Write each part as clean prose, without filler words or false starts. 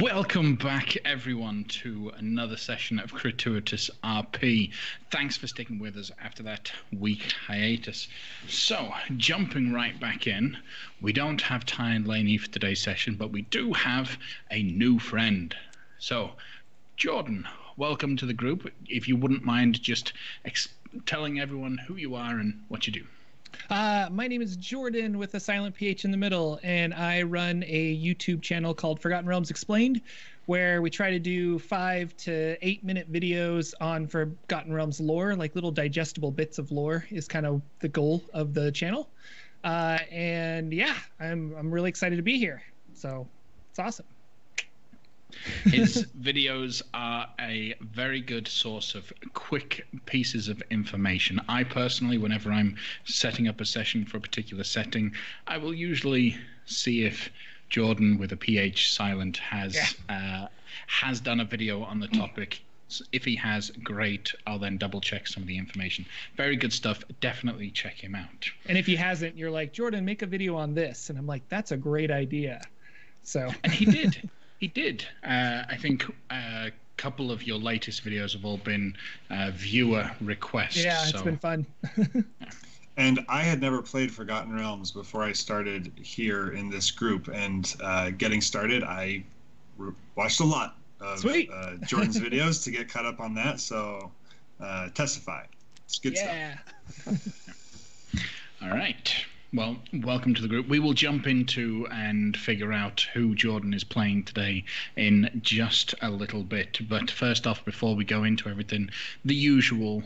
Welcome back, everyone, to another session of Crituitous RP. Thanks for sticking with us after that week hiatus. So, jumping right back in, we don't have Ty and Lainey for today's session, but we do have a new friend. So, Jordan, welcome to the group. If you wouldn't mind just telling everyone who you are and what you do. My name is Jordan with a silent PH in the middle, and I run a YouTube channel called Forgotten Realms Explained, where we try to do 5 to 8 minute videos on Forgotten Realms lore, like little digestible bits of lore is kind of the goal of the channel. And yeah, I'm really excited to be here. So it's awesome. His videos are a very good source of quick pieces of information. I personally, whenever I'm setting up a session for a particular setting, I will usually see if Jordan with a PH silent has done a video on the topic. If he has, great. I'll then double check some of the information. Very good stuff. Definitely check him out. And if he hasn't, you're like, Jordan, make a video on this. And I'm like, that's a great idea. So and he did. He did. I think a couple of your latest videos have all been viewer requests. Yeah, it's been fun. And I had never played Forgotten Realms before I started here in this group. And getting started, I watched a lot of Jordan's videos to get caught up on that. So testify. It's good stuff. All right. Well, welcome to the group. We will jump into and figure out who Jordan is playing today in just a little bit. But first off, before we go into everything, the usual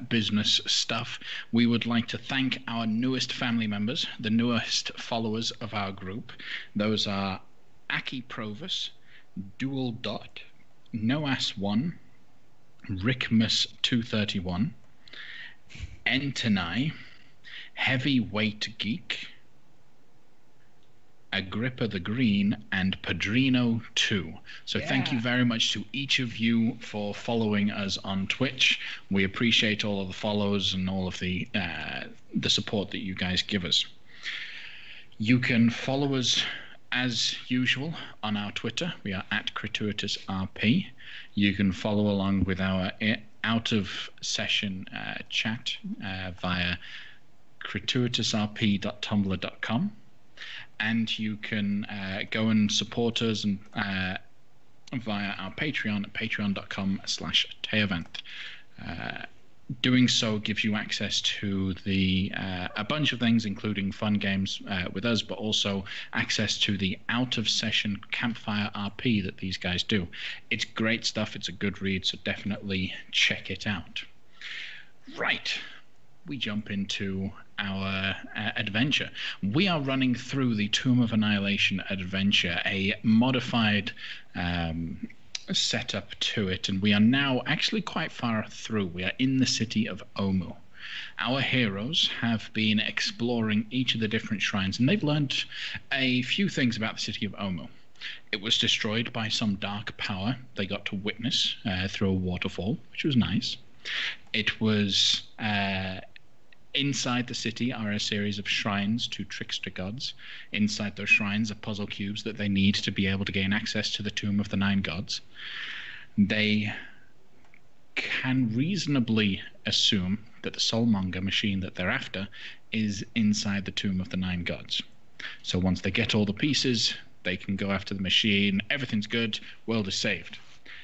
business stuff, we would like to thank our newest family members, the newest followers of our group. Those are Aki Provis, Dual Dot, Noas1, Rickmus231, Entenai, Heavyweight Geek, Agrippa the Green, and Padrino 2. So thank you very much to each of you for following us on Twitch. We appreciate all of the follows and all of the support that you guys give us. You can follow us as usual on our Twitter. We are at Crituitous RP. You can follow along with our out of session chat via crituitousrp.tumblr.com, and you can go and support us and via our Patreon at patreon.com/tayevent. Doing so gives you access to a bunch of things, including fun games with us, but also access to the out of session campfire RP that these guys do. It's great stuff. It's a good read, so definitely check it out. Right. We jump into our adventure. We are running through the Tomb of Annihilation adventure, a modified setup to it, and we are now actually quite far through. We are in the city of Omu. Our heroes have been exploring each of the different shrines, and they've learned a few things about the city of Omu. It was destroyed by some dark power they got to witness through a waterfall, which was nice. It was inside the city are a series of shrines to trickster gods. Inside those shrines are puzzle cubes that they need to be able to gain access to the Tomb of the Nine Gods. They can reasonably assume that the soulmonger machine that they're after is inside the Tomb of the Nine Gods. So once they get all the pieces, they can go after the machine. Everything's good. World is saved.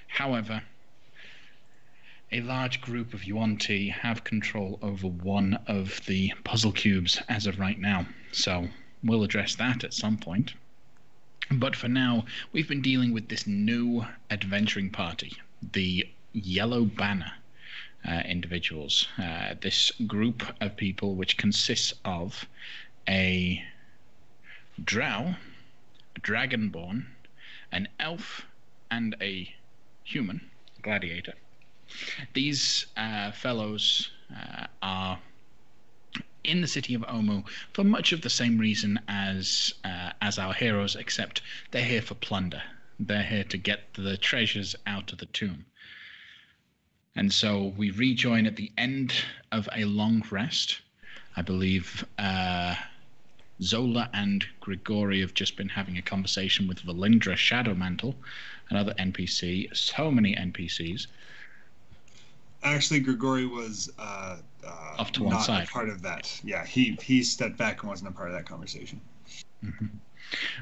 However, a large group of Yuan-Ti have control over one of the puzzle cubes as of right now. So we'll address that at some point. But for now, we've been dealing with this new adventuring party, the Yellow Banner individuals. This group of people which consists of a drow, a dragonborn, an elf, and a human, a gladiator. These fellows are in the city of Omu for much of the same reason as our heroes, except they're here for plunder. They're here to get the treasures out of the tomb. And so we rejoin at the end of a long rest. I believe Zola and Grigori have just been having a conversation with Valindra Shadowmantle, another NPC. So many NPCs. Actually, Grigori was off to one not side. A part of that. Yeah, he stepped back and wasn't a part of that conversation. Mm-hmm.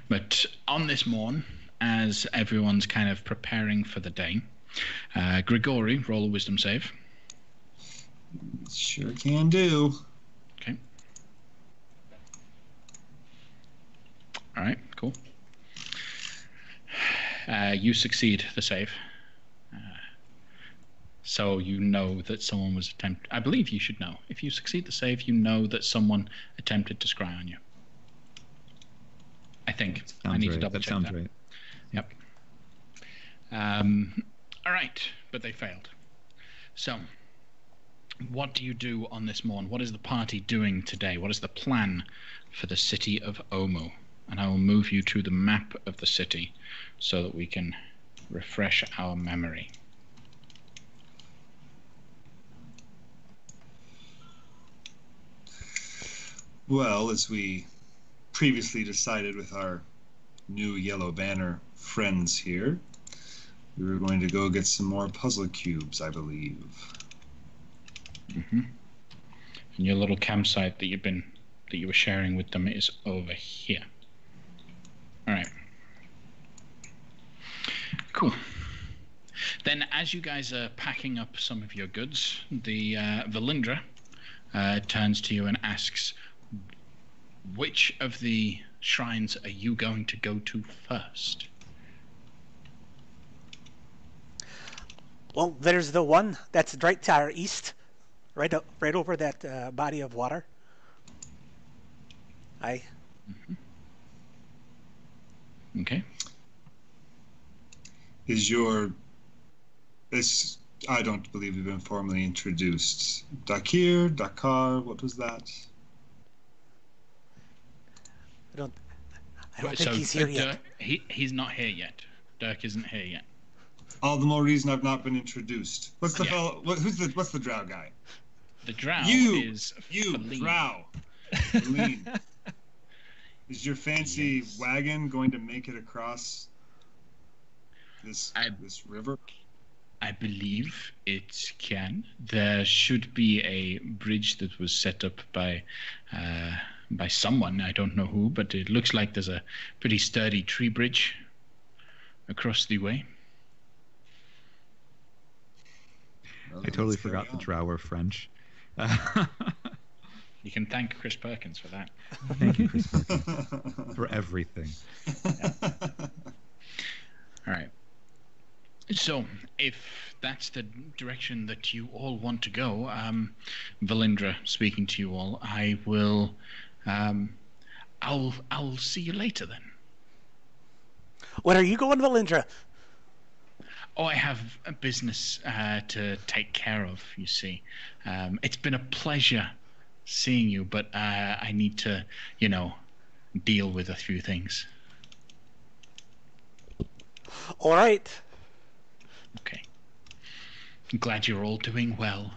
But on this morn, as everyone's kind of preparing for the day, Grigori, roll a wisdom save. Sure can do. Okay. All right, cool. You succeed the save. So you know that someone was attempting... I believe you should know. If you succeed the save, you know that someone attempted to scry on you. I think. I need to double check that. Sounds right. Yep. All right, but they failed. So, what do you do on this morn? What is the party doing today? What is the plan for the city of Omu? And I will move you to the map of the city so that we can refresh our memory. Well, as we previously decided with our new Yellow Banner friends here, we were going to go get some more puzzle cubes, I believe. Mm-hmm. And your little campsite that you were sharing with them is over here. All right. Cool. Then, as you guys are packing up some of your goods, the Valindra turns to you and asks, which of the shrines are you going to go to first? Well, there's the one that's right to our east, right over that body of water. Mm-hmm. Okay. I don't believe we've been formally introduced. Dakar, what was that? I don't think he's here yet. He's not here yet. Dirk isn't here yet. All the more reason I've not been introduced. What's the fellow? What's the drow guy? The drow is Feline. Drow. Feline. Is your fancy wagon going to make it across this river? I believe it can. There should be a bridge that was set up by someone. I don't know who, but it looks like there's a pretty sturdy tree bridge across the way. Well, I totally forgot the drow were French. You can thank Chris Perkins for that. Thank you, Chris Perkins, for everything. Yeah. All right. So, if that's the direction that you all want to go, Valindra, speaking to you all, I will. I'll see you later then. Where are you going, Valindra? Oh, I have a business to take care of. You see, it's been a pleasure seeing you, but I need to, deal with a few things. All right. Okay. I'm glad you're all doing well.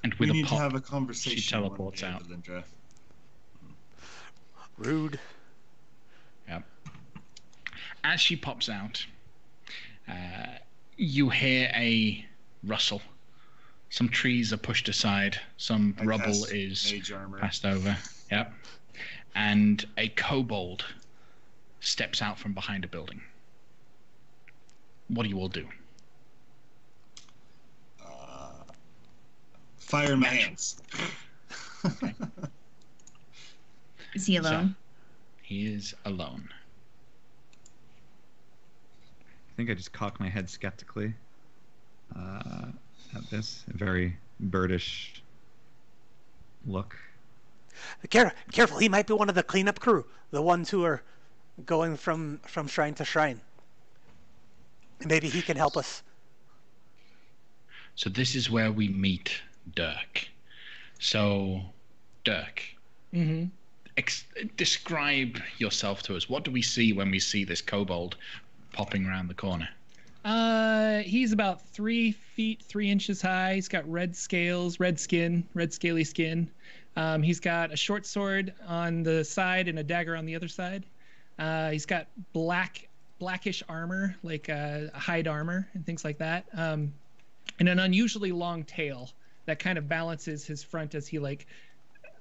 And with we need to have a conversation. She teleports out. Valindra. Rude. Yep. As she pops out, you hear a rustle. Some trees are pushed aside. Some rubble is passed over. Yep. And a kobold steps out from behind a building. What do you all do? Fire in my hands. Okay. Is he alone? So, he is alone. I think I just cock my head skeptically at this very birdish look. Careful, he might be one of the cleanup crew, the ones who are going from shrine to shrine. Maybe he can help us. So this is where we meet Dirk. So, Dirk, describe yourself to us. What do we see when we see this kobold popping around the corner? He's about 3 feet 3 inches high. He's got red scales, red scaly skin. He's got a short sword on the side and a dagger on the other side. He's got blackish armor, like hide armor and things like that. And an unusually long tail that kind of balances his front as he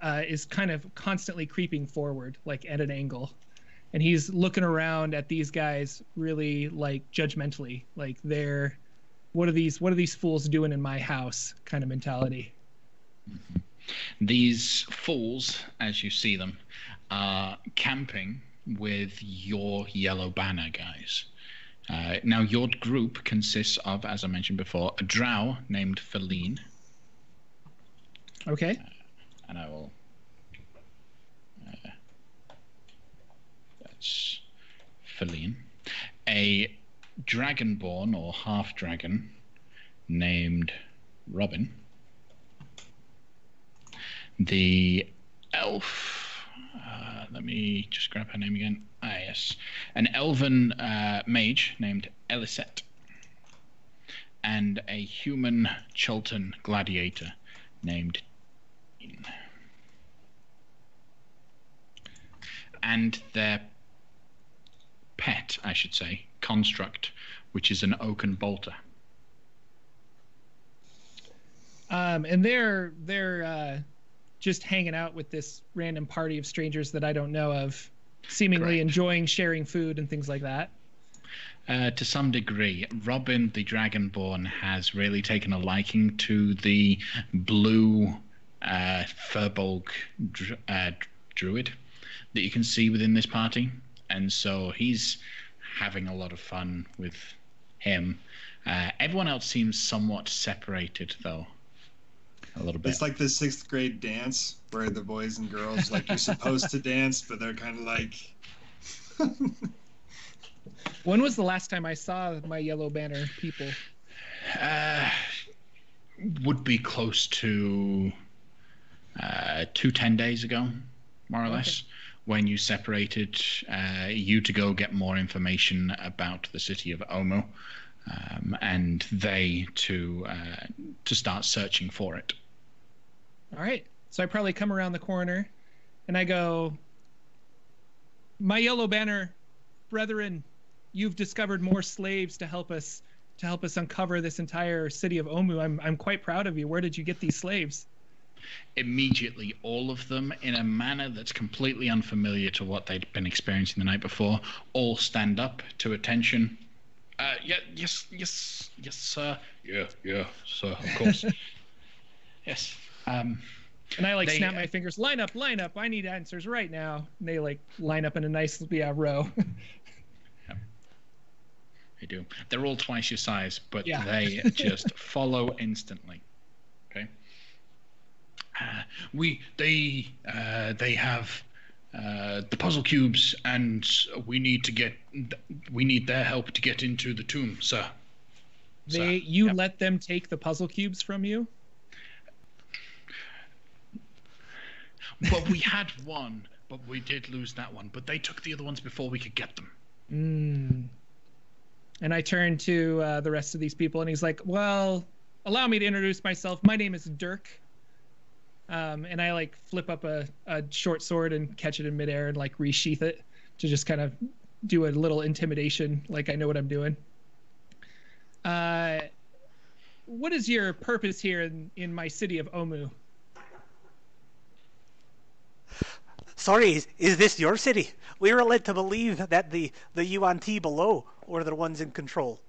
is kind of constantly creeping forward, like at an angle. And he's looking around at these guys really like judgmentally, like what are these fools doing in my house kind of mentality. Mm-hmm. These fools, as you see them, are camping with your yellow banner guys. Now your group consists of, as I mentioned before, a drow named Feline. Okay. And I will... that's Feline. A dragonborn or half-dragon named Robin. The elf, let me just grab her name again. Yes. An elven mage named Elisette. And a human Chultan gladiator named Dean. And their pet, I should say, construct, which is an oaken bolter. And they're just hanging out with this random party of strangers that I don't know of, seemingly Correct. enjoying sharing food and things like that. To some degree, Robin the Dragonborn has really taken a liking to the blue Furbolg druid that you can see within this party, and so he's having a lot of fun with him. Everyone else seems somewhat separated, though. A little bit. It's like the 6th grade dance where the boys and girls, like, you're supposed to dance, but they're kind of like... When was the last time I saw my Yellow Banner people? Would be close to 10 days ago, more or less, when you separated, you to go get more information about the city of Omu, and they to start searching for it. All right. So I probably come around the corner and I go, my Yellow Banner brethren, you've discovered more slaves to help us uncover this entire city of Omu. I'm quite proud of you. Where did you get these slaves? Immediately, all of them, in a manner that's completely unfamiliar to what they'd been experiencing the night before, all stand up to attention. Yes, sir. Yeah, sir, of course. Yes. And I snap my fingers. Line up. I need answers right now. And they line up in a nice row. They do. They're all twice your size, but they just follow instantly. Okay. They have the puzzle cubes, and we need their help to get into the tomb, sir. You let them take the puzzle cubes from you? Well, we had one, but we did lose that one. But they took the other ones before we could get them. And I turn to the rest of these people, and he's like, well, allow me to introduce myself. My name is Dirk. And I flip up a short sword and catch it in midair and resheath it to just kind of do a little intimidation, like I know what I'm doing. What is your purpose here in my city of Omu? Sorry, is this your city? We were led to believe that the Yuan-Ti below were the ones in control.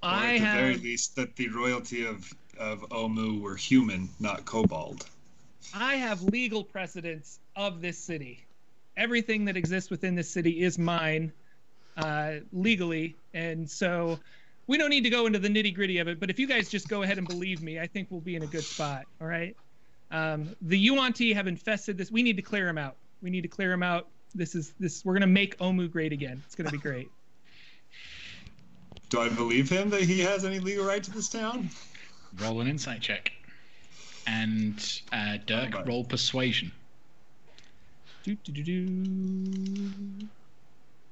Or at the very least, that the royalty of Omu were human, not kobold. I have legal precedence of this city. Everything that exists within this city is mine, legally, and so we don't need to go into the nitty-gritty of it, but if you guys just go ahead and believe me, I think we'll be in a good spot, all right? The Yuan-Ti have infested this. We need to clear them out. We're going to make Omu great again. It's going to be great. Do I believe him that he has any legal right to this town? Roll an insight check. And Dirk, roll persuasion.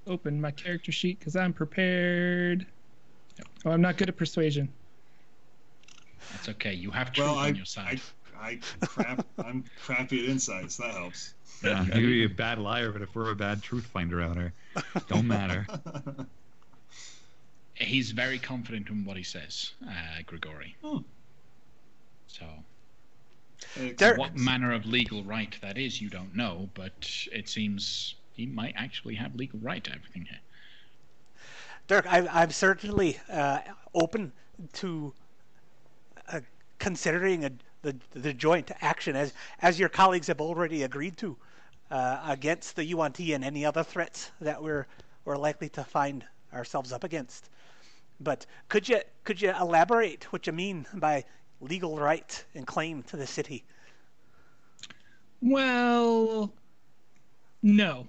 Open my character sheet because I'm prepared. Oh, I'm not good at persuasion. That's okay. You have truth on your side. I'm crappy at insights. That helps. Yeah, you could be a bad liar, but if we're a bad truth finder out here, don't matter. He's very confident in what he says, Grigori. Oh. So, Dirk. what manner of legal right that is, you don't know, but it seems he might actually have legal right to everything here. Dirk, I'm certainly open to considering the joint action, as your colleagues have already agreed to, against the UNT and any other threats that we're likely to find ourselves up against. But could you elaborate what you mean by legal right and claim to the city? Well, no,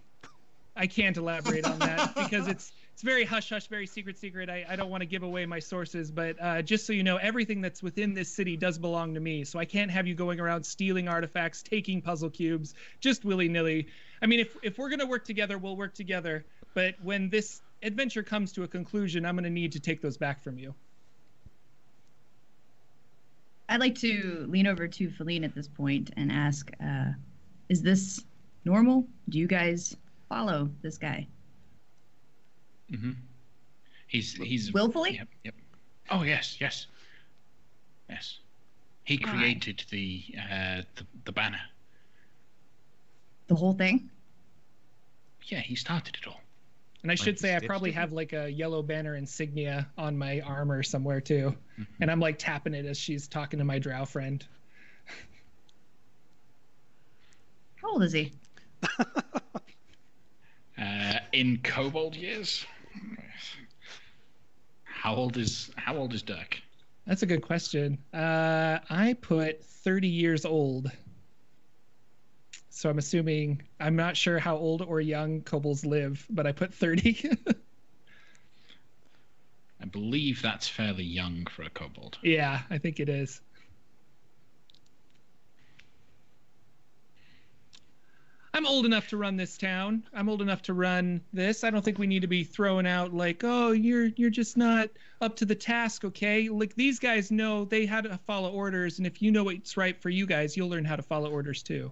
I can't elaborate on that because it's very hush-hush, very secret. I don't want to give away my sources, but just so you know, everything that's within this city does belong to me. So I can't have you going around stealing artifacts, taking puzzle cubes, just willy-nilly. I mean, if we're going to work together, we'll work together. But when this adventure comes to a conclusion, I'm going to need to take those back from you. I'd like to lean over to Feline at this point and ask, is this normal? Do you guys follow this guy? Mm-hmm. He's willfully? Yep. Oh yes. He created the banner. The whole thing? Yeah, he started it all. And I should say I probably have like a yellow banner insignia on my armor somewhere too. Mm-hmm. And I'm like tapping it as she's talking to my drow friend. How old is he? In kobold years? How old is Dirk? That's a good question. I put 30 years old. So I'm assuming, I'm not sure how old or young kobolds live, but I put 30. I believe that's fairly young for a kobold. Yeah, I think it is. I'm old enough to run this town. I'm old enough to run this. I don't think we need to be throwing out like, oh, you're just not up to the task, okay? Like, these guys know they how to follow orders, and if you know what's right for you guys, you'll learn how to follow orders too.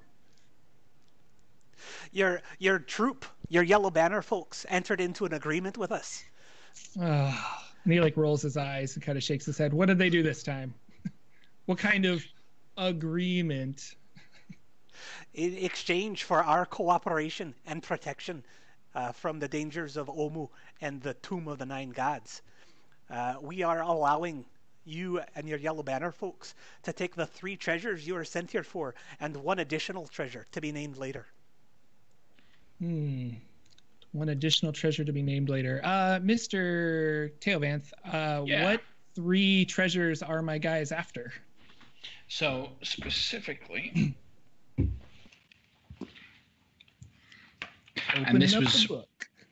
Your troop, your Yellow Banner folks, entered into an agreement with us. And he like rolls his eyes and kind of shakes his head. What did they do this time? What kind of agreement? In exchange for our cooperation and protection from the dangers of Omu and the Tomb of the Nine Gods, we are allowing you and your Yellow Banner folks to take the 3 treasures you are sent here for and 1 additional treasure to be named later. 1 additional treasure to be named later. Mr. Teovanth, what 3 treasures are my guys after? So, specifically... and this was...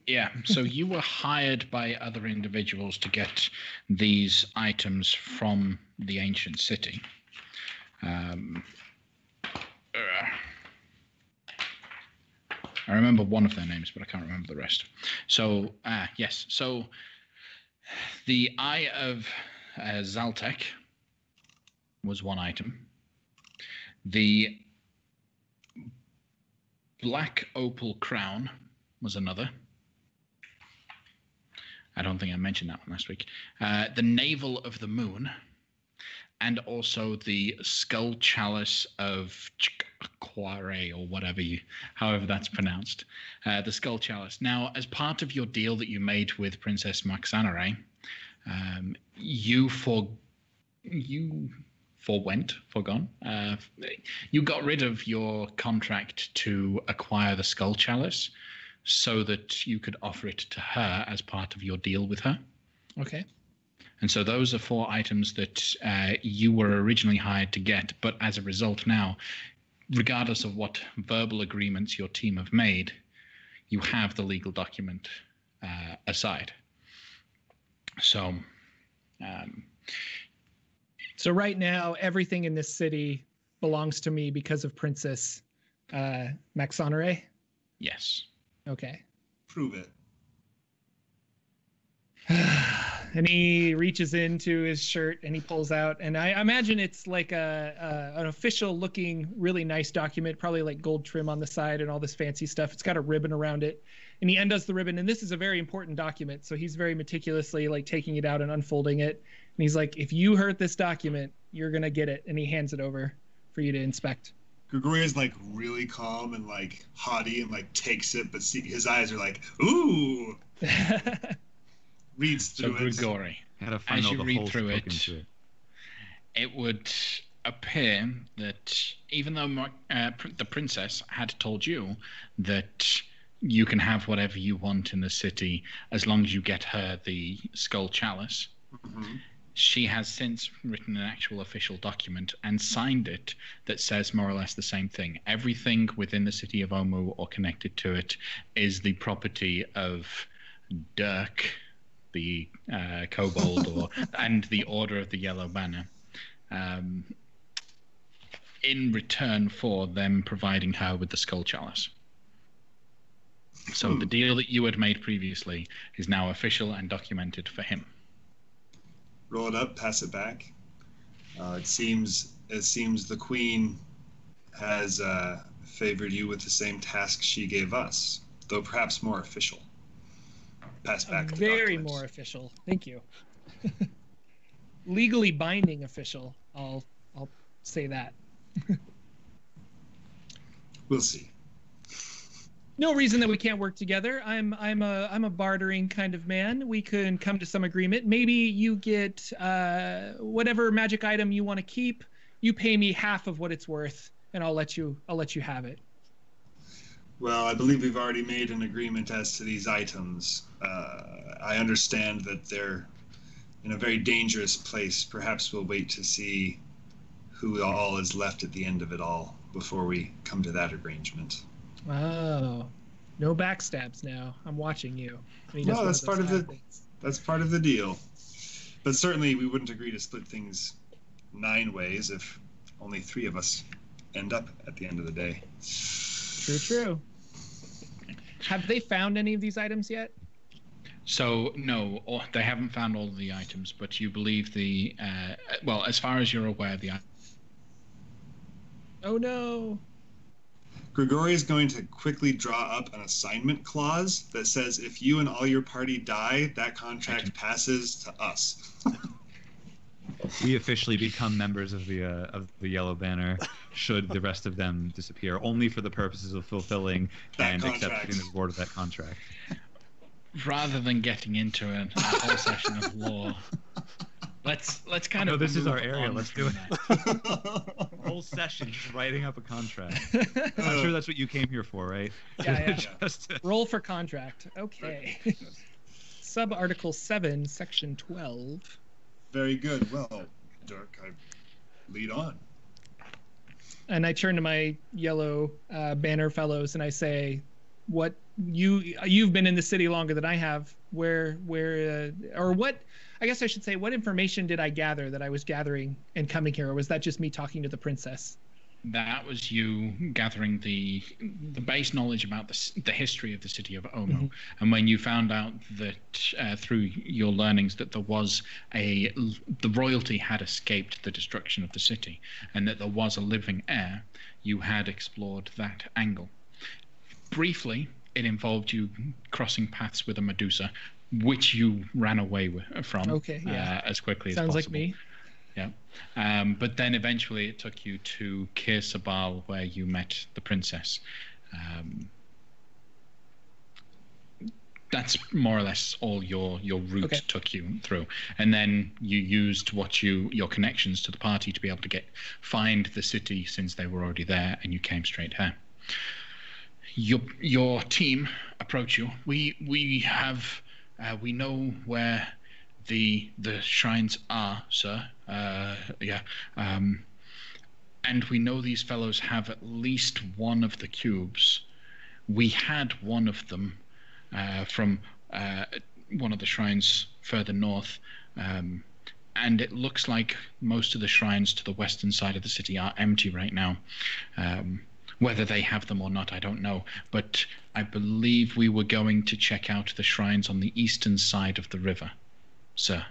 Yeah, so you were hired by other individuals to get these items from the ancient city. I remember one of their names, but I can't remember the rest. So, yes. So, the Eye of Zaltek was 1 item. The Black Opal Crown was another. I don't think I mentioned that one last week. The Navel of the Moon, and also the Skull Chalice of Quare, or however that's pronounced. The Skull Chalice. Now, as part of your deal that you made with Princess Maxanare, you got rid of your contract to acquire the Skull Chalice so that you could offer it to her as part of your deal with her. Okay. And so those are 4 items that you were originally hired to get, but as a result now, regardless of what verbal agreements your team have made, you have the legal document aside. So... So right now, everything in this city belongs to me because of Princess Maxanare? Yes. Okay. Prove it. And he reaches into his shirt and he pulls out, and I imagine it's like an official looking, really nice document, probably like gold trim on the side and all this fancy stuff. It's got a ribbon around it, and he undoes the ribbon, and this is a very important document, so he's very meticulously like taking it out and unfolding it. And he's like, if you hurt this document, you're gonna get it. And he hands it over for you to inspect. Gregoria's like really calm and like haughty and like takes it, but his eyes are like, ooh. Reads through it. So Grigori, as you read through it, it would appear that even though the princess had told you that you can have whatever you want in the city as long as you get her the skull chalice, she has since written an actual official document and signed it that says more or less the same thing. Everything within the city of Omu or connected to it is the property of Dirk, the kobold, and the Order of the Yellow Banner, in return for them providing her with the skull chalice. So the deal that you had made previously is now official and documented for him. Roll it up, pass it back. It seems the Queen has favored you with the same task she gave us, though perhaps more official. Pass back the very document. more official. Thank you. Legally binding official. I'll say that. We'll see. No reason that we can't work together. I'm a bartering kind of man. We can come to some agreement. Maybe you get whatever magic item you want to keep. You pay me half of what it's worth, and I'll let you have it. Well, I believe we've already made an agreement as to these items. I understand that they're in a very dangerous place. Perhaps we'll wait to see who all is left at the end of it all before we come to that arrangement. Oh, no backstabs now. I'm watching you. No, that's part of the deal. But certainly we wouldn't agree to split things 9 ways if only 3 of us end up at the end of the day. True. Have they found any of these items yet? So, no, they haven't found all of the items, but you believe well, as far as you're aware, Oh, no. Grigori is going to quickly draw up an assignment clause that says if you and all your party die, that contract passes to us. We officially become members of the Yellow Banner should the rest of them disappear, only for the purposes of fulfilling and accepting the reward of that contract. Rather than getting into a whole session of law, let's kind of. No, this is our area. Let's do it. Whole session just writing up a contract. I'm sure that's what you came here for, right? Yeah. Roll for contract. Okay. Sub-Article 7, Section 12. Very good. Well, Dirk, I lead on. And I turn to my yellow banner fellows and I say, "What you've been in the city longer than I have. Where or what? I guess I should say, what information did I gather that I was gathering and coming here, or was that just me talking to the princess?" That was you gathering the base knowledge about the history of the city of Omo. And when you found out that through your learnings that there was the royalty had escaped the destruction of the city and that there was a living heir, you had explored that angle. Briefly, it involved you crossing paths with a Medusa, which you ran away from as quickly as possible. Sounds like me. Yeah. But then eventually it took you to Kir Sabal, where you met the princess. That's more or less all your route took you through. And then you used your connections to the party to be able to find the city, since they were already there, and you came straight here. Your team approach you. We know where the shrines are, sir. And we know these fellows have at least one of the cubes. We had one of them from one of the shrines further north, and it looks like most of the shrines to the western side of the city are empty right now. Whether they have them or not, I don't know. But I believe we were going to check out the shrines on the eastern side of the river. sir.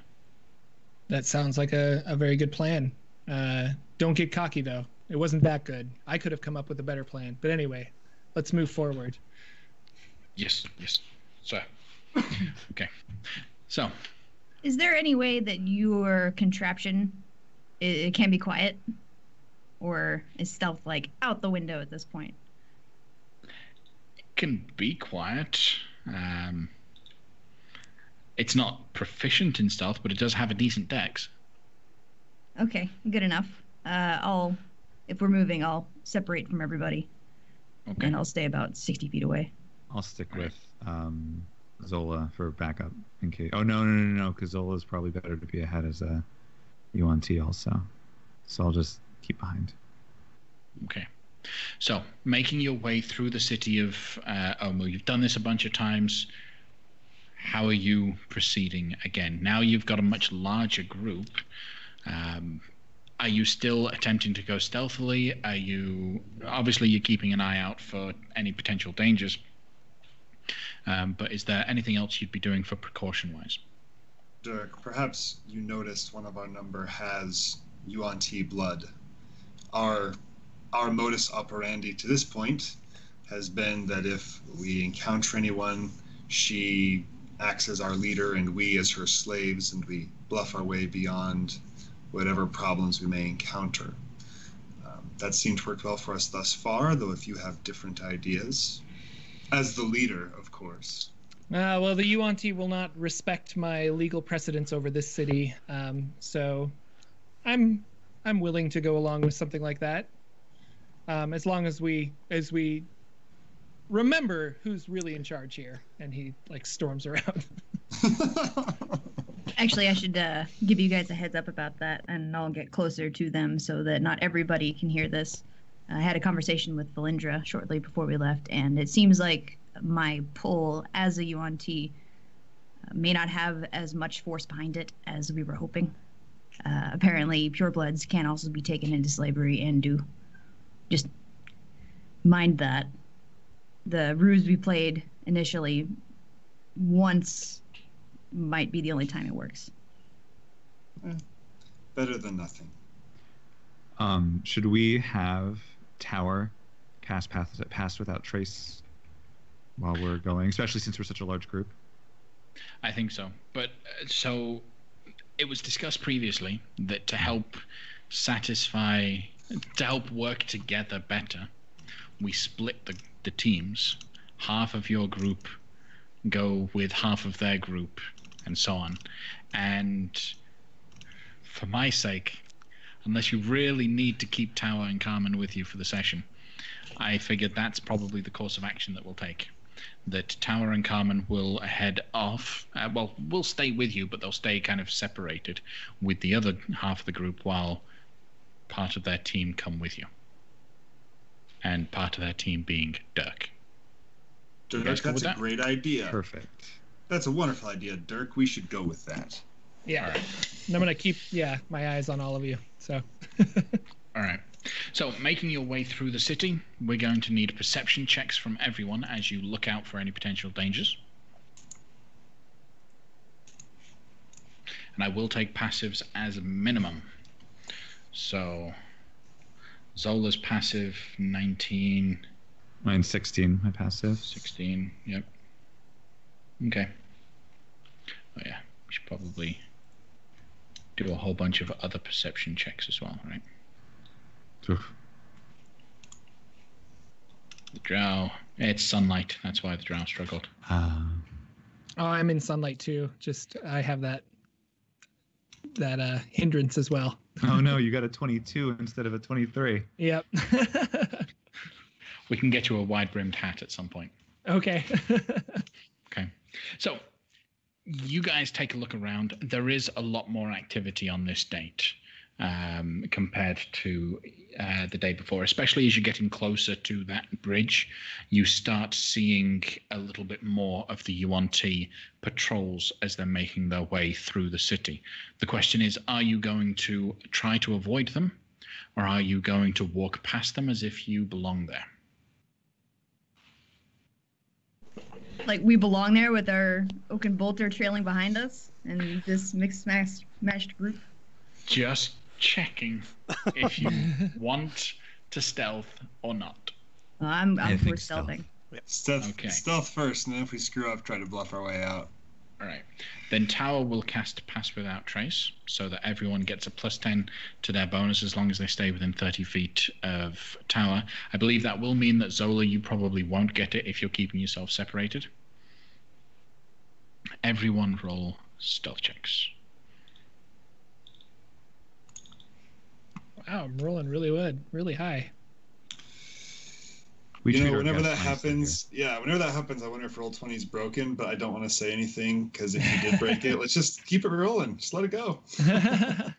That sounds like a very good plan. Don't get cocky, though. It wasn't that good. I could have come up with a better plan. But anyway, let's move forward. Yes, sir. Okay. So, is there any way that your contraption it can be quiet, or is stealth like out the window at this point? It can be quiet. It's not proficient in stealth, but it does have a decent dex. Okay, good enough. If we're moving, I'll separate from everybody. Okay. And I'll stay about 60 feet away. I'll stick with Zola for backup in case. Oh no, because Zola's probably better to be ahead as a UNT also. So I'll just keep behind. Okay. So, making your way through the city of Omu, you've done this a bunch of times. How are you proceeding again? Now you've got a much larger group. Are you still attempting to go stealthily? Obviously you're keeping an eye out for any potential dangers. But is there anything else you'd be doing for precaution-wise? Dirk, perhaps you noticed one of our number has UNT blood. Our modus operandi to this point has been that if we encounter anyone, she acts as our leader and we as her slaves, and we bluff our way beyond whatever problems we may encounter. That seemed to work well for us thus far, though if you have different ideas, as the leader, of course. Well, the UNT will not respect my legal precedence over this city, so I'm willing to go along with something like that, as long as we remember who's really in charge here. And he storms around. Actually, I should give you guys a heads up about that, and I'll get closer to them so that not everybody can hear this. I had a conversation with Valindra shortly before we left, and it seems like my pull as a UNT may not have as much force behind it as we were hoping. Apparently, purebloods can also be taken into slavery and do. Just mind that. The ruse we played initially once might be the only time it works. Better than nothing. Should we have Tower cast Pass Without Trace while we're going, especially since we're such a large group? I think so. But so it was discussed previously that to help work together better, we split the teams. Half of your group go with half of their group, and so on. And for my sake, unless you really need to keep Tower and Carmen with you for the session, I figured that's probably the course of action that we'll take. That Tower and Carmen will head off. We'll stay with you, but they'll stay kind of separated with the other half of the group while part of their team come with you. And part of their team being Dirk. Dirk, that's a great idea. Perfect. That's a wonderful idea, Dirk. We should go with that. Yeah. Right. And I'm going to keep my eyes on all of you. So. All right. So, making your way through the city, we're going to need perception checks from everyone as you look out for any potential dangers. And I will take passives as a minimum. So, Zola's passive, 19. Mine's 16, my passive. 16, yep. Okay. Oh yeah, we should probably do a whole bunch of other perception checks as well, right? Oof. The drow, it's sunlight, that's why the drow struggled. Oh, I'm in sunlight too. Just I have that hindrance as well. Oh no, you got a 22 instead of a 23. Yep. We can get you a wide-brimmed hat at some point. Okay. Okay. So, you guys take a look around. There is a lot more activity on this date compared to the day before, especially as you're getting closer to that bridge. You start seeing a little bit more of the UNT patrols as they're making their way through the city. The question is, are you going to try to avoid them, or are you going to walk past them as if you belong there? Like we belong there with our oaken bolter trailing behind us and this mixed matched group? Just checking if you want to stealth or not. Well, I'm for stealth. stealthing. Stealth first, and then if we screw up, try to bluff our way out. All right. Then Tower will cast Pass Without Trace, so that everyone gets a +10 to their bonus as long as they stay within 30 feet of Tower. I believe that will mean that Zola, you probably won't get it if you're keeping yourself separated. Everyone roll stealth checks. Wow, I'm rolling really high. Whenever that happens, I wonder if Roll20 is broken, but I don't want to say anything because if you did break it, let's just keep it rolling. Just let it go. Yeah,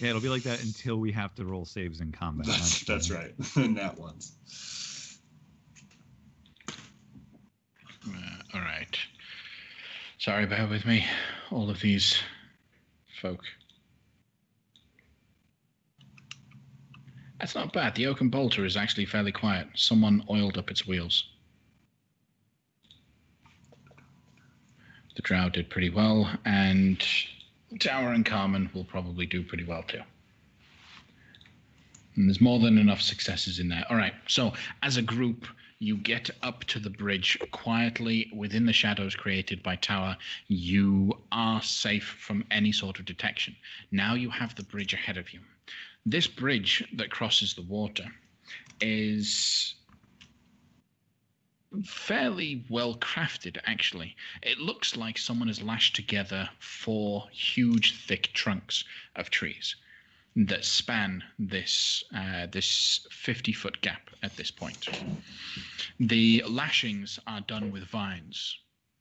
it'll be like that until we have to roll saves in combat. That's right. Not once. All right. Sorry, bear with me. All of these folk. That's not bad. The oaken bolter is actually fairly quiet. Someone oiled up its wheels. The drow did pretty well, and Tower and Carmen will probably do pretty well too. And there's more than enough successes in there. All right, so as a group, you get up to the bridge quietly within the shadows created by Tower. You are safe from any sort of detection. Now you have the bridge ahead of you. This bridge that crosses the water is fairly well crafted, actually. It looks like someone has lashed together 4 huge, thick trunks of trees that span this 50-foot gap at this point. The lashings are done with vines,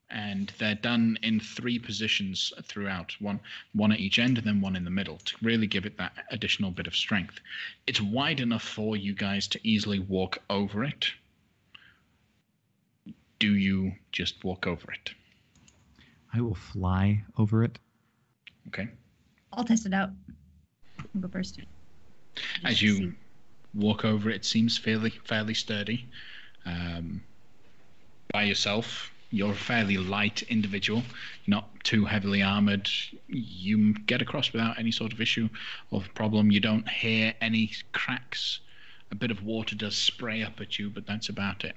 and they're done in 3 positions throughout, one at each end and then one in the middle, to really give it that additional bit of strength. It's wide enough for you guys to easily walk over it. Do you just walk over it? I will fly over it. Okay. I'll test it out. I'll go first. As you walk over it, it seems fairly sturdy. By yourself, you're a fairly light individual, not too heavily armored. You get across without any sort of issue or problem. You don't hear any cracks. A bit of water does spray up at you, but that's about it.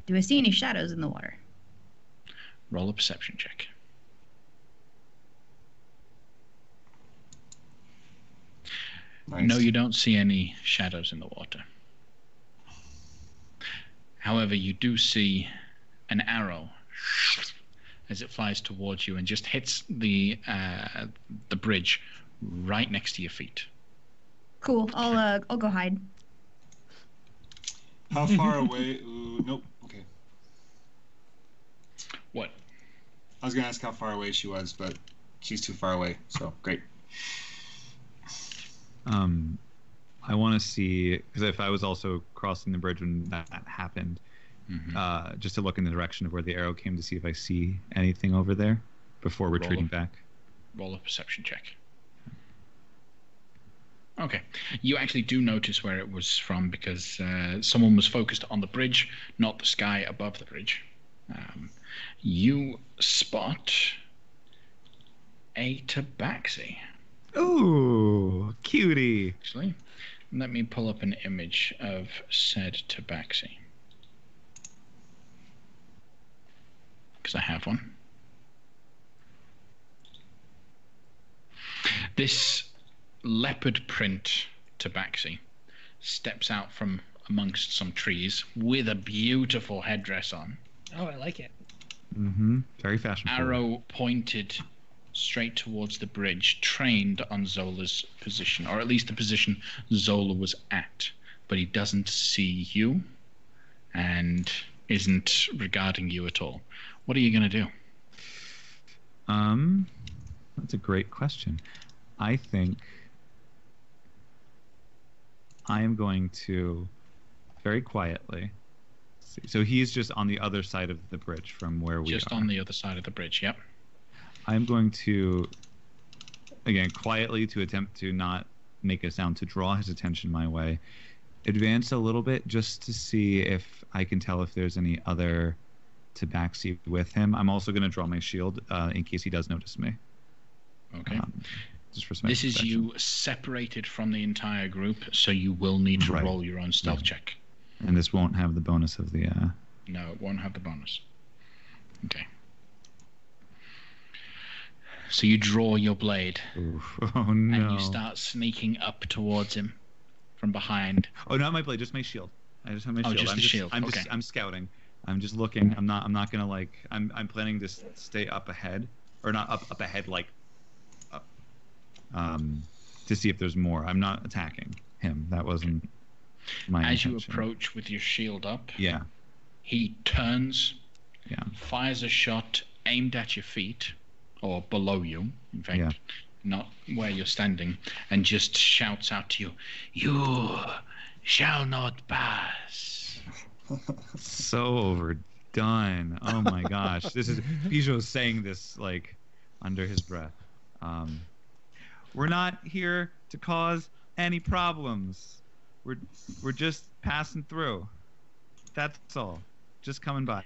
Do I see any shadows in the water? Roll a perception check. Nice. No, you don't see any shadows in the water. However, you do see an arrow as it flies towards you and just hits the bridge right next to your feet. Cool. I'll go hide. How far away? Ooh, nope. Okay. What? I was gonna ask how far away she was, but she's too far away. So great. I want to see, because if I was also crossing the bridge when that happened, just to look in the direction of where the arrow came to see if I see anything over there before retreating back. Roll a perception check. Okay. You actually do notice where it was from because someone was focused on the bridge, not the sky above the bridge. You spot a tabaxi. Ooh, cutie. Actually, let me pull up an image of said tabaxi. Because I have one. This leopard print tabaxi steps out from amongst some trees with a beautiful headdress on. Oh, I like it. Very fashionable. Arrow pointed straight towards the bridge, trained on Zola's position, or at least the position Zola was at. But he doesn't see you and isn't regarding you at all. What are you going to do? That's a great question. I think I am going to very quietly. So he's just on the other side of the bridge from where we are. Just on the other side of the bridge, yep. I'm going to, again, quietly, to attempt to not make a sound, to draw his attention my way, advance a little bit just to see if I can tell if there's any other to backseat with him. I'm also going to draw my shield in case he does notice me. Okay. Just for some this is protection. you separated from the entire group, so you will need to roll your own stealth check. And this won't have the bonus of the... No, it won't have the bonus. Okay. So you draw your blade. Oof. Oh, no. And you start sneaking up towards him from behind. Oh, not my blade, just my shield. I just have my shield. Just the shield. I'm scouting. I'm just looking. I'm not gonna like. I'm planning to stay up ahead, or not up ahead, like up, to see if there's more. I'm not attacking him. That wasn't my intention. As you approach with your shield up, yeah, he turns, yeah, fires a shot aimed at your feet, or below you, in fact, not where you're standing, and just shouts out to you, "You shall not pass." So overdone. Oh my gosh. This is Bijou saying this like under his breath. We're not here to cause any problems. We're just passing through. That's all. Just coming by.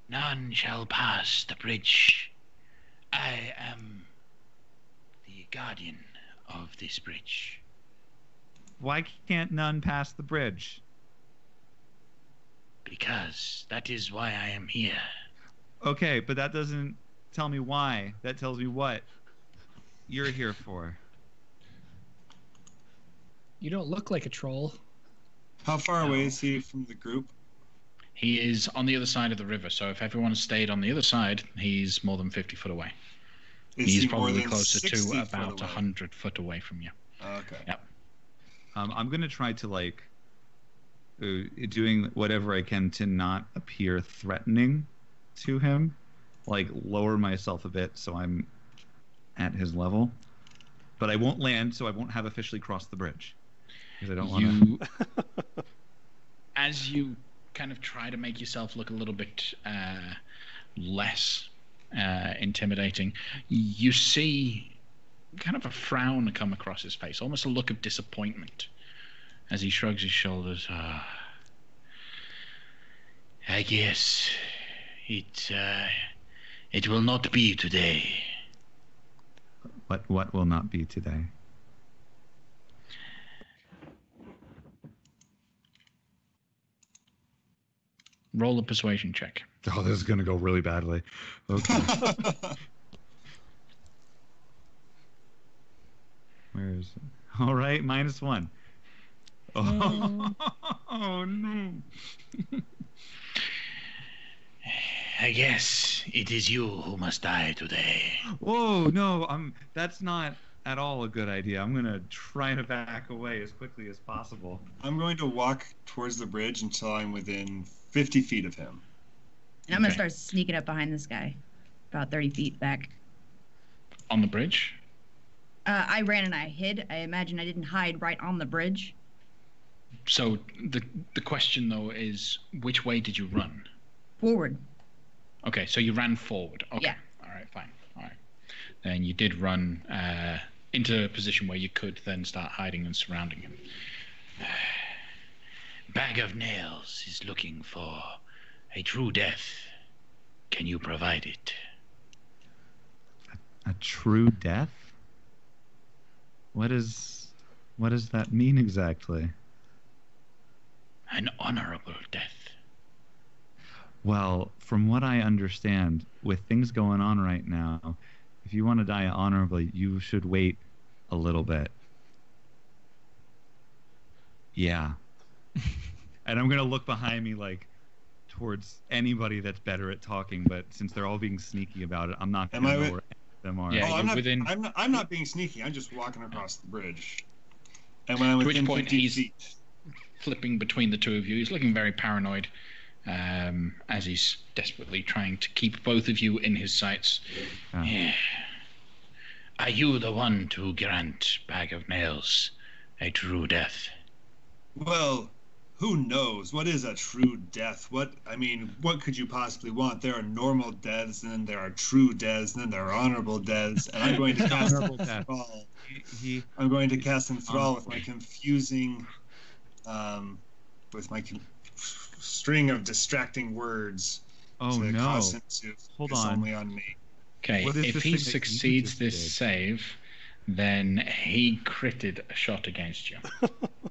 None shall pass the bridge. I am the guardian of this bridge. Why can't none pass the bridge? Because that is why I am here. Okay, but that doesn't tell me why. That tells me what you're here for. You don't look like a troll. How far away is he from the group? He is on the other side of the river, so if everyone stayed on the other side, he's more than 50 foot away. He's probably closer to about 100 foot away from you. Okay. Yep. I'm going to try to, like, doing whatever I can to not appear threatening to him. Like, lower myself a bit so I'm at his level. But I won't land, so I won't have officially crossed the bridge. Because I don't want to... As you kind of try to make yourself look a little bit less intimidating, you see kind of a frown come across his face, almost a look of disappointment as he shrugs his shoulders. I guess it will not be today. What will not be today? Roll a persuasion check. Oh, this is going to go really badly. Okay. Where is it? All right, -1. Oh, oh no. I guess it is you who must die today. Whoa, no, that's not at all a good idea. I'm going to try to back away as quickly as possible. I'm going to walk towards the bridge until I'm within 50 feet of him. And I'm going to start sneaking up behind this guy, about 30 feet back. On the bridge? I ran and I hid. I imagine I didn't hide right on the bridge. So the question, though, is which way did you run? Forward. Okay, so you ran forward. Okay. Yeah. All right, fine. All right. Then you did run into a position where you could then start hiding and surrounding him. Bag of Nails is looking for a true death. Can you provide it? A true death? What does that mean exactly? An honorable death. Well, from what I understand, with things going on right now, if you want to die honorably, you should wait a little bit. Yeah. And I'm going to look behind me, like, towards anybody that's better at talking, but since they're all being sneaky about it, I'm not going to know where any of them are. Yeah, I'm not being sneaky. I'm just walking across the bridge. And when I'm within 50 feet... flipping between the two of you. He's looking very paranoid as he's desperately trying to keep both of you in his sights. Yeah. Are you the one to grant Bag of Nails a true death? Well, who knows? What is a true death? What could you possibly want? There are normal deaths, and then there are true deaths, and then there are honorable deaths, and I'm going to cast Enthrall. I'm going to cast Enthrall with my confusing... with my string of distracting words Oh to no! cause him to Hold focus on. only on me. Okay, What is if this he thing that you succeeds just this did? save, then he critted a shot against you.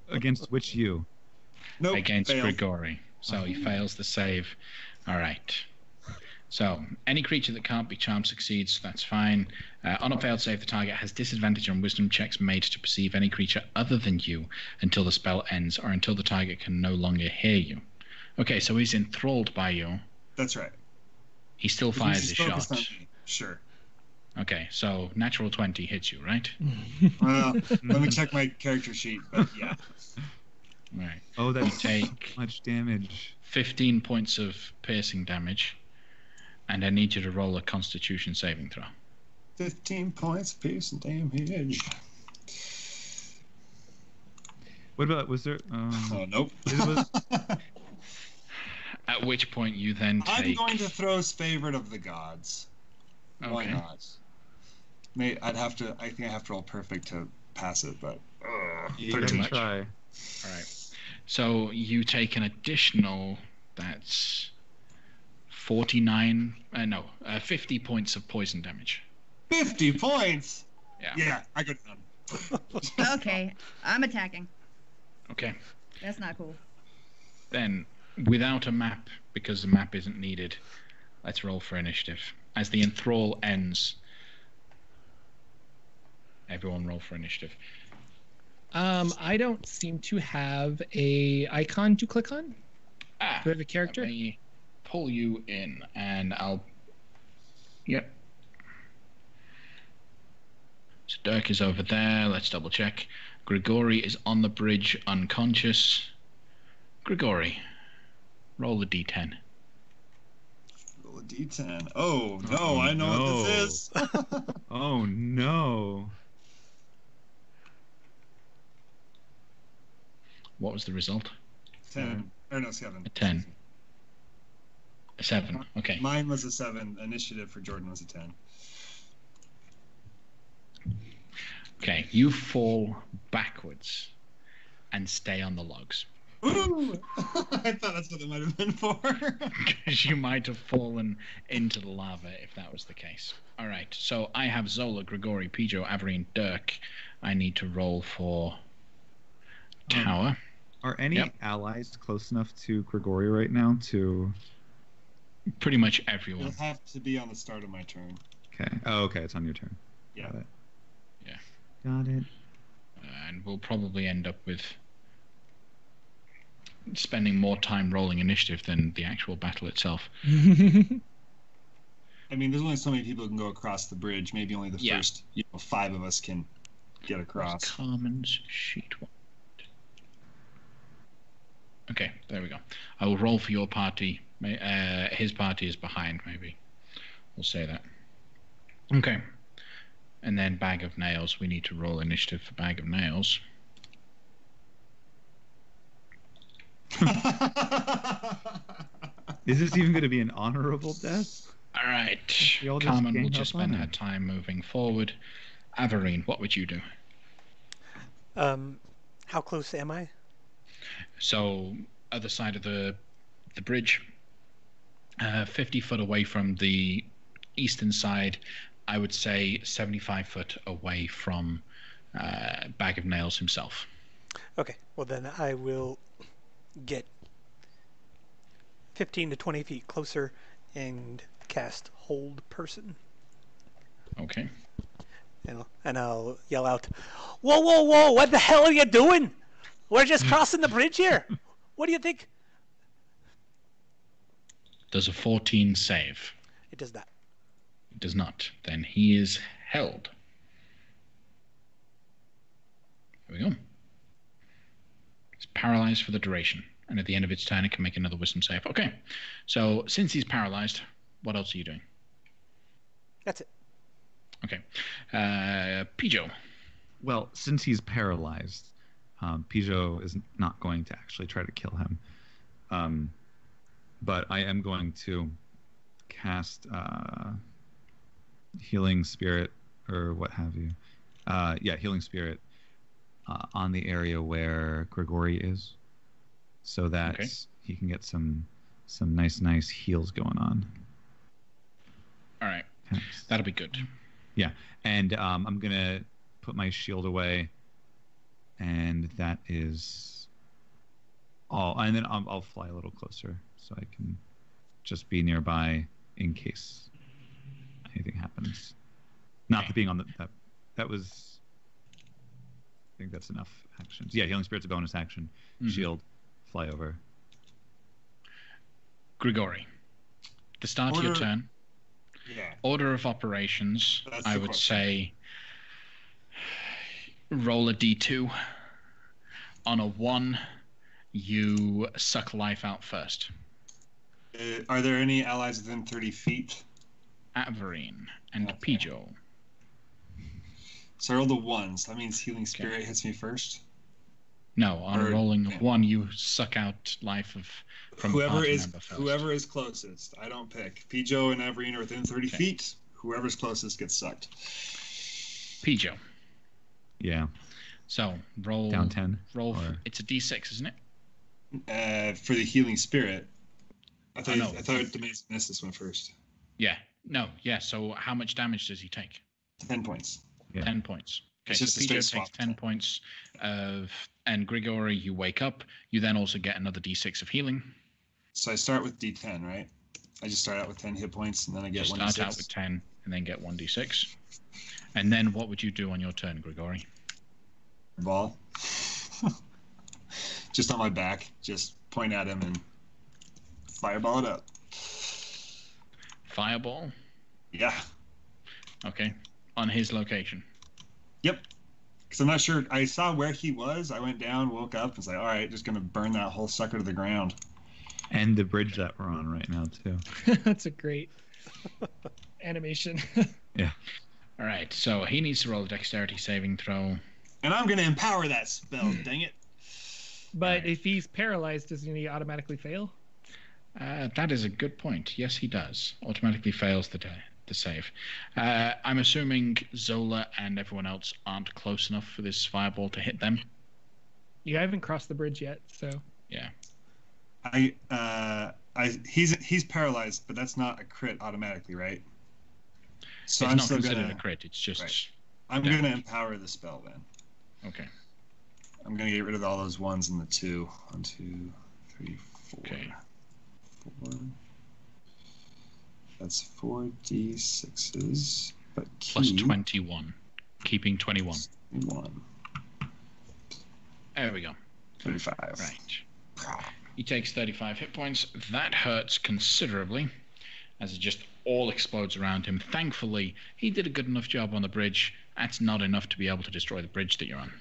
Against which you? Nope. Against failed. Grigori. So he fails the save. All right. So any creature that can't be charmed succeeds. That's fine. On a failed save, the target has disadvantage on wisdom checks made to perceive any creature other than you until the spell ends or until the target can no longer hear you. Okay, so he's enthralled by you. That's right. He still fires He's a focused shot. on me. Sure. Okay, so natural 20 hits you, right? Well, let me check my character sheet, but yeah. Right. Oh, that's Take so much damage. 15 points of piercing damage, and I need you to roll a Constitution saving throw. 15 points of piercing damage. What about, was there... Oh, nope. At which point you then take... I'm going to throw Favorite of the Gods. Why Okay. not? I think I have to roll perfect to pass it, but... You 13. gotta try. All right. So you take an additional, that's 50 points of poison damage. 50 points? Yeah. Yeah, I go down. Okay, I'm attacking. Okay. That's not cool. Then, without a map, because the map isn't needed, let's roll for initiative. As the enthrall ends, everyone roll for initiative. I don't seem to have a icon to click on. Do I have a character? Let me pull you in, and I'll... Yep. So Dirk is over there. Let's double check. Grigori is on the bridge, unconscious. Grigori, roll a d10. Roll a d10. Oh, no, I know what this is. Oh, no. What was the result? 10. Or no, 7. A 10. A 7. Okay. Mine was a 7. Initiative for Jordan was a 10. Okay. You fall backwards and stay on the logs. Ooh! I thought that's what it might have been for. Because you might have fallen into the lava if that was the case. All right. So I have Zola, Grigori, Pijo, Avery, Dirk. I need to roll for Tower. Are any allies close enough to Grigori right now to... Pretty much everyone. It'll have to be on the start of my turn. Okay. Oh, okay. It's on your turn. Yeah. Got it. Yeah. Got it. And we'll probably end up with spending more time rolling initiative than the actual battle itself. I mean, there's only so many people who can go across the bridge. Maybe only the first 5 of us can get across. Carmen's sheet one. Okay, there we go. I will roll for your party. His party is behind, maybe. We'll say that. Okay. And then Bag of Nails. We need to roll initiative for Bag of Nails. Is this even going to be an honorable death? All right. We all just Carmen will gang just up on spend her. her time moving forward. Averine, what would you do? How close am I? So, other side of the bridge, 50 foot away from the eastern side, I would say 75 foot away from Bag of Nails himself. Okay, well then I will get 15 to 20 feet closer and cast Hold Person. Okay. And I'll yell out, "Whoa, whoa, whoa, what the hell are you doing? We're just crossing the bridge here. What do you think?" Does a 14 save? It does not. It does not. Then he is held. There we go. It's paralyzed for the duration. And at the end of its turn, it can make another wisdom save. Okay. So, since he's paralyzed, what else are you doing? That's it. Okay. Pijo. Well, since he's paralyzed, Pijo is not going to actually try to kill him. But I am going to cast Healing Spirit, or what have you. Healing Spirit on the area where Grigori is, so that he can get some some nice heals going on. All right, that'll be good. Yeah, and I'm gonna put my shield away, and that is all. And then I'll fly a little closer so I can just be nearby in case anything happens. Not that being on that was. I think that's enough actions. Yeah, healing spirit's a bonus action. Shield, fly over. Grigori, the start of your turn. Yeah. Order of operations, That's I the would question. say roll a d2. On a 1, you suck life out first. Are there any allies within 30 feet? Averine and Okay. Pijo. So I rolled a 1, so that means healing spirit hits me first. No, on Or- rolling yeah. 1, you suck out life from a party member first. Whoever is closest. I don't pick. Pijo and Averine are within 30 feet. Whoever's closest gets sucked. Pijo. Yeah. So roll Down 10. Roll. or- It's a d6, isn't it? For the healing spirit. I thought no. I thought Demise missed this one first. Yeah. No. Yeah. So how much damage does he take? 10 points. Yeah. 10 points. Okay. It's So just a Pijo straight takes swap. 10 points and Grigori, you wake up. You then also get another d6 of healing. So I start with D10, right? I just start out with 10 hit points, and then I get You 1d6. start out with 10 and then get 1d6. And then what would you do on your turn, Grigori? Ball. Just on my back. Just point at him and fireball it up. Fireball. Yeah. Okay. On his location. Yep. Because I'm not sure. I saw where he was. I went down, woke up, and was like, all right, just going to burn that whole sucker to the ground. And the bridge that we're on right now, too. That's a great animation. Yeah. All right. So he needs to roll a dexterity saving throw. And I'm going to empower that spell, dang it. But if he's paralyzed, doesn't he automatically fail? That is a good point. Yes, he does. Automatically fails the save. I'm assuming Zola and everyone else aren't close enough for this fireball to hit them. You haven't crossed the bridge yet, so. Yeah. He's paralyzed, but that's not a crit automatically, right? So It's I'm not still considered gonna. a crit. It's just Right. I'm damage. gonna empower the spell then. Okay. I'm gonna get rid of all those 1s and the 2. 1, 2, 3, 4. Okay. 4. That's 4d6s. But Plus 21, keeping 21. 1. There we go. 35. Right. He takes 35 hit points. That hurts considerably, as it just all explodes around him. Thankfully, he did a good enough job on the bridge. That's not enough to be able to destroy the bridge that you're on.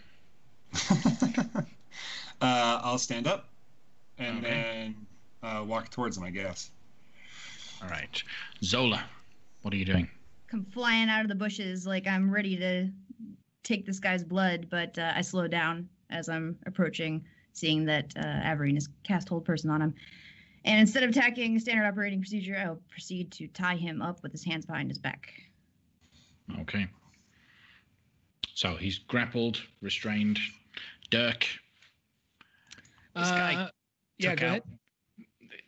I'll stand up and Okay. then walk towards him, I guess. All right. Zola, what are you doing? Come flying out of the bushes like I'm ready to take this guy's blood, but I slow down as I'm approaching, seeing that Averine has cast Hold Person on him. And instead of attacking standard operating procedure, I'll proceed to tie him up with his hands behind his back. Okay. So he's grappled, restrained. Dirk. This guy Yeah, took go out. ahead.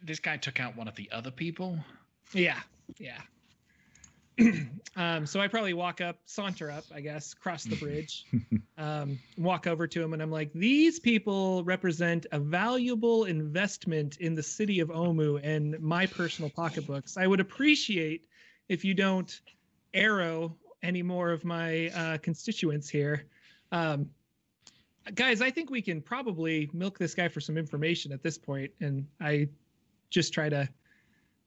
This guy took out one of the other people. Yeah. So I probably saunter up, I guess, cross the bridge, walk over to him, and I'm like, these people represent a valuable investment in the city of Omu and my personal pocketbooks. I would appreciate if you don't arrow any more of my constituents here. Guys, I think we can probably milk this guy for some information at this point, and I just try to...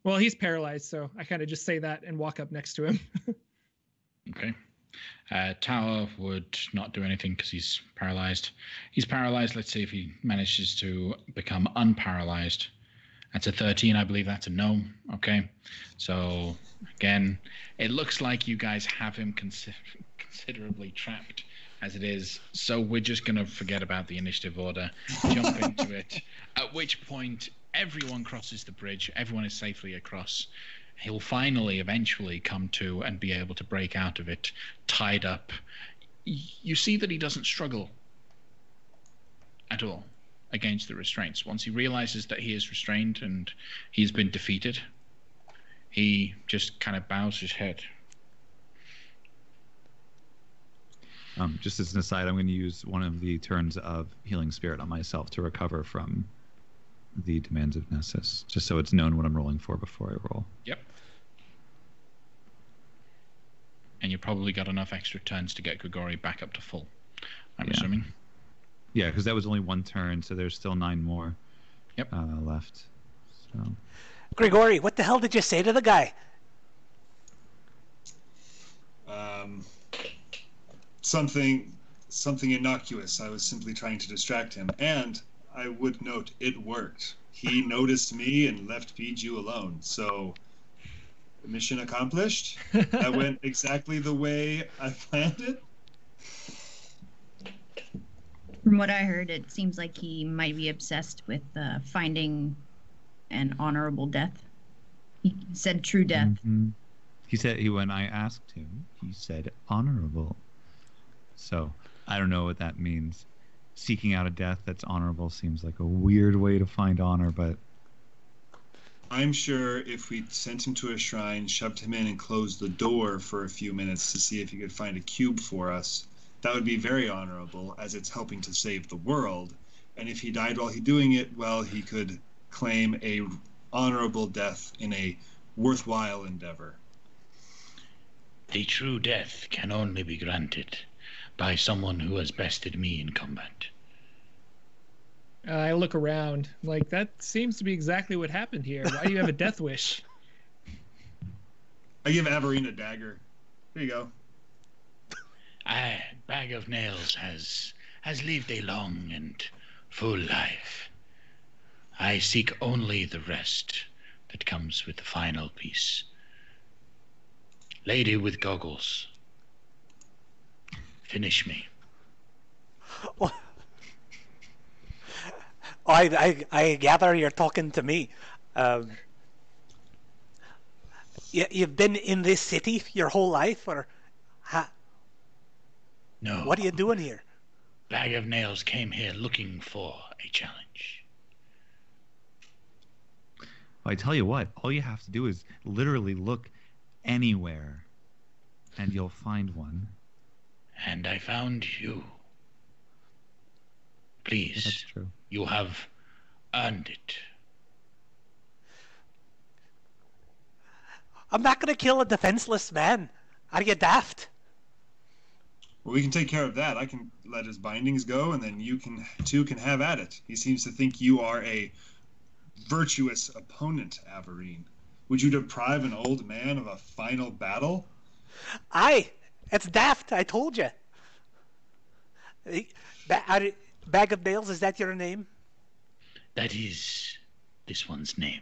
Well, he's paralyzed, so I kind of just say that and walk up next to him. Okay. Tower would not do anything because he's paralyzed. He's paralyzed. Let's see if he manages to become unparalyzed. That's a 13. I believe that's a no. Okay. So, again, it looks like you guys have him considerably trapped as it is. So we're just going to forget about the initiative order, jump into it, at which point everyone crosses the bridge. Everyone is safely across. He'll finally, eventually come to and be able to break out of it, tied up. You see that he doesn't struggle at all. against the restraints. Once he realizes that he is restrained and he's been defeated, he just kind of bows his head. Just as an aside, I'm going to use one of the turns of Healing Spirit on myself to recover from the demands of Nessus, just so it's known what I'm rolling for before I roll. Yep. And you probably got enough extra turns to get Grigori back up to full, I'm assuming. Yeah, because that was only one turn, so there's still 9 more left. So. Grigori, what the hell did you say to the guy? Something innocuous. I was simply trying to distract him, and I would note it worked. He noticed me and left Piju alone. So, mission accomplished. That went exactly the way I planned it. From what I heard, it seems like he might be obsessed with finding an honorable death. He said true death. Mm-hmm. He said when I asked him, he said honorable. So I don't know what that means. Seeking out a death that's honorable seems like a weird way to find honor, but I'm sure if we sent him to a shrine, shoved him in, and closed the door for a few minutes to see if he could find a cube for us, that would be very honorable, as it's helping to save the world. And if he died while doing it, well, he could claim a honorable death in a worthwhile endeavor. The true death can only be granted by someone who has bested me in combat. I look around, like, that seems to be exactly what happened here. Why do you have a death wish? I give Averine a dagger. Here you go. Bag of Nails has lived a long and full life. I seek only the rest that comes with the final piece. Lady with goggles, finish me. Well, I gather you're talking to me. You've been in this city your whole life, or no? What are you doing here? Bag of Nails came here looking for a challenge. Well, I tell you what, all you have to do is literally look anywhere, and you'll find one. And I found you. Please, that's true. You have earned it. I'm not going to kill a defenseless man. Are you daft? Well, we can take care of that. I can let his bindings go, and then you can have at it. He seems to think you are a virtuous opponent, Averine. Would you deprive an old man of a final battle? Aye, it's daft, I told you. Bag of Nails, is that your name? That is this one's name.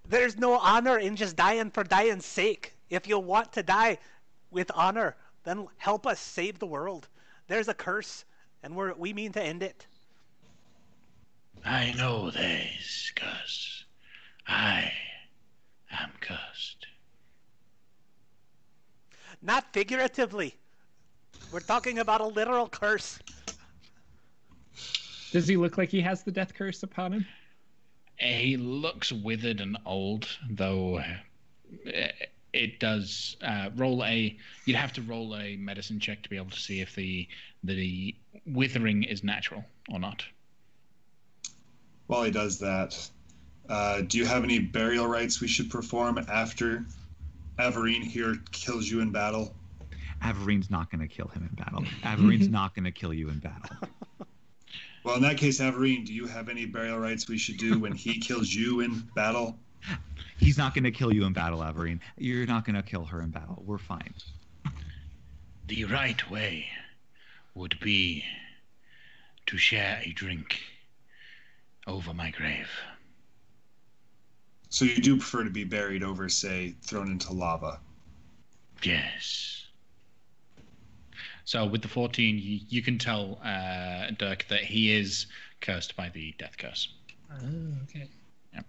There's no honor in just dying for dying's sake. If you want to die with honor, then help us save the world. There's a curse, and we mean to end it. I know there is curse. I am cursed. Not figuratively. We're talking about a literal curse. Does he look like he has the death curse upon him? He looks withered and old, though it does you'd have to roll a medicine check to be able to see if the withering is natural or not. While he does that, do you have any burial rites we should perform after Averine here kills you in battle? Averine's not going to kill him in battle. Averine's not going to kill you in battle. Well, in that case, Averine, do you have any burial rites we should do when he kills you in battle? He's not going to kill you in battle, Averine. You're not going to kill her in battle. We're fine. The right way would be to share a drink over my grave. So you do prefer to be buried over, say, thrown into lava? Yes. So with the 14, you can tell Dirk that he is cursed by the death curse. Oh, okay. Yep.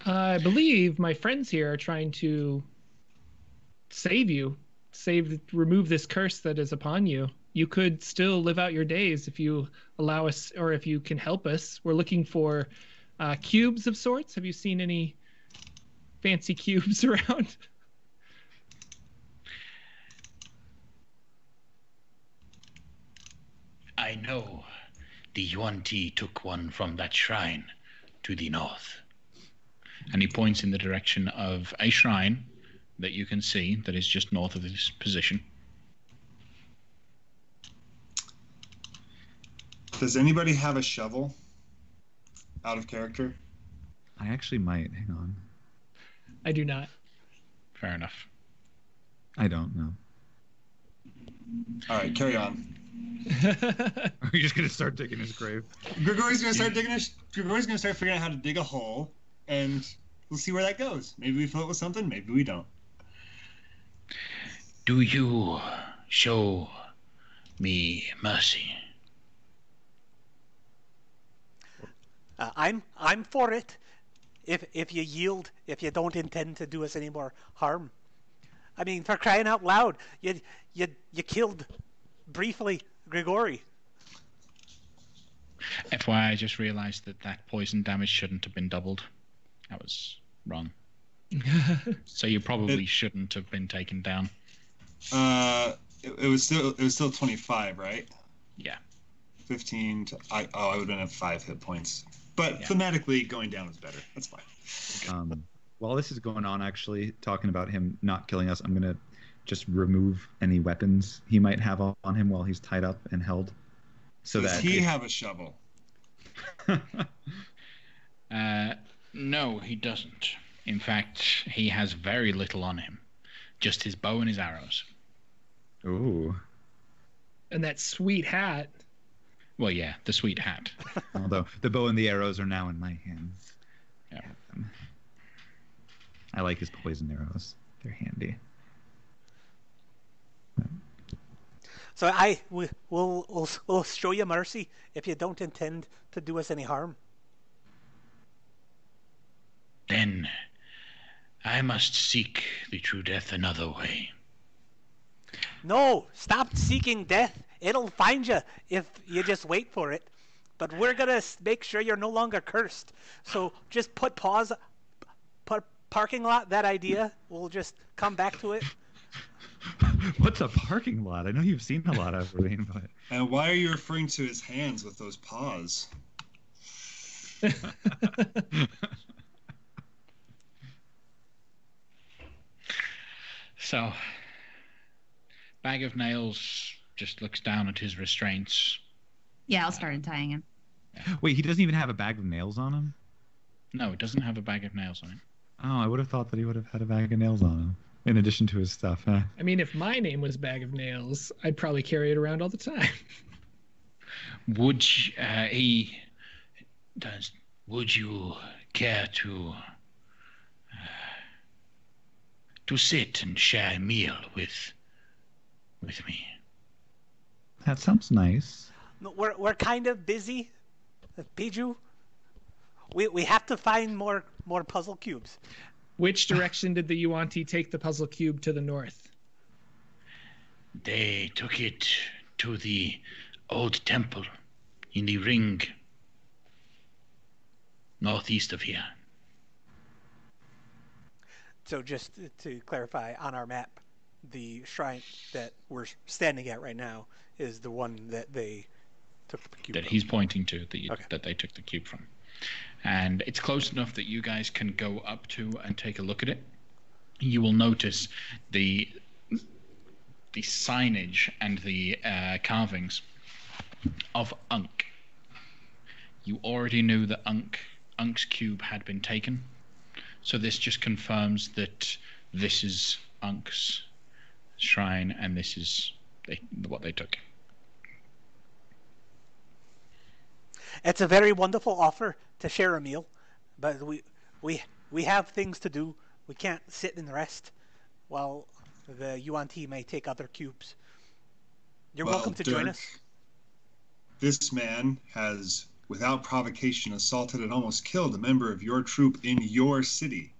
I believe my friends here are trying to save you, remove this curse that is upon you. you could still live out your days if you allow us, or if you can help us. We're looking for cubes of sorts. Have you seen any fancy cubes around? I know the Yuan-Ti took one from that shrine to the north. And he points in the direction of a shrine that you can see that is just north of this position. Does anybody have a shovel? Out of character? I actually might. Hang on. I do not. Fair enough. I don't know. All right, carry on. Are you just going to start digging his grave? Grigory's going to start digging Grigory's going to start figuring out how to dig a hole, and we'll see where that goes. Maybe we fill it with something, maybe we don't. Do you show me mercy? I'm for it. If you yield, if you don't intend to do us any more harm. I mean, for crying out loud, you killed briefly Grigory. FYI, I just realised that poison damage shouldn't have been doubled. That was wrong. So you probably shouldn't have been taken down. It was still 25, right? Yeah. 15 to I would have been at 5 hit points. But thematically, going down is better. That's fine. While this is going on, actually, talking about him not killing us, I'm going to just remove any weapons he might have on him while he's tied up and held. Does he have a shovel? No, he doesn't. In fact, he has very little on him. Just his bow and his arrows. Ooh. And that sweet hat. Well, yeah, the sweet hat. Although the bow and the arrows are now in my hands. Yeah. I like his poison arrows. They're handy. So we'll show you mercy if you don't intend to do us any harm. Then I must seek the true death another way. No, stop seeking death. It'll find you if you just wait for it. But we're gonna make sure you're no longer cursed. So just put parking lot, that idea. We'll just come back to it. What's a parking lot? I know you've seen a lot of Evergreen, but... And why are you referring to his hands with those paws? So, Bag of Nails just looks down at his restraints. Yeah, I'll start untying him. Wait, he doesn't even have a bag of nails on him? No, it doesn't have a bag of nails on him. Oh, I would have thought that he would have had a bag of nails on him, in addition to his stuff. Huh? I mean, if my name was Bag of Nails, I'd probably carry it around all the time. Would you care to sit and share a meal with me? That sounds nice. No, we're kind of busy, Biju. We have to find more puzzle cubes. Which direction did the Yuan-Ti take the puzzle cube to the north? They took it to the old temple in the ring northeast of here. So just to clarify, on our map, the shrine that we're standing at right now is the one that they took the cube that from. He's pointing to, that they took the cube from. And it's close enough that you guys can go up to and take a look at it. You will notice the signage and the carvings of Unk. You already knew that Unk's cube had been taken, so this just confirms that this is Unk's shrine and this is what they took. It's a very wonderful offer to share a meal, but we have things to do. We can't sit and rest while the Yuan-Ti may take other cubes. You're welcome to join us. This man has, without provocation, assaulted and almost killed a member of your troop in your city.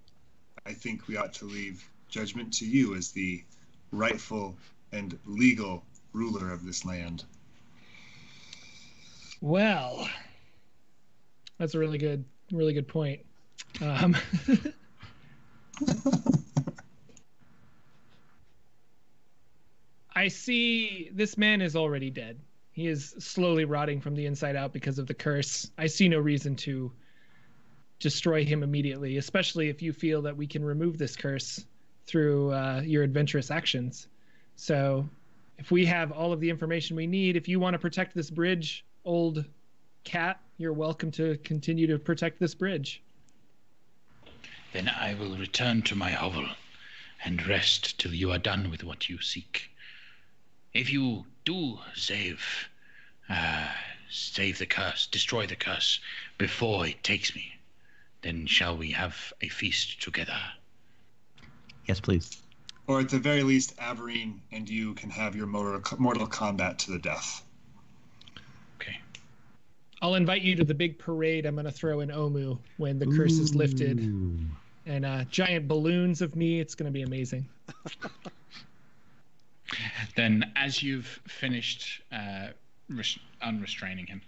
I think we ought to leave judgment to you as the rightful and legal ruler of this land? Well, that's a really good point. I see this man is already dead. He is slowly rotting from the inside out because of the curse. I see no reason to destroy him immediately, especially if you feel that we can remove this curse through your adventurous actions. So if we have all of the information we need, if you want to protect this bridge, old cat, you're welcome to continue to protect this bridge. Then I will return to my hovel and rest till you are done with what you seek. If you do save the curse, destroy the curse before it takes me, then shall we have a feast together? Yes, please. Or at the very least, Averine and you can have your mortal combat to the death. Okay. I'll invite you to the big parade I'm going to throw in Omu when the curse is lifted. And giant balloons of me. It's going to be amazing. Then, as you've finished unrestraining him,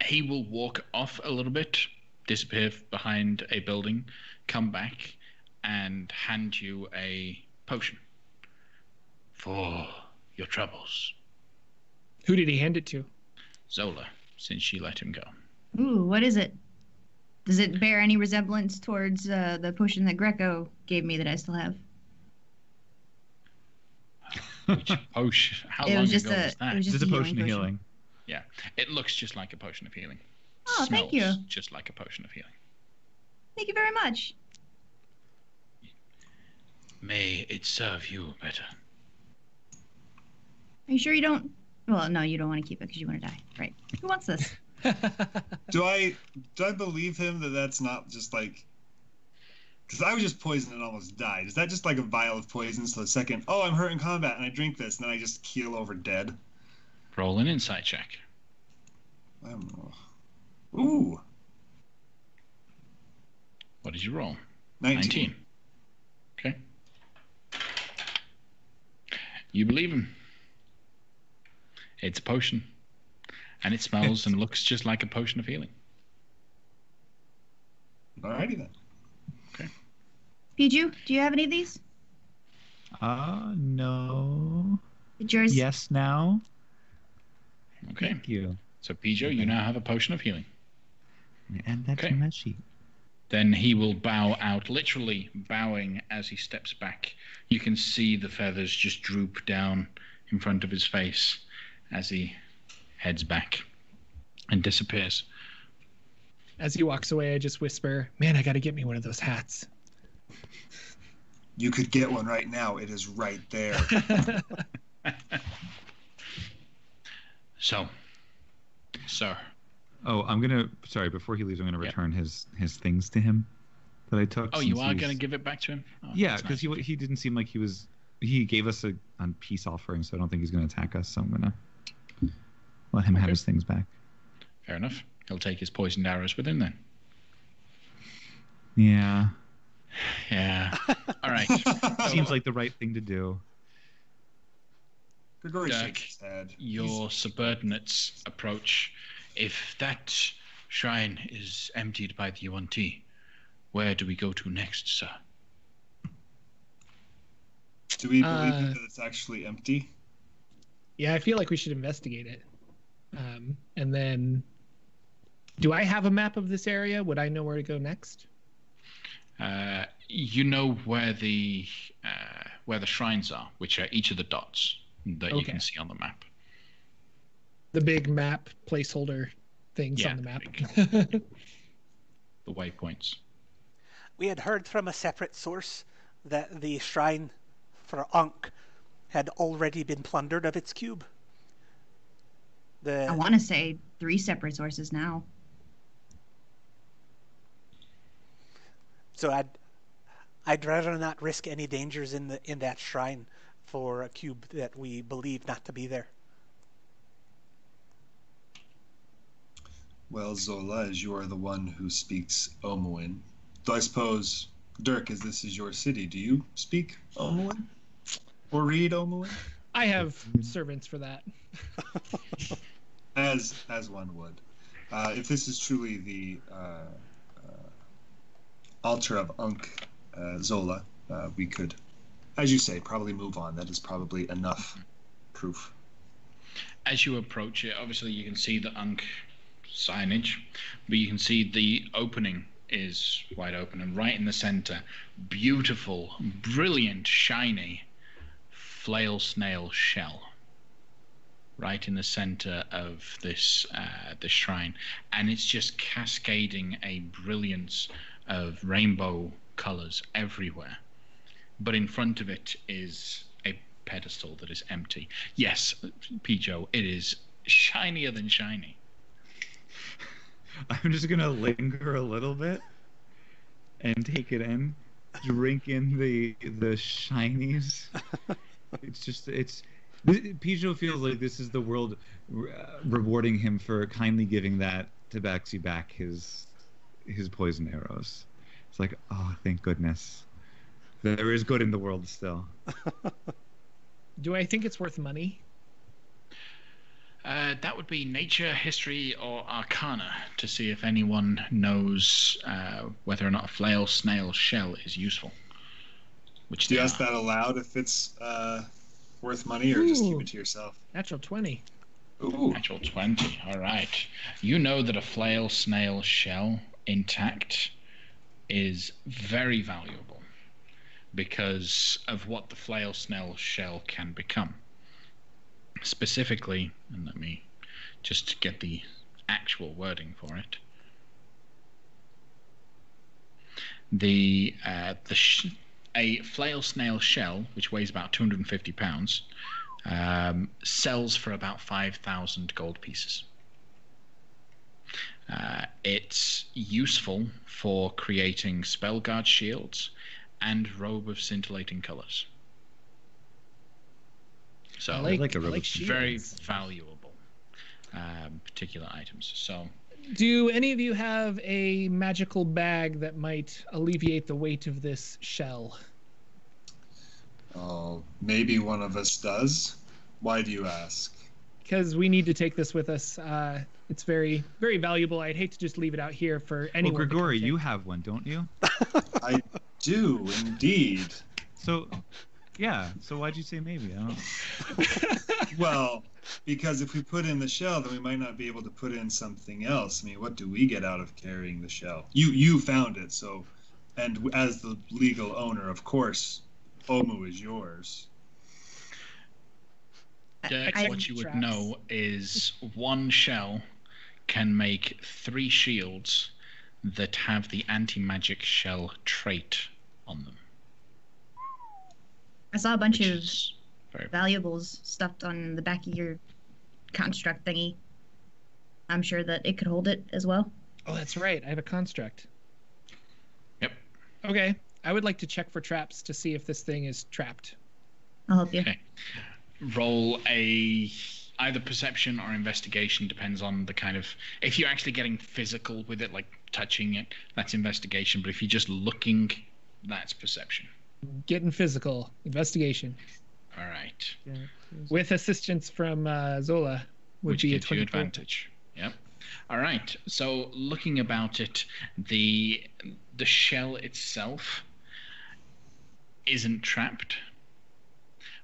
he will walk off a little bit, disappear behind a building, come back, and hand you a potion for your troubles. Who did he hand it to? Zola, since she let him go. Ooh, what is it? Does it bear any resemblance towards the potion that Greco gave me that I still have? Which potion? How It long was ago just was that? Just a potion of healing. Yeah, it looks just like a potion of healing. Oh, thank you. Smells just like a potion of healing. Thank you very much. May it serve you better. Are you sure you don't? Well, no, you don't want to keep it because you want to die. Right. Who wants this? Do I believe him that that's not just like... Because I was just poisoned and almost died. Is that just like a vial of poison? So the second, oh, I'm hurt in combat, and I drink this, and then I just keel over dead? Roll an insight check. Ooh. What did you roll? 19. Okay. You believe him. It's a potion. And it smells and looks just like a potion of healing. Alrighty then. Okay. Piju, do you have any of these? No. It's yours? Yes, now. Okay. Thank you. So, Pijo, you now have a potion of healing. And that's Okay. my sheet. Then he will bow out, literally bowing as he steps back. You can see the feathers just droop down in front of his face as he heads back and disappears. As he walks away, I just whisper, man, I got to get me one of those hats. You could get one right now. It is right there. So, sir. Oh, sorry, before he leaves, I'm going to return his things to him that I took. Oh, you are going to give it back to him? Oh, yeah, that's because nice. he didn't seem like he gave us a peace offering, so I don't think he's going to attack us, so I'm going to let him have his things back. Fair enough. He'll take his poisoned arrows with him then. Yeah. Yeah. All right. Seems like the right thing to do. Grigori Dirk, shakes his head. your subordinates approach. If that shrine is emptied by the Yuan-Ti, where do we go to next, sir? Do we believe that it's actually empty? Yeah, I feel like we should investigate it. And then, do I have a map of this area? Would I know where to go next? You know where the shrines are, which are each of the dots that you can see on the map. The big map placeholder things on the map. The waypoints. We had heard from a separate source that the shrine for Ankh had already been plundered of its cube. I want to say 3 separate sources now. So I'd rather not risk any dangers in that shrine for a cube that we believe not to be there. Well, Zola, as you are the one who speaks Omuin, though I suppose, Dirk, as this is your city, do you speak Omuin? Or read Omuin? I have servants for that. As one would. If this is truly the altar of Unk Zola, we could, as you say, probably move on. That is probably enough proof. As you approach it, obviously you can see the Unk signage, but you can see the opening is wide open, and right in the center, beautiful, brilliant, shiny flail snail shell. Right in the center of this this shrine, and it's just cascading a brilliance of rainbow colors everywhere. But in front of it is a pedestal that is empty. Yes, Pijo, it is shinier than shiny. I'm just gonna linger a little bit and take it in, drink in the shinies. Pijo feels like this is the world rewarding him for kindly giving that Tabaxi back his poison arrows. It's like, oh, thank goodness. There is good in the world still. Do I think it's worth money? That would be nature, history, or arcana to see if anyone knows whether or not a flail snail shell is useful. Which do you ask that aloud if it's worth money, or just keep it to yourself? Natural 20. Ooh. Natural 20. All right. You know that a flail snail shell intact is very valuable because of what the flail snail shell can become. Specifically, and let me just get the actual wording for it. A flail snail shell, which weighs about 250 pounds, sells for about 5,000 gold pieces. It's useful for creating spell guard shields and robe of scintillating colors. So I like very valuable particular items. So, do any of you have a magical bag that might alleviate the weight of this shell? Oh, maybe one of us does. Why do you ask? Because we need to take this with us. It's very, very valuable. I'd hate to just leave it out here for anyone. Well, Grigori, you have one, don't you? I do, indeed. So, yeah. So why'd you say maybe? I don't... Well, because if we put in the shell, then we might not be able to put in something else. I mean, what do we get out of carrying the shell? You found it, so, and as the legal owner, of course, Omu is yours. What you would know is one shell can make 3 shields that have the anti-magic shell trait on them. I saw a bunch of valuables stuffed on the back of your construct thingy. I'm sure that it could hold it as well. Oh, that's right. I have a construct. Yep. Okay. I would like to check for traps to see if this thing is trapped. I'll help you. Okay. Roll either perception or investigation, depends on the kind of, if you're actually getting physical with it, like touching it, that's investigation, but if you're just looking, that's perception. Getting physical, investigation. All right. With assistance from Zola, which gives you advantage. Yep. All right. So looking about it, the shell itself isn't trapped,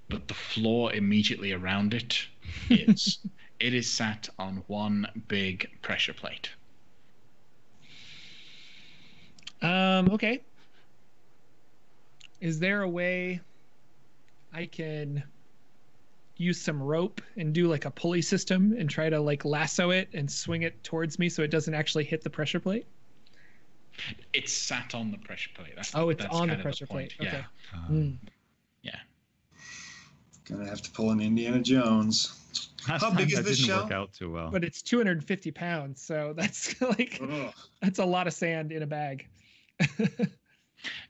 but the floor immediately around it is. It is sat on one big pressure plate. Okay. Is there a way I can use some rope and do like a pulley system and try to like lasso it and swing it towards me so it doesn't actually hit the pressure plate? It's sat on the pressure plate. It's on the pressure plate. Okay. Yeah. Gonna have to pull an Indiana Jones. How big is this shell? Didn't work out too well. But it's 250 pounds, so that's like that's a lot of sand in a bag.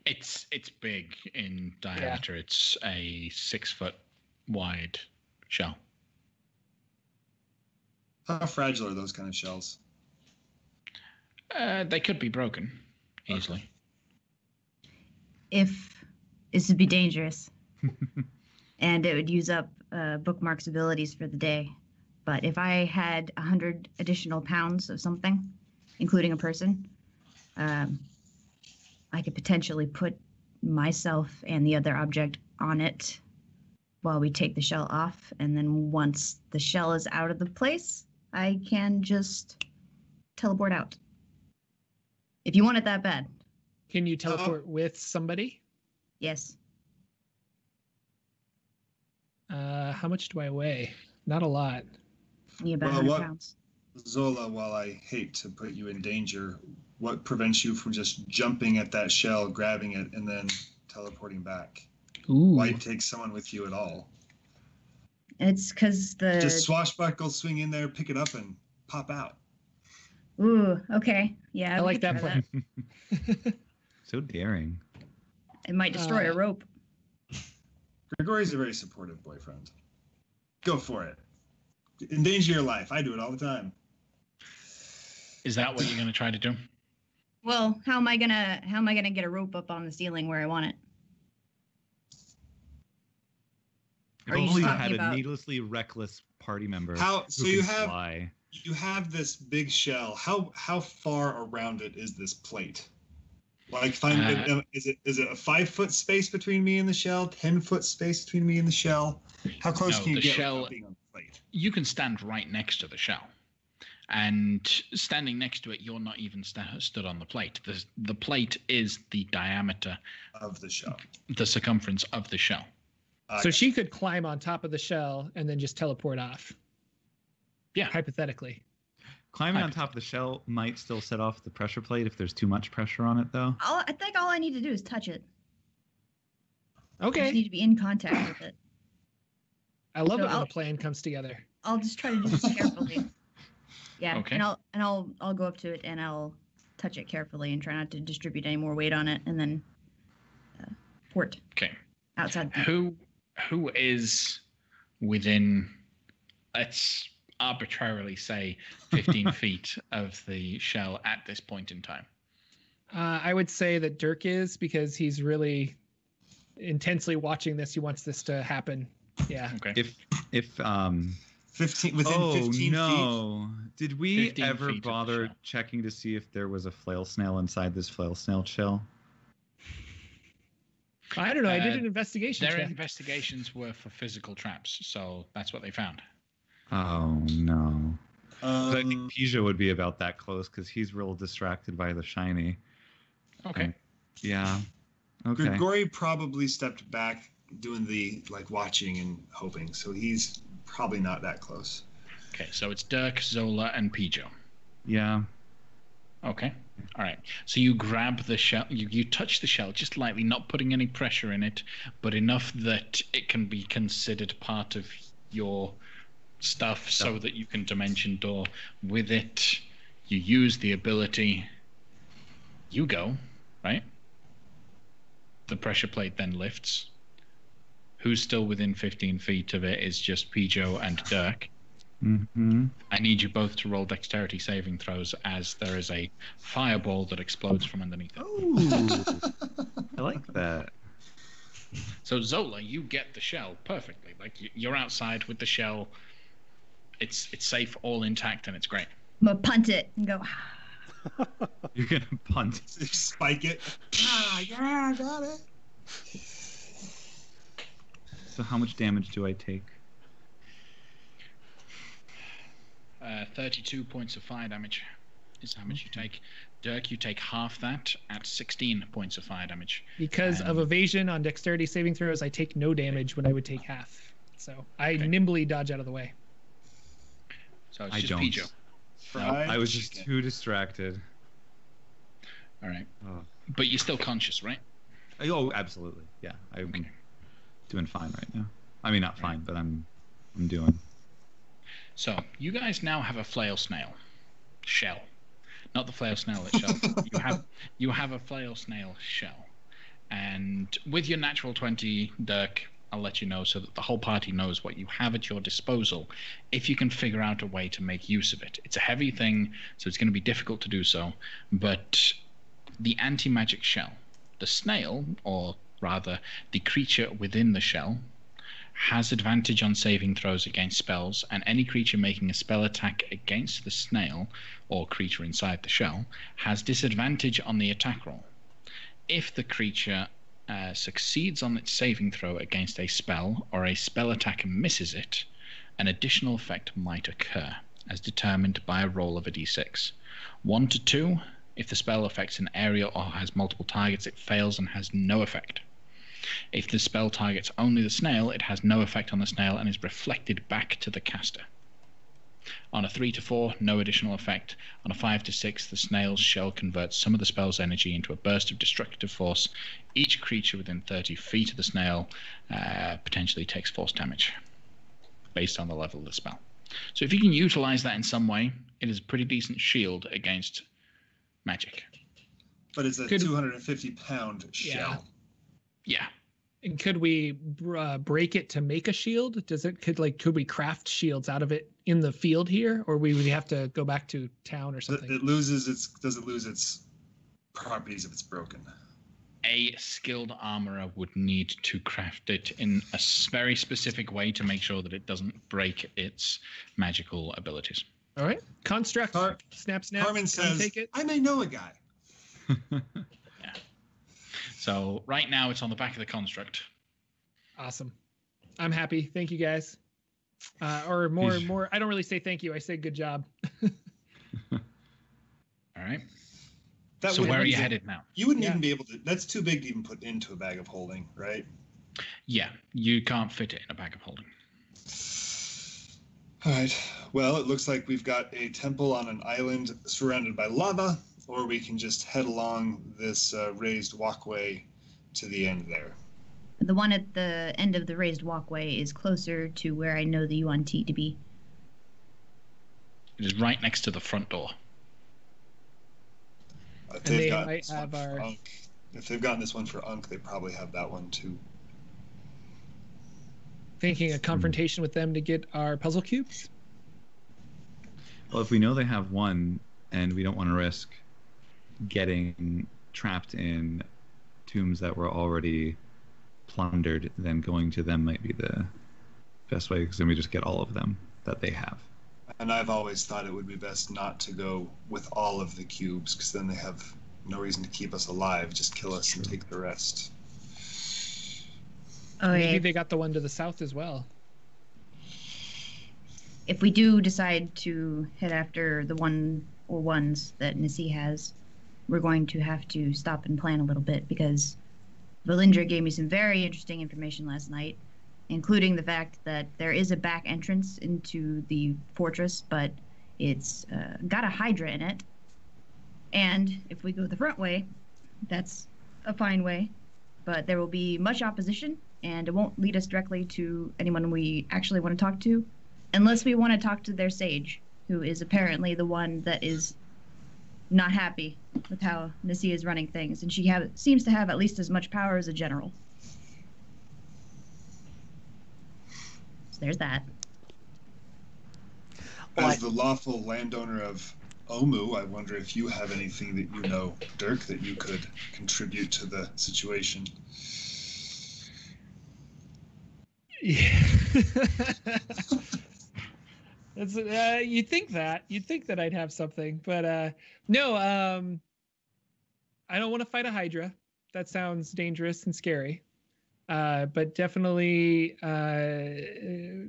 It's big in diameter. Yeah. It's a 6-foot wide shell. How fragile are those kind of shells? They could be broken easily. If this would be dangerous. and it would use up Bookmark's abilities for the day. But if I had 100 additional pounds of something, including a person, I could potentially put myself and the other object on it while we take the shell off. And then once the shell is out of the place, I can just teleport out. If you want it that bad. Can you teleport with somebody? Yes. How much do I weigh? Not a lot. Yeah, about 100 pounds. Zola, while I hate to put you in danger, what prevents you from just jumping at that shell, grabbing it, and then teleporting back? Ooh. Why take someone with you at all? It's because Just swashbuckle, swing in there, pick it up, and pop out. Ooh, okay. Yeah, I like that plan. So daring. It might destroy a rope. Grigori's a very supportive boyfriend. Go for it. Endanger your life. I do it all the time. Is that what you're going to try to do? Well, how am I gonna get a rope up on the ceiling where I want it? If only you had a needlessly reckless party member. So you have this big shell. How far around it is this plate? Like, is it a 5-foot space between me and the shell? 10-foot space between me and the shell? How close can you get without being on the plate? You can stand right next to the shell. And standing next to it, you're not even stood on the plate. The plate is the diameter of the shell, the circumference of the shell. So she could climb on top of the shell and then just teleport off. Yeah. Hypothetically. Climbing on top of the shell might still set off the pressure plate if there's too much pressure on it, though. I think all I need to do is touch it. Okay. I just need to be in contact with it. I love it when a plan comes together. I'll just try to do this carefully. Yeah, okay. and I'll go up to it and I'll touch it carefully and try not to distribute any more weight on it, and then port. Okay. Outside. Who is within? Let's arbitrarily say 15 feet of the shell at this point in time. I would say that Dirk is, because he's really intensely watching this. He wants this to happen. Yeah. Okay. If 15 within 15 feet. Did we ever bother checking to see if there was a flail snail inside this flail snail shell? I don't know. I did an investigation. Their investigations were for physical traps, so that's what they found. Oh no. I think Pija would be about that close because he's real distracted by the shiny. Okay. Yeah. Okay. Grigori probably stepped back doing the watching and hoping, so he's probably not that close. Okay, so it's Dirk, Zola, and Pijo. Yeah. Okay. All right. So you grab the shell, you touch the shell just lightly, not putting any pressure in it, but enough that it can be considered part of your stuff so that you can dimension door with it. You use the ability. You go, right? The pressure plate then lifts. Who's still within 15 feet of it is just Pijo and Dirk. Mm-hmm. I need you both to roll dexterity saving throws as there is a fireball that explodes from underneath it. Ooh. I like that. So Zola, you get the shell perfectly. Like you're outside with the shell. It's safe, all intact, and it's great. I'm gonna punt it and go. You're gonna punt. Spike it. Yeah, I got it. So how much damage do I take? 32 points of fire damage is how much you take. Dirk, you take half that at 16 points of fire damage. Because of evasion on dexterity saving throws, I take no damage when I would take half. So I nimbly dodge out of the way. So it's just Pijo. No, I was just too distracted. All right. But you're still conscious, right? Oh, absolutely. Yeah, I'm doing fine right now. I mean, not fine, but I'm doing. So you guys now have a flail snail shell, not the flail snail itself. you have a flail snail shell, and with your natural 20, Dirk, I'll let you know so that the whole party knows what you have at your disposal. If you can figure out a way to make use of it, it's a heavy thing, so it's going to be difficult to do so. But the anti-magic shell, the snail, or rather the creature within the shell, has advantage on saving throws against spells, and any creature making a spell attack against the snail or creature inside the shell has disadvantage on the attack roll. If the creature succeeds on its saving throw against a spell or a spell attack misses it, an additional effect might occur, as determined by a roll of a d6. 1 to 2, if the spell affects an area or has multiple targets, it fails and has no effect. If the spell targets only the snail, it has no effect on the snail and is reflected back to the caster. On a 3 to 4, no additional effect. On a 5 to 6, the snail's shell converts some of the spell's energy into a burst of destructive force. Each creature within 30 feet of the snail potentially takes force damage, based on the level of the spell. So if you can utilize that in some way, it is a pretty decent shield against magic. But it's a 250-pound shell. Yeah. And could we break it to make a shield? Could we craft shields out of it in the field here, or we would have to go back to town or something? Does it lose its properties if it's broken? A skilled armorer would need to craft it in a very specific way to make sure that it doesn't break its magical abilities. All right. Construct. Snap. Carmen says, take it? I may know a guy. Yeah. So right now it's on the back of the construct. Awesome. I'm happy. Thank you, guys. Or more. I don't really say thank you. I say good job. All right. So where are you headed now? You wouldn't even be able to. That's too big to even put into a bag of holding, right? Yeah, you can't fit it in a bag of holding. All right. Well, it looks like we've got a temple on an island surrounded by lava, or we can just head along this raised walkway to the end there. The one at the end of the raised walkway is closer to where I know the UNT to be. It is right next to the front door. If they've gotten this one for Unk, they probably have that one too. Thinking a confrontation with them to get our puzzle cubes? Well, if we know they have one and we don't want to risk getting trapped in tombs that were already plundered, then going to them might be the best way, because then we just get all of them that they have. And I've always thought it would be best not to go with all of the cubes, because then they have no reason to keep us alive. Just kill us and take the rest. Oh, maybe they got the one to the south as well. If we do decide to head after the one or ones that Nissi has, we're going to have to stop and plan a little bit, because Valindra gave me some very interesting information last night, including the fact that there is a back entrance into the fortress, but it's got a Hydra in it. And if we go the front way, that's a fine way, but there will be much opposition, and it won't lead us directly to anyone we actually want to talk to, unless we want to talk to their sage, who is apparently the one that is not happy with how Nissi is running things, and she seems to have at least as much power as a general. So there's that. As the lawful landowner of Omu, I wonder if you have anything that you know, Dirk, that you could contribute to the situation. Yeah. It's, you'd think that I'd have something, but no. I don't want to fight a Hydra. That sounds dangerous and scary. But definitely, a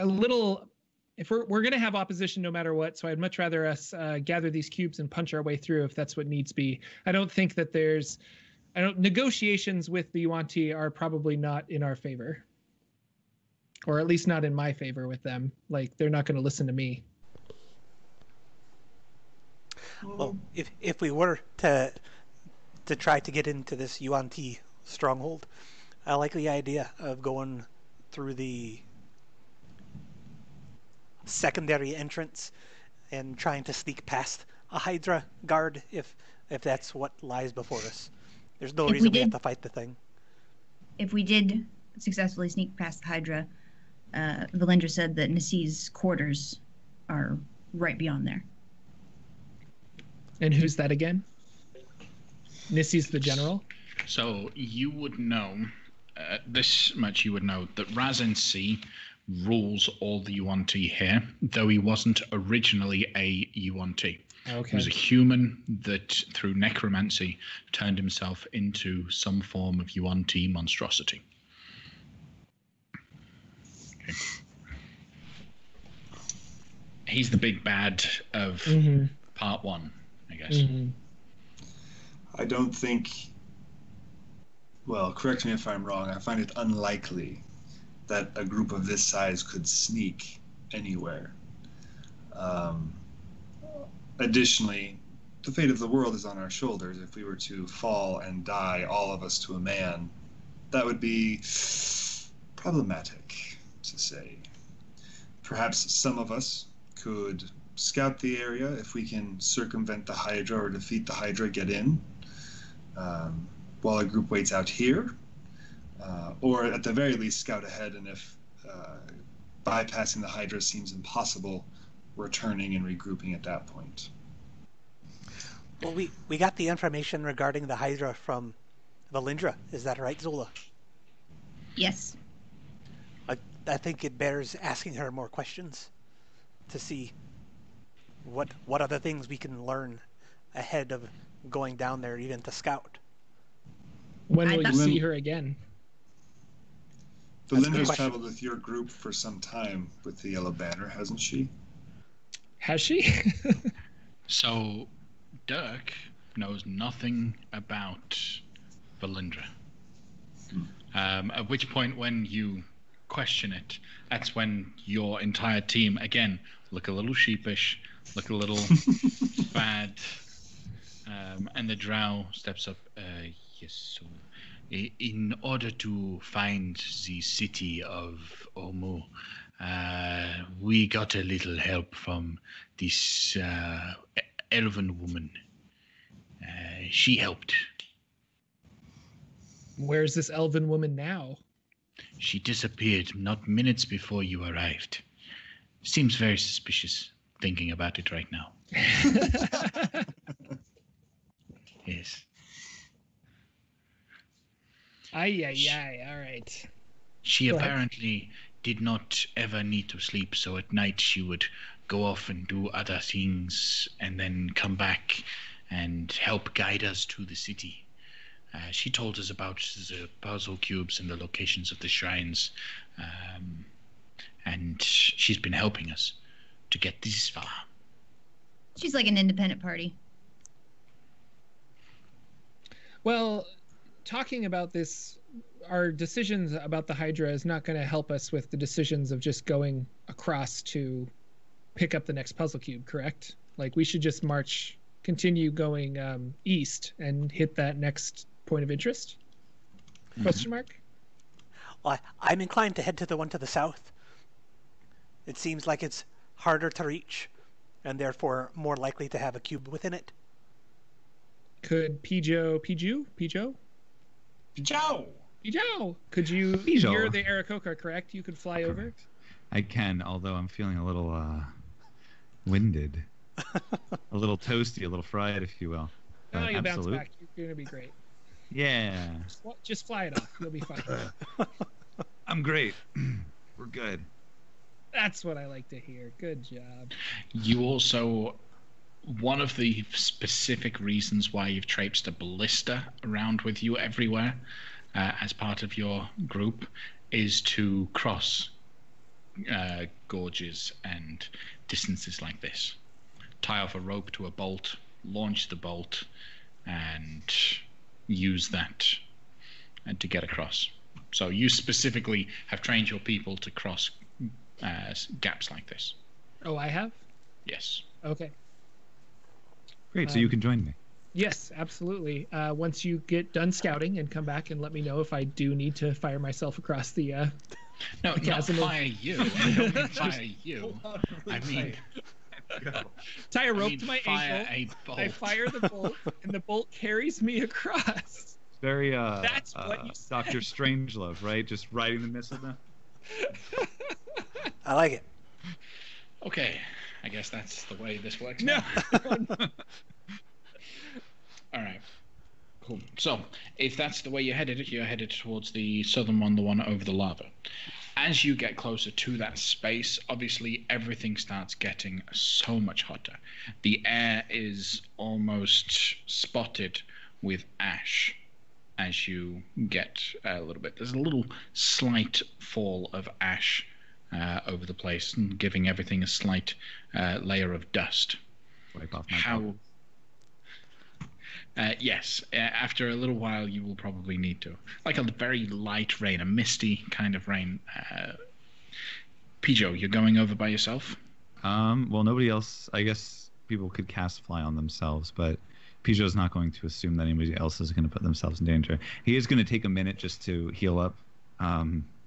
little. If we're gonna have opposition no matter what, so I'd much rather us gather these cubes and punch our way through if that's what needs be. I don't think that negotiations with the UNT are probably not in our favor. Or at least not in my favor with them. Like, they're not going to listen to me. Well, if we were to try to get into this UNT stronghold, I like the idea of going through the secondary entrance and trying to sneak past a Hydra guard if that's what lies before us. There's no reason we have to fight the thing. If we did successfully sneak past the Hydra, Valindra said that Nissi's quarters are right beyond there. And who's that again? Nissi's the general? So you would know this much you would know, that Razin C rules all the Yuan-Ti here, though he wasn't originally a Yuan-Ti. Okay. He was a human that, through necromancy, turned himself into some form of Yuan-Ti monstrosity. Okay. He's the big bad of part 1, I guess. I don't think... Well, correct me if I'm wrong. I find it unlikely that a group of this size could sneak anywhere. Additionally, the fate of the world is on our shoulders. If we were to fall and die, all of us to a man, that would be problematic, to say. Perhaps some of us could scout the area. If we can circumvent the Hydra or defeat the Hydra, get in, while a group waits out here. Or at the very least scout ahead, and if bypassing the Hydra seems impossible, returning and regrouping at that point. Well, we got the information regarding the Hydra from Valindra. Is that right, Zola? Yes. I think it bears asking her more questions to see what other things we can learn ahead of going down there, even to scout. When will you see her again? Valindra's traveled with your group for some time with the Yellow Banner, hasn't she? Has she? So, Dirk knows nothing about Valindra. At which point, when you question it, that's when your entire team, again, look a little sheepish, look a little bad, and the drow steps up. Yes, so in order to find the city of Omu, we got a little help from this elven woman. She helped. Where's this elven woman now? She disappeared not minutes before you arrived. Seems very suspicious thinking about it right now. Yes. Ay, all right. She apparently did not ever need to sleep, so at night she would go off and do other things and then come back and help guide us to the city. She told us about the puzzle cubes and the locations of the shrines, and she's been helping us to get this far. She's like an independent party. Well, talking about this, our decisions about the Hydra is not going to help us with the decisions of just going across to pick up the next puzzle cube, correct? Like, we should just continue going east and hit that next point of interest? Question mark? Well, I'm inclined to head to the one to the south. It seems like it's harder to reach, and therefore more likely to have a cube within it. Could Pijo, could you, you're the Aarakocra, correct? You could fly over? I can, although I'm feeling a little winded. A little toasty, a little fried, if you will. No, you bounce back. You're going to be great. Yeah. Just fly it off. You'll be fine. I'm great. We're good. That's what I like to hear. Good job. You also... One of the specific reasons why you've traipsed a ballista around with you everywhere as part of your group is to cross gorges and distances like this. Tie off a rope to a bolt, launch the bolt, and use that to get across. So you specifically have trained your people to cross gaps like this. Oh, I have? Yes. Okay. Great, so you can join me. Yes, absolutely. Once you get done scouting and come back and let me know if I do need to fire myself across the no, not fire you. I don't mean fire you. I mean... Tie a rope to my fire ankle. A bolt. I fire the bolt, and the bolt carries me across. It's very That's what you said. Dr. Strangelove, right? Just riding the missile now. I like it. Okay, I guess that's the way this works. No. All right. Cool. So, if that's the way you're headed towards the southern one, the one over the lava. As you get closer to that space, obviously everything starts getting so much hotter. The air is almost spotted with ash as you get a little bit. There's a little slight fall of ash over the place, and giving everything a slight layer of dust. Wipe off my yes, after a little while you will probably need to. Like a very light rain, a misty kind of rain. Pijo, you're going over by yourself? Well, nobody else. I guess people could cast fly on themselves, but Pijo's not going to assume that anybody else is going to put themselves in danger. He is going to take a minute just to heal up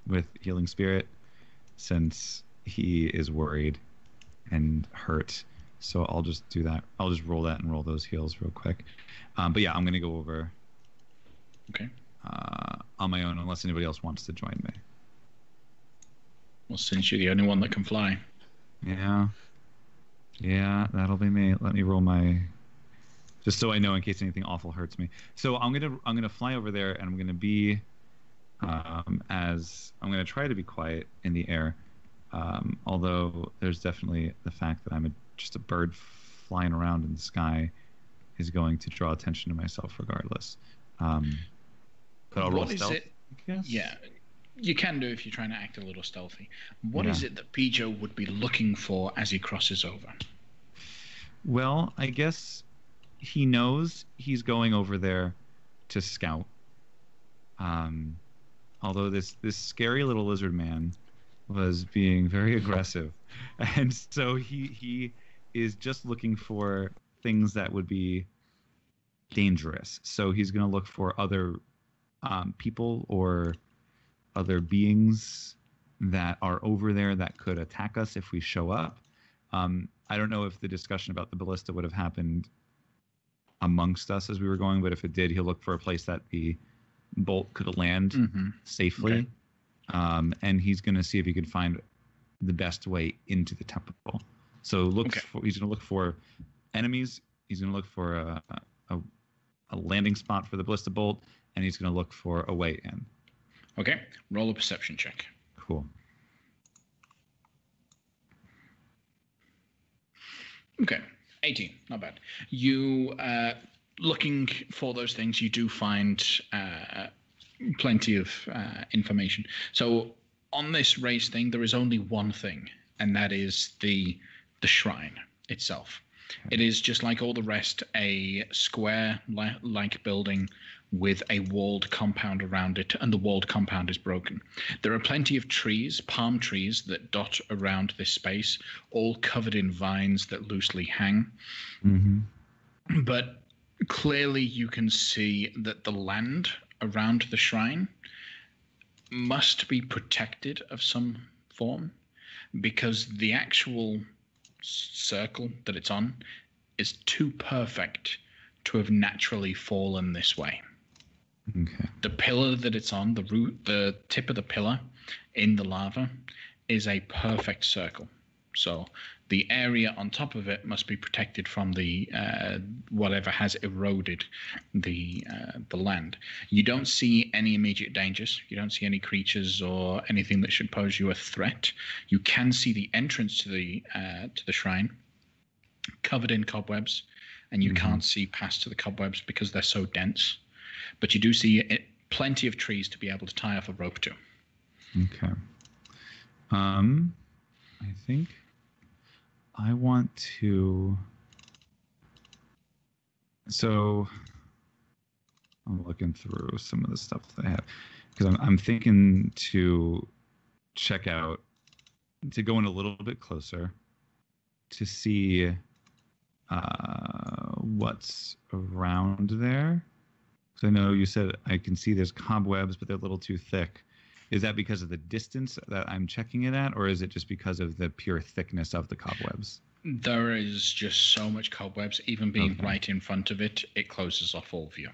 with Healing Spirit, since he is worried and hurt. So I'll just do that. I'll just roll that and roll those heals real quick. But yeah, I'm going to go over on my own, unless anybody else wants to join me. Well, since you're the only one that can fly. Yeah, that'll be me. Let me roll my... Just so I know in case anything awful hurts me. So I'm gonna fly over there, and I'm gonna be I'm gonna try to be quiet in the air. Although there's definitely the fact that I'm just a bird flying around in the sky is going to draw attention to myself regardless. But I'll roll stealth. Yeah, you can do if you're trying to act a little stealthy. What is it that Pijo would be looking for as he crosses over? Well, I guess he knows he's going over there to scout. Although this scary little lizard man was being very aggressive, and so he is just looking for things that would be dangerous. So he's going to look for other people or other beings that are over there that could attack us if we show up. I don't know if the discussion about the ballista would have happened amongst us as we were going, but if it did, he'll look for a place that the bolt could land safely. Okay. And he's going to see if he can find the best way into the temple. So he's going to look for enemies. He's going to look for a landing spot for the ballista bolt, and he's going to look for a way in. Okay, roll a perception check. Cool. Okay, 18, not bad. You, looking for those things, you do find plenty of information. So on this race thing, there is only one thing, and that is the shrine itself. It is just like all the rest, a square-like building with a walled compound around it, and the walled compound is broken. There are plenty of trees, palm trees, that dot around this space, all covered in vines that loosely hang. Mm-hmm. But clearly you can see that the land around the shrine must be protected of some form, because the actual circle that it's on is too perfect to have naturally fallen this way. Okay. The pillar that it's on, the tip of the pillar in the lava, is a perfect circle. So the area on top of it must be protected from the whatever has eroded the land. You don't see any immediate dangers. You don't see any creatures or anything that should pose you a threat. You can see the entrance to the shrine covered in cobwebs, and you can't see past to the cobwebs because they're so dense. But you do see plenty of trees to be able to tie off a rope to. Okay. I think I want to... So I'm looking through some of the stuff that I have, because I'm thinking to check out, to go in a little bit closer to see what's around there. So I know you said I can see there's cobwebs, but they're a little too thick. Is that because of the distance that I'm checking it at, or is it just because of the pure thickness of the cobwebs? There is just so much cobwebs. Even being right in front of it, it closes off all view.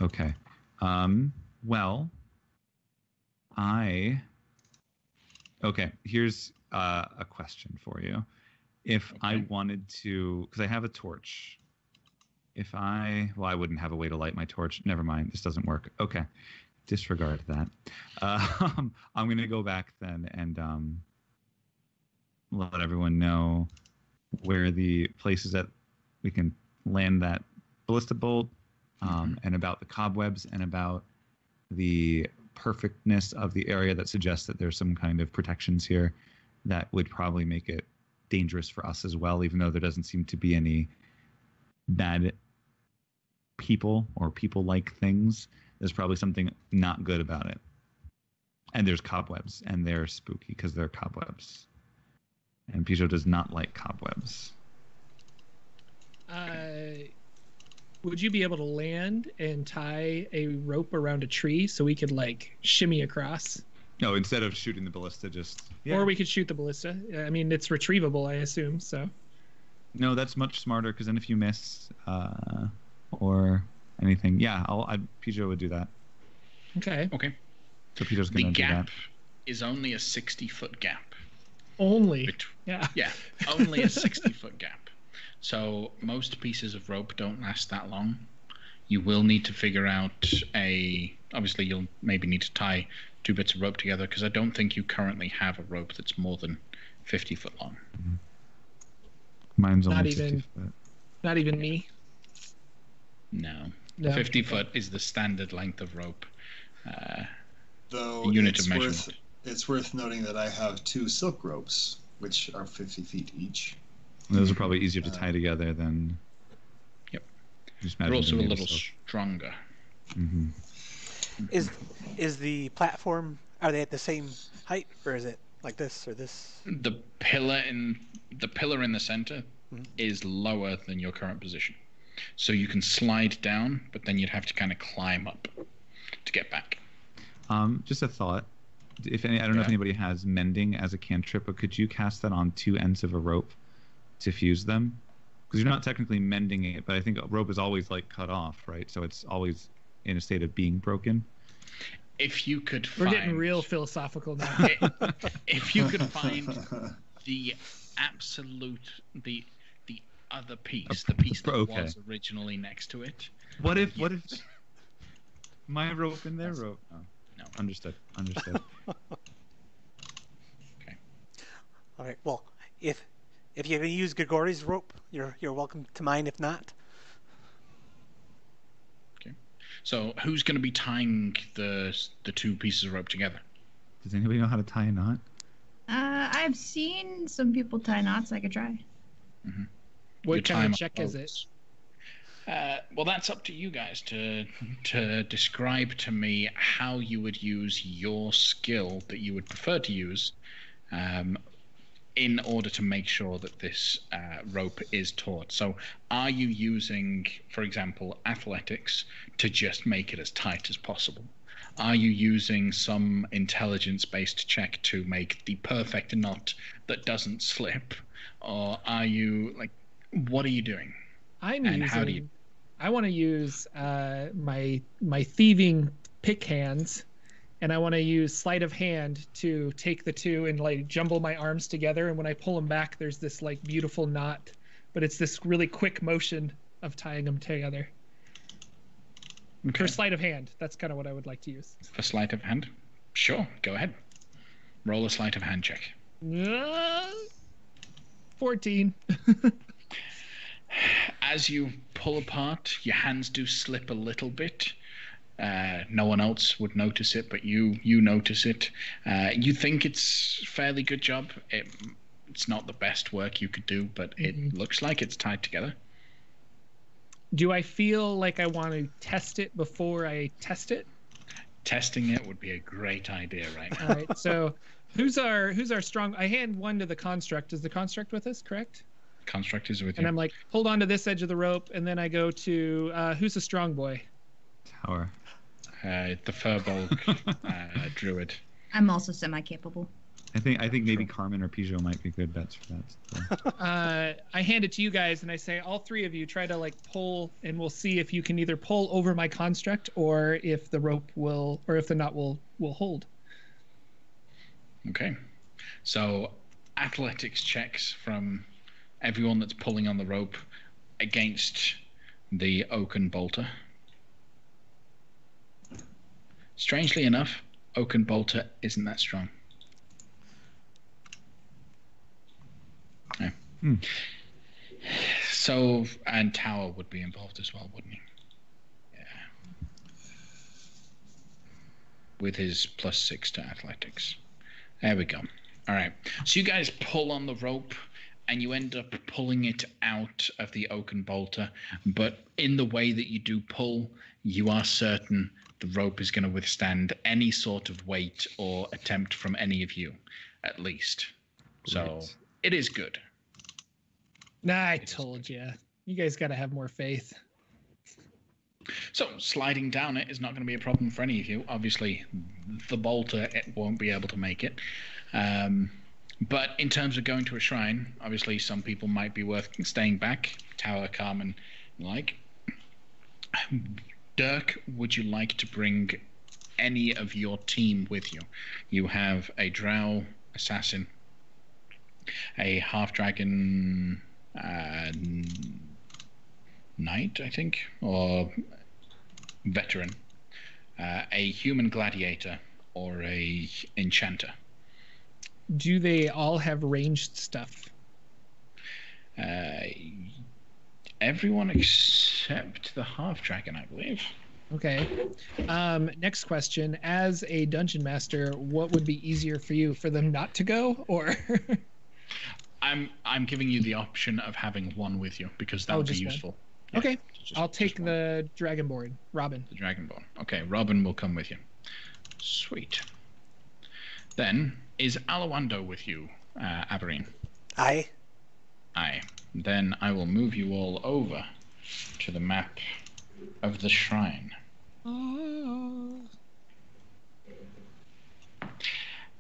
Okay. Well, okay, here's a question for you. If I wanted to, because I have a torch, Well, I wouldn't have a way to light my torch. Never mind. This doesn't work. Okay. Disregard that. I'm going to go back then and let everyone know where the places that we can land that ballista bolt, and about the cobwebs, and about the perfectness of the area that suggests that there's some kind of protections here that would probably make it dangerous for us as well, even though there doesn't seem to be any bad people or people-like things. There's probably something not good about it. And there's cobwebs, and they're spooky because they're cobwebs. And Pijo does not like cobwebs. Would you be able to land and tie a rope around a tree so we could like shimmy across? No, instead of shooting the ballista, just... Yeah. Or we could shoot the ballista. I mean, it's retrievable, I assume, so... No, that's much smarter, because then if you miss, or anything... Yeah, Pijo would do that. Okay. So Pijo's going to do that. The gap is only a 60-foot gap. Only? Yeah, only a 60-foot gap. So most pieces of rope don't last that long. You will need to figure out obviously you'll maybe need to tie 2 bits of rope together, because I don't think you currently have a rope that's more than 50 foot long. Mm-hmm. Mine's only 50 foot. Not even me? No. 50 foot is the standard length of rope. Though unit of measurement. It's worth noting that I have 2 silk ropes, which are 50 feet each. Those are probably easier to tie together than... Yep. They're also a little stronger. Mm-hmm. Is the platform, are they at the same height, or is it like this or this? The pillar in the center is lower than your current position. So you can slide down, but then you'd have to kind of climb up to get back. Just a thought. I don't know if anybody has mending as a cantrip, but could you cast that on 2 ends of a rope to fuse them? Because you're not technically mending it, but I think a rope is always like cut off, right? So it's always in a state of being broken. If you could We're getting real philosophical now. If you could find the other piece, the piece that was originally next to it. What if my rope and their rope? Oh. No. Understood. Okay. All right. Well, if you're going to use Grigori's rope, you're welcome to mine. If not. Okay. So who's going to be tying the 2 pieces of rope together? Does anybody know how to tie a knot? I've seen some people tie knots. I could try. Mm-hmm. What kind of check is it? Well, that's up to you guys to describe to me how you would use your skill that you would prefer to use in order to make sure that this rope is taut. So are you using, for example, athletics to just make it as tight as possible? Are you using some intelligence-based check to make the perfect knot that doesn't slip? Or are you, what are you doing? I want to use my thieving pick hands, and I want to use sleight of hand to take the 2 and jumble my arms together. And when I pull them back, there's this beautiful knot, but it's this really quick motion of tying them together. Okay. For sleight of hand, that's kind of what I would like to use. For sleight of hand, sure, go ahead. Roll a sleight of hand check. 14. As you pull apart, your hands do slip a little bit. No one else would notice it, but you notice it. You think it's a fairly good job. It's not the best work you could do, but it looks like it's tied together. Do I feel like I want to test it before I test it? Testing it would be a great idea right now. All right, so who's our strong... I hand 1 to the construct. Is the construct with us, correct? Construct is with you. And I'm hold on to this edge of the rope, and then I go to who's the strong boy? Tower. The Furbolg druid. I'm also semi-capable. I think maybe Carmen or Pijo might be good bets for that. So. I hand it to you guys, and I say, all 3 of you try to pull, and we'll see if you can either pull over my construct, or if the rope will, or if the knot will hold. Okay, so athletics checks from everyone that's pulling on the rope against the oaken bolter. Strangely enough, oaken bolter isn't that strong. Yeah. So, and Tower would be involved as well, wouldn't he? Yeah. With his +6 to athletics. There we go. All right. So you guys pull on the rope, and you end up pulling it out of the oaken bolter. But in the way that you do pull, you are certain the rope is going to withstand any sort of weight or attempt from any of you, at least. So it is good. Nah, I told you. You guys got to have more faith. So sliding down it is not going to be a problem for any of you. Obviously, the bolter won't be able to make it. But in terms of going to a shrine, obviously some people might be worth staying back. Tower, Carmen, like. Dirk, would you like to bring any of your team with you? You have a drow assassin, a half-dragon knight, I think, or veteran, a human gladiator, or a enchanter. Do they all have ranged stuff? Everyone except the half-dragon, I believe. Okay. Next question. As a dungeon master, what would be easier for you? For them not to go, or? I'm giving you the option of having one with you, because that would be useful. Yeah, okay. I'll take the Dragonborn. Robin. The Dragonborn. Okay, Robin will come with you. Sweet. Then, is Alawando with you, Aberreen? Aye. Aye. Then I will move you all over to the map of the shrine.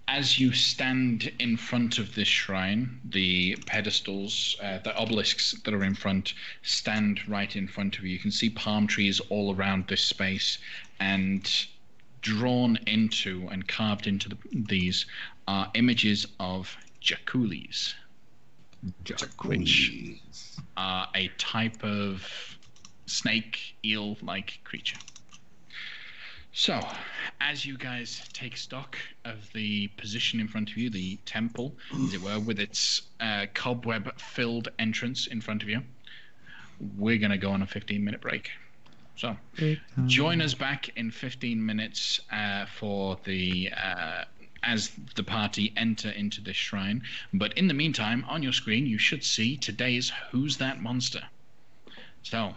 As you stand in front of this shrine, the pedestals, the obelisks that are in front, stand right in front of you. You can see palm trees all around this space, and drawn into and carved into these are images of jaculis. Which are a type of snake, eel-like creature. So, as you guys take stock of the position in front of you, the temple, as it were, with its cobweb-filled entrance in front of you, we're going to go on a 15-minute break. So, join us back in 15 minutes for the... as the party enter into this shrine. But in the meantime, on your screen, you should see today's Who's That Monster? So,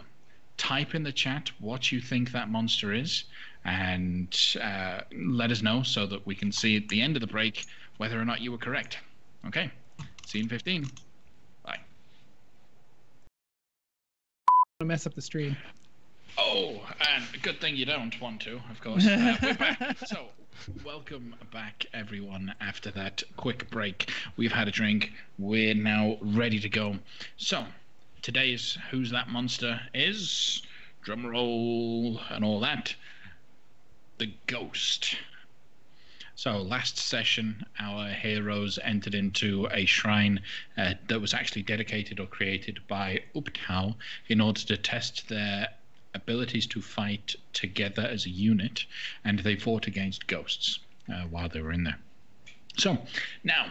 type in the chat what you think that monster is, and let us know so that we can see at the end of the break whether or not you were correct. Okay, see you in 15. Bye. I'm gonna mess up the stream. Oh, and good thing you don't want to, of course. We're back. So, welcome back, everyone, after that quick break. We've had a drink. We're now ready to go. So, today's Who's That Monster is, drumroll and all that, the Ghost. So, last session, our heroes entered into a shrine that was actually dedicated or created by Uptau in order to test their abilities to fight together as a unit, and they fought against ghosts while they were in there. So now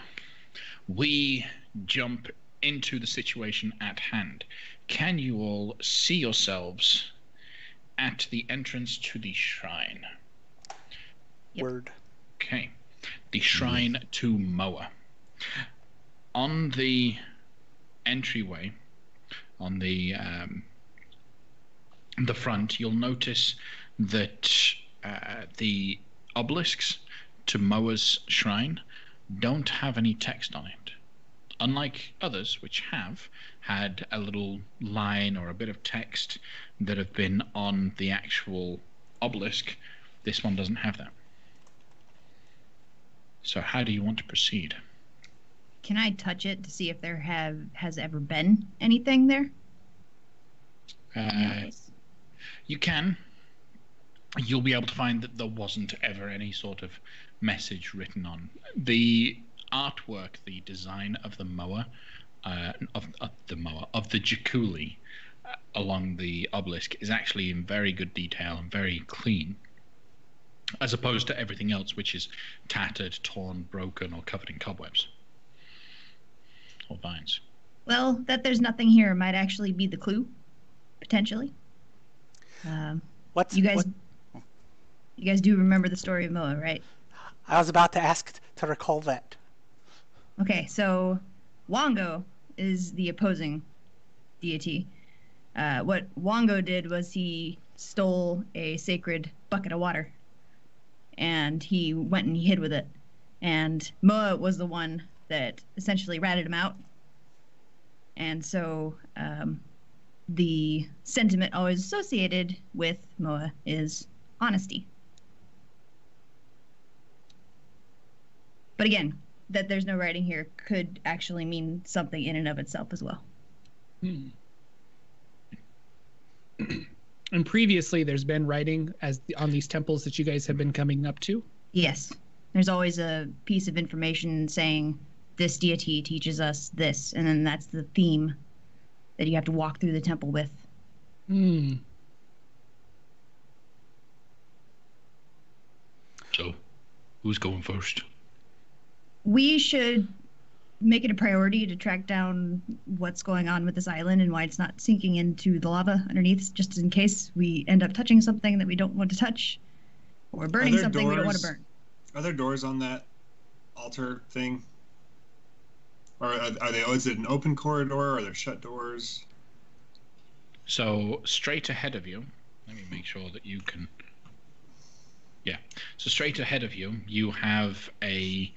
we jump into the situation at hand. Can you all see yourselves at the entrance to the shrine? Yep. Word. Okay. The shrine to Moa. On the entryway, on the front, you'll notice that the obelisks to Moa's shrine don't have any text on it. Unlike others, which have had a little line or a bit of text that have been on the actual obelisk, this one doesn't have that. So how do you want to proceed? Can I touch it to see if there has ever been anything there? You can. You'll be able to find that there wasn't ever any sort of message written on. The artwork, the design of the Moa, of the Jaculi, along the obelisk is actually in very good detail and very clean, as opposed to everything else, which is tattered, torn, broken, or covered in cobwebs or vines. Well, that there's nothing here might actually be the clue, potentially. You guys do remember the story of Moa, right? I was about to ask to recall that. Okay, so Wongo is the opposing deity. What Wongo did was he stole a sacred bucket of water, and he went and he hid with it. And Moa was the one that essentially ratted him out. And so the sentiment always associated with Moa is honesty. But again, that there's no writing here could actually mean something in and of itself as well. And previously, there's been writing on these temples that you guys have been coming up to? Yes. There's always a piece of information saying, this deity teaches us this, and then that's the theme that you have to walk through the temple with. So, who's going first? We should make it a priority to track down what's going on with this island and why it's not sinking into the lava underneath, just in case we end up touching something that we don't want to touch, or burning something we don't want to burn. Are there doors on that altar thing? Or are they? Is it an open corridor, or are there shut doors? So straight ahead of you, let me make sure that you can. Yeah. So straight ahead of you, you have a.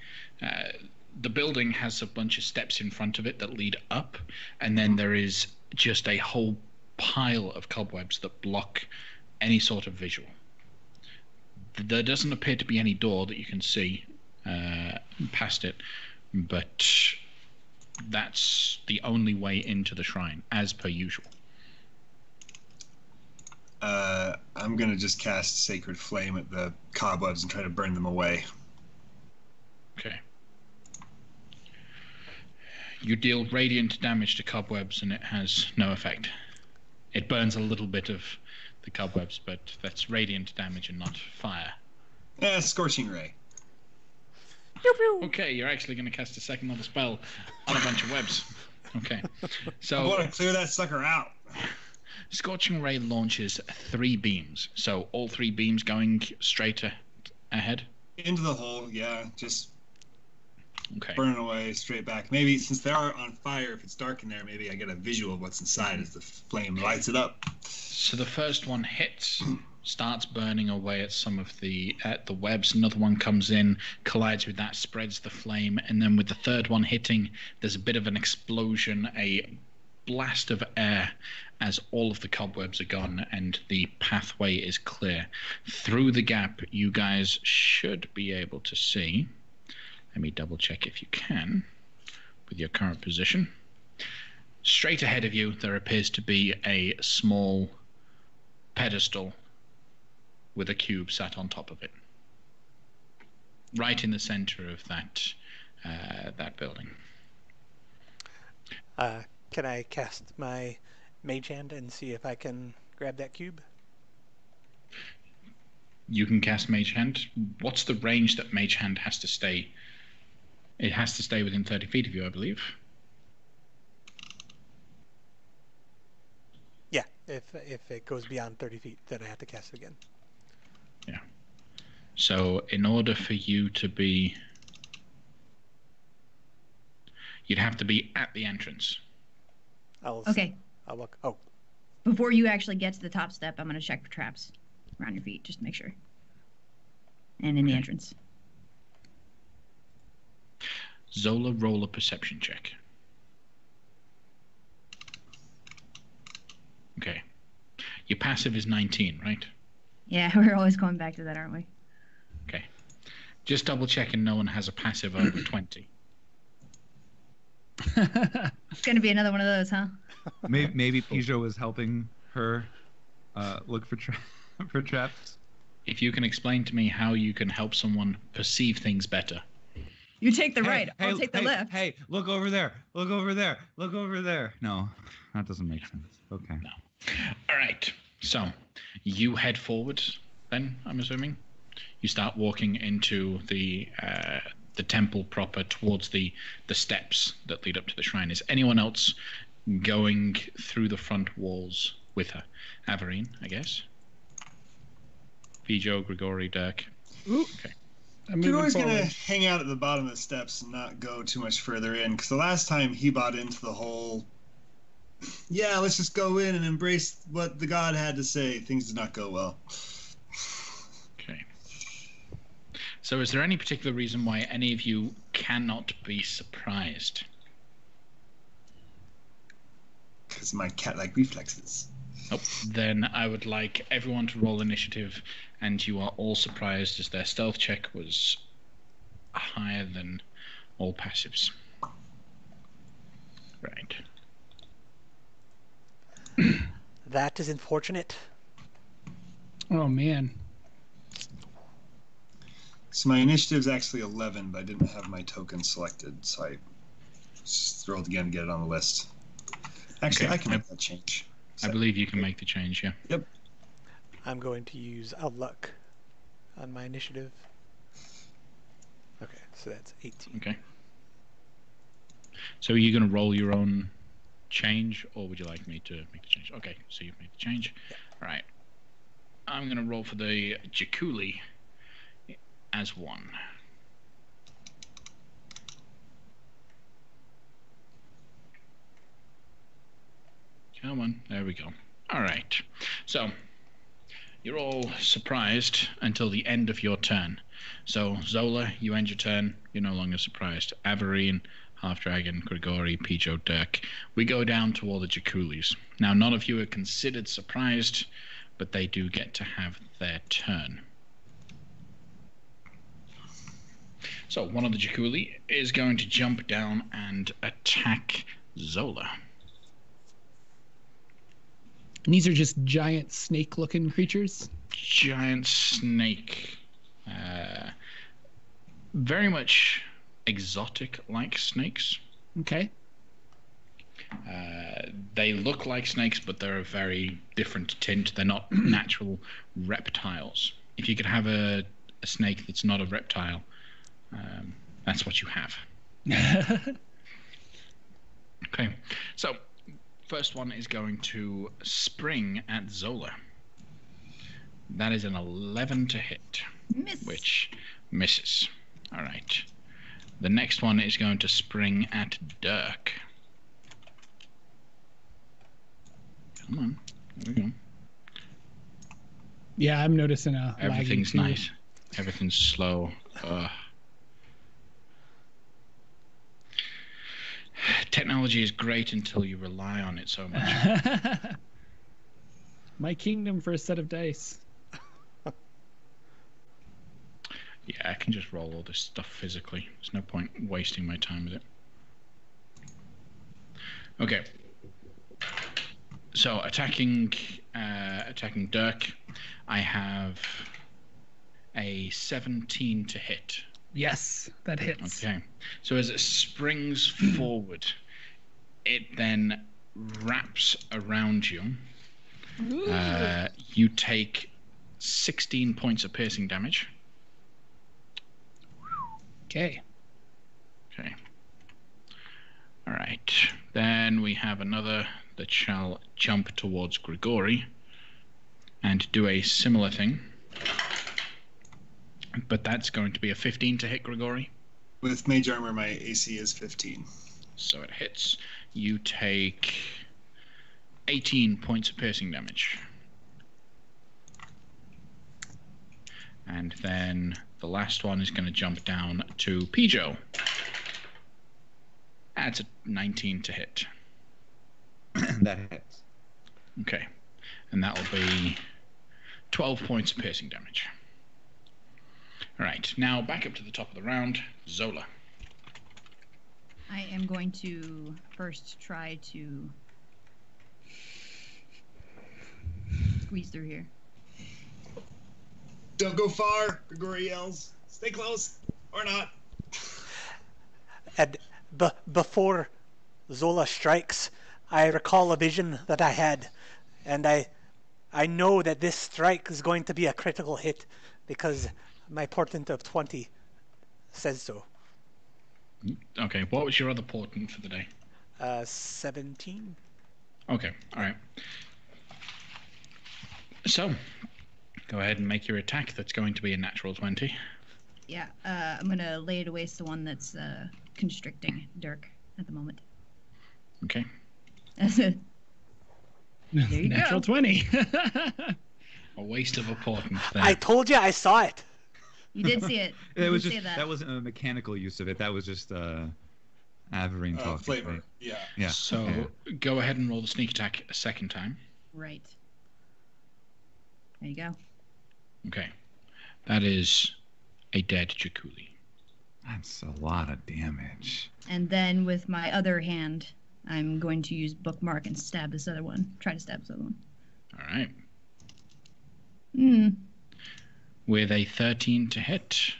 The building has a bunch of steps in front of it that lead up, and then there is just a whole pile of cobwebs that block any sort of visual. There doesn't appear to be any door that you can see past it, but that's the only way into the shrine, as per usual. I'm going to just cast Sacred Flame at the cobwebs and try to burn them away. Okay. You deal radiant damage to cobwebs and it has no effect. It burns a little bit of the cobwebs, but that's radiant damage and not fire. Scorching Ray. Okay, you're actually going to cast a second level spell on a bunch of webs. Okay. So I want to clear that sucker out. Scorching Ray launches 3 beams. So all 3 beams going straight ahead? Into the hole, yeah. Just okay. Burn away, straight back. Maybe since they are on fire, if it's dark in there, maybe I get a visual of what's inside as the flame lights it up. So the first one hits, starts burning away at some of the webs. Another one comes in, collides with that, spreads the flame, and then with the third one hitting, there's a bit of an explosion, a blast of air as all of the cobwebs are gone and the pathway is clear. Through the gap, you guys should be able to see. Let me double check if you can with your current position. Straight ahead of you, there appears to be a small pedestal with a cube sat on top of it. Right in the center of that building. Can I cast my Mage Hand and see if I can grab that cube? You can cast Mage Hand. What's the range that Mage Hand has to stay? It has to stay within 30 feet of you, I believe. Yeah, if it goes beyond 30 feet, then I have to cast it again. Yeah. So in order for you to be... You'd have to be at the entrance. Okay. I'll look. Oh. Before you actually get to the top step, I'm going to check for traps around your feet, just to make sure. And in the entrance. Zola, roll a perception check. Okay. Your passive is 19, right? Yeah, we're always going back to that, aren't we? Okay. Just double checking no one has a passive over 20. It's going to be another one of those, huh? Maybe Pijo was helping her look for for traps. If you can explain to me how you can help someone perceive things better. You take the right. I'll take the left. Hey, look over there. Look over there. Look over there. No, that doesn't make sense. Okay. No. All right. So you head forward then, I'm assuming. You start walking into the temple proper towards the steps that lead up to the shrine. Is anyone else going through the front walls with her? Averine, I guess. Vijo, Grigori, Dirk. Ooh. Okay. Grigori's going to hang out at the bottom of the steps and not go too much further in, because the last time he bought into the whole, yeah, let's just go in and embrace what the god had to say, things did not go well. Okay. So is there any particular reason why any of you cannot be surprised? Because my cat-like reflexes. Oh, then I would like everyone to roll initiative, and you are all surprised as their stealth check was higher than all passives. Right. That is unfortunate. Oh, man. So my initiative is actually 11, but I didn't have my token selected, so I just rolled again to get it on the list. Actually, okay. I can make that change. I believe you can make the change, yeah. Yep. I'm going to use a luck on my initiative. Okay, so that's 18. Okay. So are you going to roll your own change, or would you like me to make the change? Okay, so you've made the change. Yeah. All right. I'm going to roll for the Jakuli as 1. Come on, there we go. All right. So you're all surprised until the end of your turn. So Zola, you end your turn. You're no longer surprised. Averine, Half Dragon, Grigori, Pijo, Dirk. We go down to all the Jakulis. Now, none of you are considered surprised, but they do get to have their turn. So one of the Jakuli is going to jump down and attack Zola. And these are just giant snake-looking creatures? Giant snake. Very much exotic-like snakes. Okay. They look like snakes, but they're a very different tint. They're not natural reptiles. If you could have a snake that's not a reptile, that's what you have. Okay. So first one is going to spring at Zola. That is an 11 to hit, which misses. All right. The next one is going to spring at Dirk. Come on. There we go. Yeah, I'm noticing a Everything's nice. Everything's slow. Technology is great until you rely on it so much. My kingdom for a set of dice. Yeah, I can just roll all this stuff physically. There's no point wasting my time with it. Okay. So attacking Dirk, I have a 17 to hit. Yes, that hits. Okay. So as it springs forward, it then wraps around you. You take 16 points of piercing damage. Okay. Okay. All right. Then we have another that shall jump towards Grigori and do a similar thing. But that's going to be a 15 to hit Grigori. With mage armor, my AC is 15. So it hits. You take 18 points of piercing damage. And then the last one is going to jump down to Pijo. That's a 19 to hit. That hits. Okay. And that will be 12 points of piercing damage. All right. Now back up to the top of the round. Zola. I am going to first try to squeeze through here. Don't go far, Grigori yells. Stay close, or not. And before Zola strikes, I recall a vision that I had, and I know that this strike is going to be a critical hit because my portent of 20 says so. Okay, what was your other portent for the day? 17. Okay, all right. So, go ahead and make your attack. That's going to be a natural 20. Yeah, I'm gonna lay to waste the one that's constricting Dirk at the moment. Okay. There you Natural go. 20. A waste of a portent there. I told you I saw it. You did see it. You It was did just say that wasn't a mechanical use of it. That was just Averine talking. Flavor. Right? Yeah. Yeah. So, go ahead and roll the sneak attack a second time. Right. There you go. Okay. That is a dead Jakuli. That's a lot of damage. And then with my other hand, I'm going to use bookmark and stab this other one. Try to stab this other one. All right. Hmm. With a 13 to hit,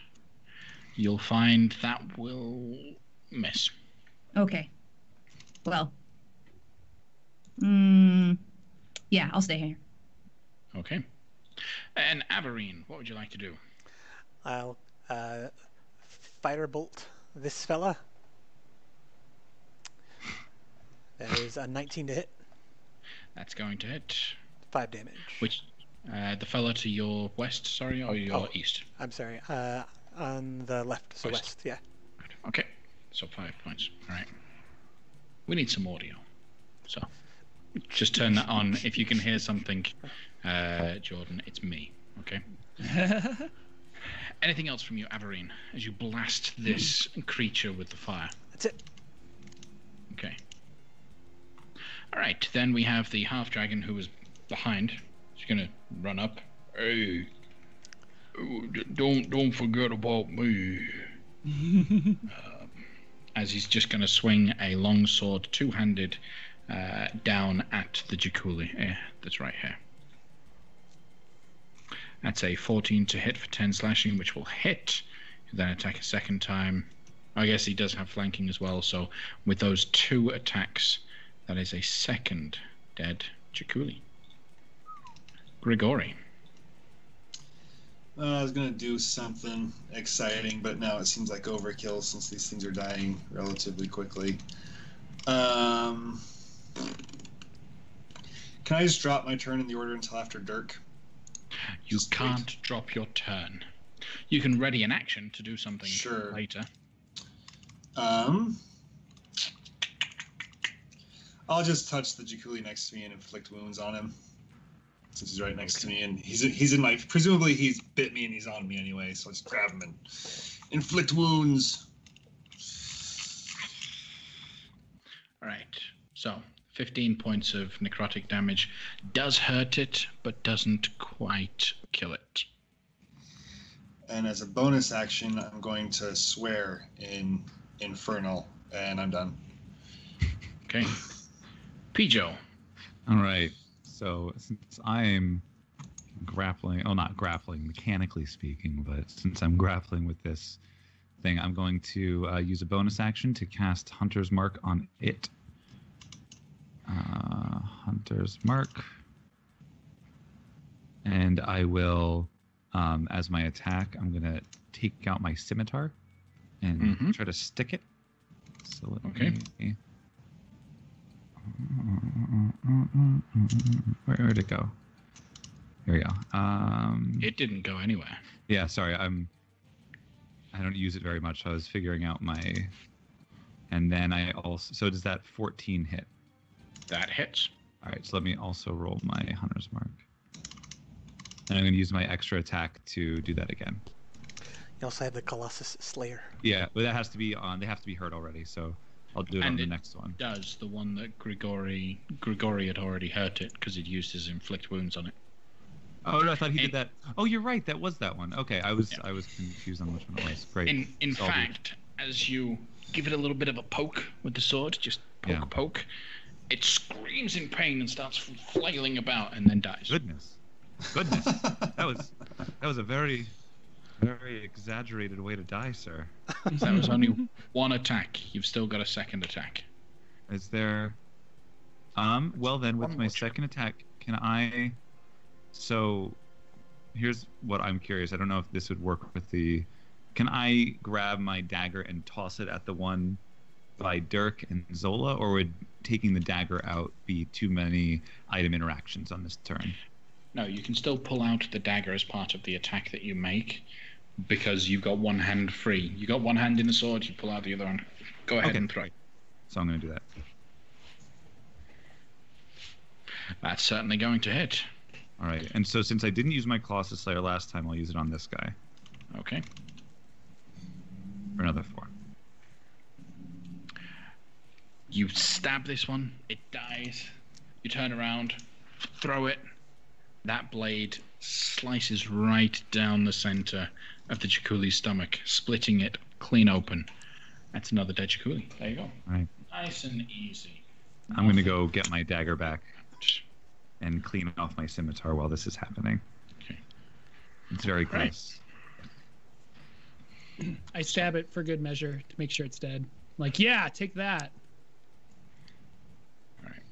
you'll find that will miss. Okay. Well. Yeah, I'll stay here. Okay. And Averine, what would you like to do? I'll firebolt this fella. That is a 19 to hit. That's going to hit. 5 damage. Which, the fella to your west, sorry, or your east? I'm sorry. On the left, so west. Yeah. Okay. So 5 points. All right. We need some audio. So just turn that on. If you can hear something, Jordan, it's me. Okay. Anything else from you, Averine, as you blast this creature with the fire? That's it. Okay. All right. Then we have the half dragon who was behind. She's gonna run up. Hey, don't forget about me. As he's just gonna swing a long sword, two-handed, down at the Jakuli. That's right here. That's a 14 to hit for 10 slashing, which will hit. Then attack a second time. I guess he does have flanking as well, so with those 2 attacks, that is a second dead Jakuli. Grigori. I was going to do something exciting, but now it seems like overkill since these things are dying relatively quickly. Can I just drop my turn in the order until after Dirk? You can't drop your turn. You can ready an action to do something later. I'll just touch the Jakuli next to me and inflict wounds on him, since he's right next to me, and he's in my. Presumably he's bit me and he's on me anyway, so I'll just grab him and inflict wounds. All right. So 15 points of necrotic damage does hurt it, but doesn't quite kill it. And as a bonus action, I'm going to swear in Infernal, and I'm done. Okay. Pijo. All right. So since I'm grappling, not grappling, mechanically speaking, but since I'm grappling with this thing, I'm going to use a bonus action to cast Hunter's Mark on it. Hunter's Mark. And I will, as my attack, I'm going to take out my scimitar and try to stick it. So let me... Where'd it go? Here we go. It didn't go anywhere. Yeah, sorry. I don't use it very much. I was figuring out my... And then I also... So does that 14 hit? That hits. All right, so let me also roll my Hunter's Mark. And I'm going to use my extra attack to do that again. You also have the Colossus Slayer. Yeah, but that has to be on... They have to be hurt already, so... I'll do it on the next one. Does the one that Grigori had already hurt it because he'd used his inflict wounds on it. Oh no, I thought he did that. Oh, you're right. That was that one. Okay, I was confused on which one it was. Great. In fact, as you give it a little bit of a poke with the sword, just poke, it screams in pain and starts flailing about and then dies. Goodness. That was a very, very exaggerated way to die, sir. That was only one attack. You've still got a second attack. Is there... well then, with my second attack, can I... So, here's what I'm curious. I don't know if this would work with the... Can I grab my dagger and toss it at the one by Dirk and Zola, or would taking the dagger out be too many item interactions on this turn? No, you can still pull out the dagger as part of the attack that you make, because you've got one hand free. You got one hand in the sword, you pull out the other hand. Go ahead and throw. So I'm going to do that. That's certainly going to hit. All right, and so since I didn't use my Colossus Slayer last time, I'll use it on this guy. Okay. For another 4. You stab this one, it dies. You turn around, throw it. That blade slices right down the center of the Jakuli's stomach, splitting it clean open. That's another dead Jakuli. There you go. All right. Nice and easy. I'm going to go get my dagger back and clean off my scimitar while this is happening. Okay. It's very gross. I stab it for good measure to make sure it's dead. Like, yeah, take that. All right.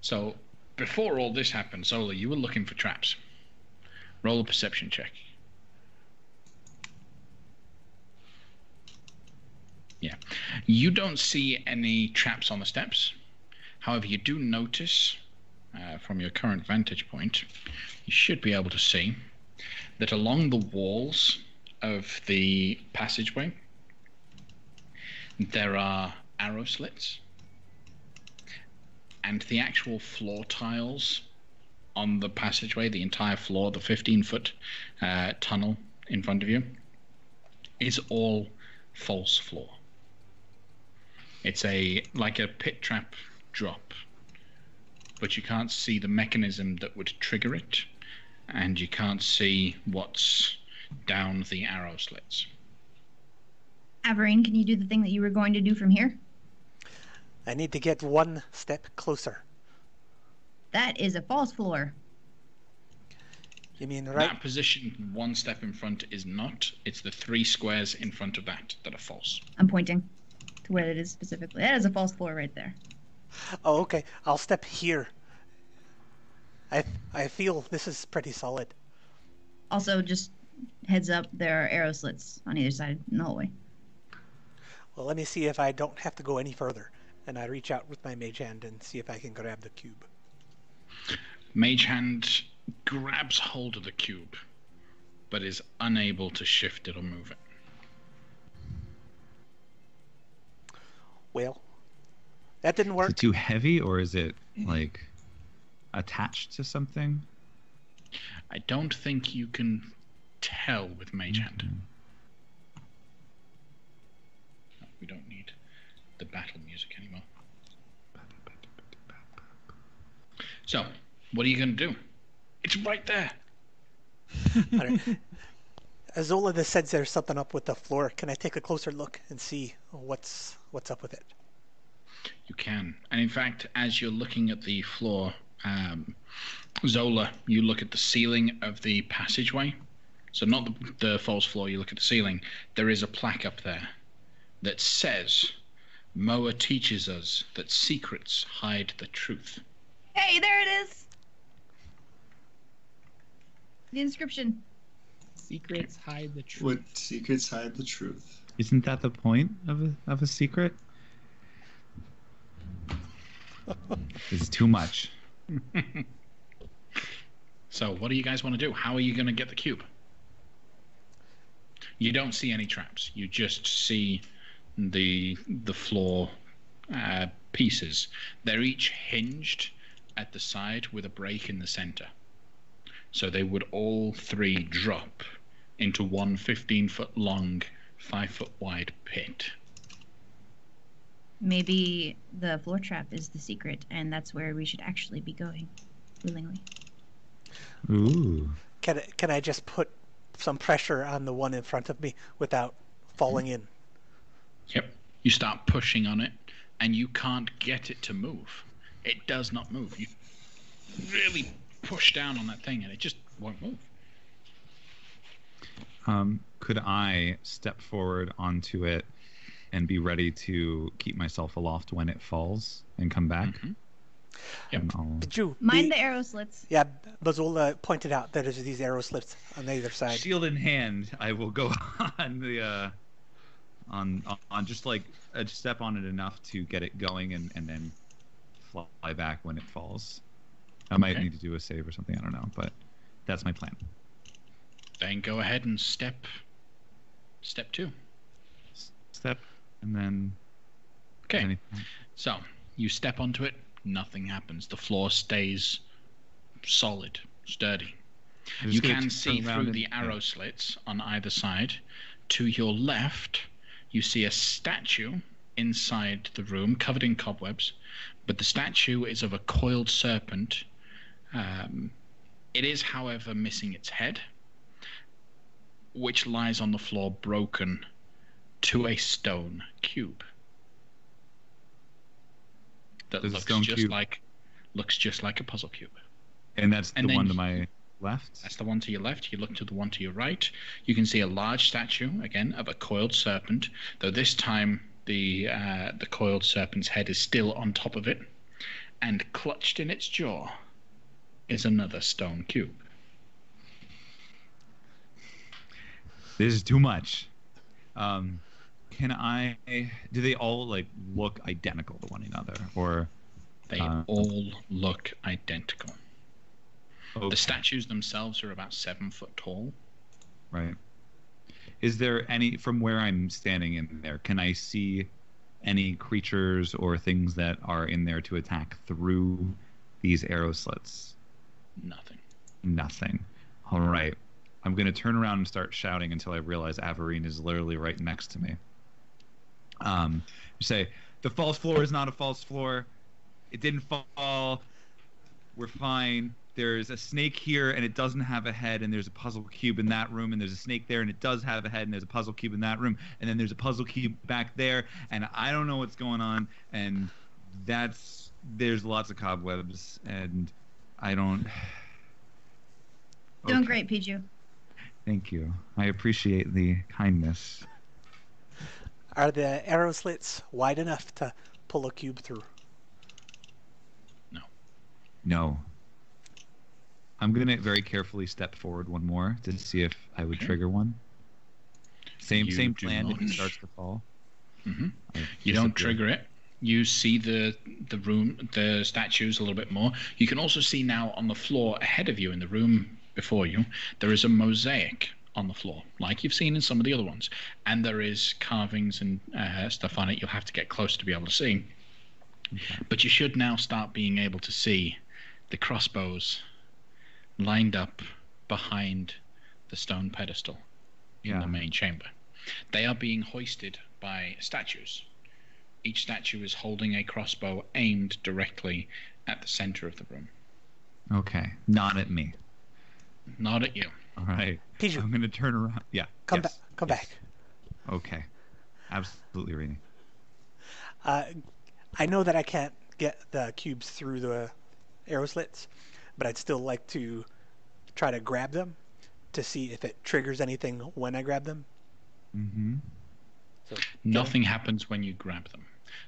So before all this happened, Zola, you were looking for traps. Roll a perception check. Yeah. You don't see any traps on the steps. However, you do notice, from your current vantage point, you should be able to see that along the walls of the passageway, there are arrow slits, and the actual floor tiles on the passageway, the entire floor, the 15-foot tunnel in front of you, is all false floor. It's like a pit trap drop, but you can't see the mechanism that would trigger it, and you can't see what's down the arrow slits. Averin, can you do the thing that you were going to do from here? I need to get one step closer. That is a false floor. You mean right? That position one step in front is not. It's the 3 squares in front of that are false. I'm pointing to where it is specifically. That is a false floor right there. Oh, okay. I'll step here. I feel this is pretty solid. Also, just heads up, there are arrow slits on either side in the hallway. Well, let me see if I don't have to go any further. And I reach out with my mage hand and see if I can grab the cube. Mage hand grabs hold of the cube, but is unable to shift it or move it. Well, that didn't work. Is it too heavy, or is it like attached to something? I don't think you can tell with mage hand. No, we don't need the battle music anymore. So, what are you going to do? It's right there. Zola said there's something up with the floor. Can I take a closer look and see what's up with it? You can. And in fact, as you're looking at the floor, Zola, you look at the ceiling of the passageway. So not the false floor, you look at the ceiling. There is a plaque up there that says, Moa teaches us that secrets hide the truth. Hey, there it is! The inscription. Secrets hide the truth. What secrets hide the truth? Isn't that the point of a secret? It's too much. So what do you guys want to do? How are you going to get the cube? You don't see any traps. You just see the floor pieces. They're each hinged at the side with a break in the center. So they would all 3 drop into one 15-foot long, 5-foot wide pit. Maybe the floor trap is the secret, and that's where we should actually be going, willingly. Ooh. Can I just put some pressure on the one in front of me without falling in? Yep. You start pushing on it, and you can't get it to move. It does not move. You really push down on that thing, and it just won't move. Could I step forward onto it and be ready to keep myself aloft when it falls and come back? Mm-hmm. Yep. Did you mind the arrow slits? Yeah, Bazola pointed out that there's these arrow slits on either side. Shield in hand, I will go on the on just like step on it enough to get it going and then fly back when it falls. I might need to do a save or something, I don't know, but that's my plan. Then go ahead and step 2. Step, and then... Okay, so you step onto it, nothing happens. The floor stays solid, sturdy. You can see through the arrow slits on either side. To your left, you see a statue inside the room, covered in cobwebs, but the statue is of a coiled serpent. It is, however, missing its head, which lies on the floor broken to a stone cube that looks just like a puzzle cube. And that's the one to my left? That's the one to your left. You look to the one to your right. You can see a large statue, again, of a coiled serpent, though this time the coiled serpent's head is still on top of it, and clutched in its jaw is another stone cube. This is too much. Do they all like look identical to one another, or they all look identical? Okay. The statues themselves are about 7 foot tall. Right. Is there any, from where I'm standing in there, can I see any creatures or things that are in there to attack through these arrow slits? Nothing. All right. I'm going to turn around and start shouting until I realize Averine is literally right next to me. You say, the false floor is not a false floor. It didn't fall. We're fine. There's a snake here, and it doesn't have a head, and there's a puzzle cube in that room, and there's a snake there, and it does have a head, and there's a puzzle cube in that room, and then there's a puzzle cube back there, and I don't know what's going on, and there's lots of cobwebs, and I don't... Doing great, Piju. Thank you. I appreciate the kindness. Are the arrow slits wide enough to pull a cube through? No. I'm going to very carefully step forward one more to see if I would trigger one. Same plan if it starts to fall. Mm-hmm. You don't trigger it. You see the statues a little bit more. You can also see now on the floor ahead of you in the room before you, there is a mosaic on the floor, like you've seen in some of the other ones. And there is carvings and stuff on it you'll have to get close to be able to see. Okay. But you should now start being able to see the crossbows lined up behind the stone pedestal in the main chamber. They are being hoisted by statues. Each statue is holding a crossbow aimed directly at the center of the room. Okay, not at me. Not at you. All right. Piju. I'm going to turn around. Yeah. Come back. Okay. Absolutely, Rini. I know that I can't get the cubes through the arrow slits, but I'd still like to try to grab them to see if it triggers anything when I grab them. Mm-hmm. So, nothing happens when you grab them.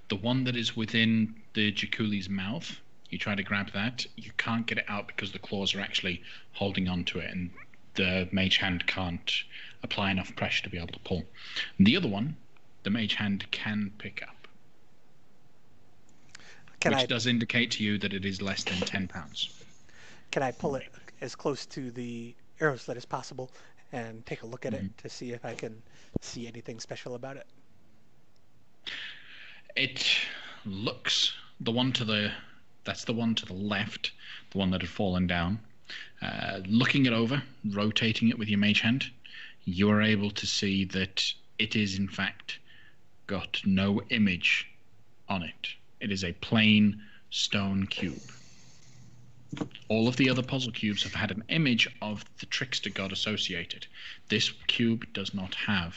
The one that is within the Jakuli's mouth, you try to grab that, you can't get it out because the claws are actually holding onto it, and the mage hand can't apply enough pressure to be able to pull. The other one, the mage hand can pick up. Which does indicate to you that it is less than 10 pounds. Can I pull it as close to the arrow slit as possible and take a look at it to see if I can see anything special about it? It looks, that's the one to the left, the one that had fallen down. Looking it over, rotating it with your mage hand, you are able to see that it is in fact got no image on it. It is a plain stone cube. All of the other puzzle cubes have had an image of the trickster god associated. This cube does not have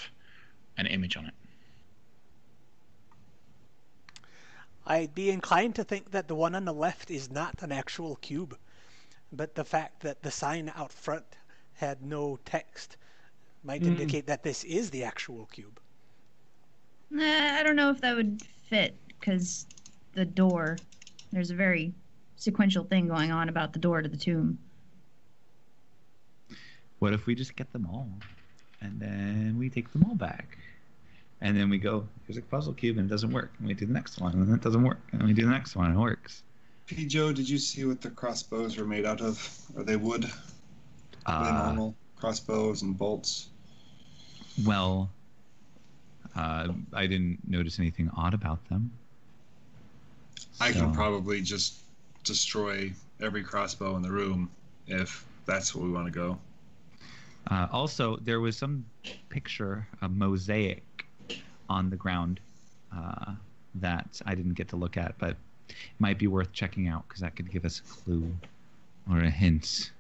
an image on it. I'd be inclined to think that the one on the left is not an actual cube, but the fact that the sign out front had no text might indicate that this is the actual cube. I don't know if that would fit, because the door, there's a very sequential thing going on about the door to the tomb. What if we just get them all, and then we take them all back, and then we go, here's a puzzle cube and it doesn't work, and we do the next one and it doesn't work, and we do the next one and it works. P. Joe, did you see what the crossbows were made out of? Are they wood? Are they normal crossbows and bolts? Well, I didn't notice anything odd about them. I can probably just destroy every crossbow in the room if that's where we want to go. Also, there was some picture, a mosaic on the ground that I didn't get to look at, but it might be worth checking out because that could give us a clue or a hint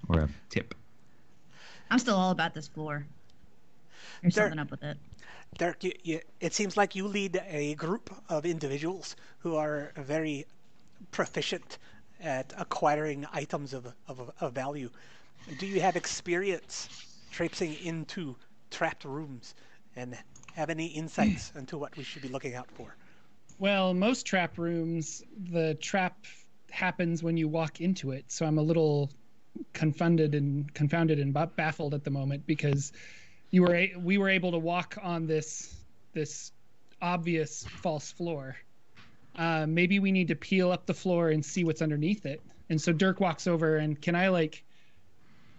or a tip. I'm still all about this floor. There's something up with it. Dirk, it seems like you lead a group of individuals who are very proficient at acquiring items of value. Do you have experience traipsing into trapped rooms and have any insights into what we should be looking out for? Well, most trap rooms, the trap happens when you walk into it. So I'm a little confounded and baffled at the moment because we were able to walk on this obvious false floor. Maybe we need to peel up the floor and see what's underneath it. And so Dirk walks over and can I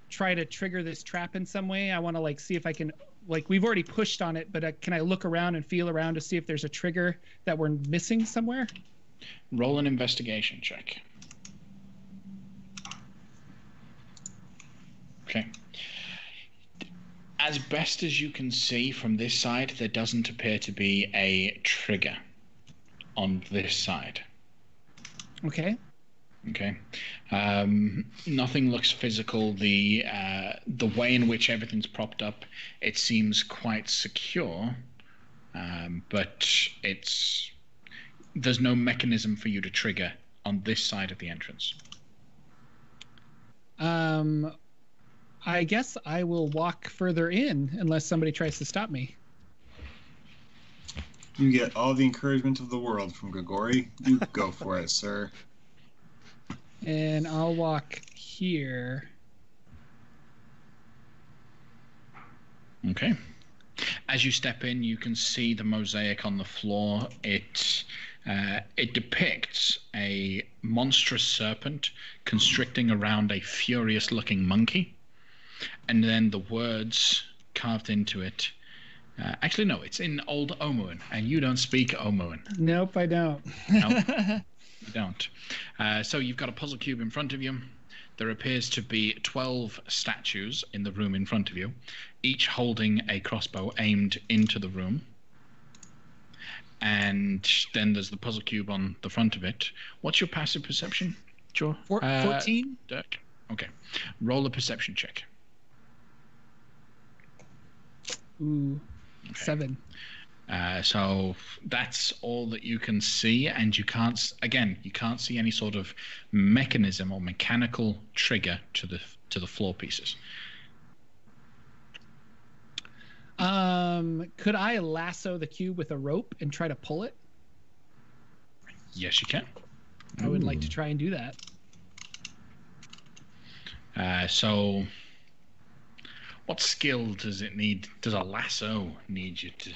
try to trigger this trap in some way? I want to see if I can, we've already pushed on it, but can I look around and feel around to see if there's a trigger that we're missing somewhere? Roll an investigation check. Okay. As best as you can see from this side, there doesn't appear to be a trigger on this side. Okay. Okay. Nothing looks physical. The way in which everything's propped up, it seems quite secure, but there's no mechanism for you to trigger on this side of the entrance. I guess I will walk further in unless somebody tries to stop me. You get all the encouragement of the world from Grigori. You go for it, sir. And I'll walk here. Okay. As you step in, you can see the mosaic on the floor. It depicts a monstrous serpent constricting around a furious-looking monkey. And then the words carved into it. Actually, no, it's in Old Omuan, and you don't speak Omuan. Nope, I don't. Nope, you don't. So you've got a puzzle cube in front of you. There appears to be 12 statues in the room in front of you, each holding a crossbow aimed into the room. And then there's the puzzle cube on the front of it. What's your passive perception, Joe? 14. Dirk? Okay. Roll a perception check. Ooh, okay. 7. So that's all that you can see, and you can't see any sort of mechanism or mechanical trigger to the floor pieces. Could I lasso the cube with a rope and try to pull it? Yes, you can. I would like to try and do that. So what skill does it need? Does a lasso need you to?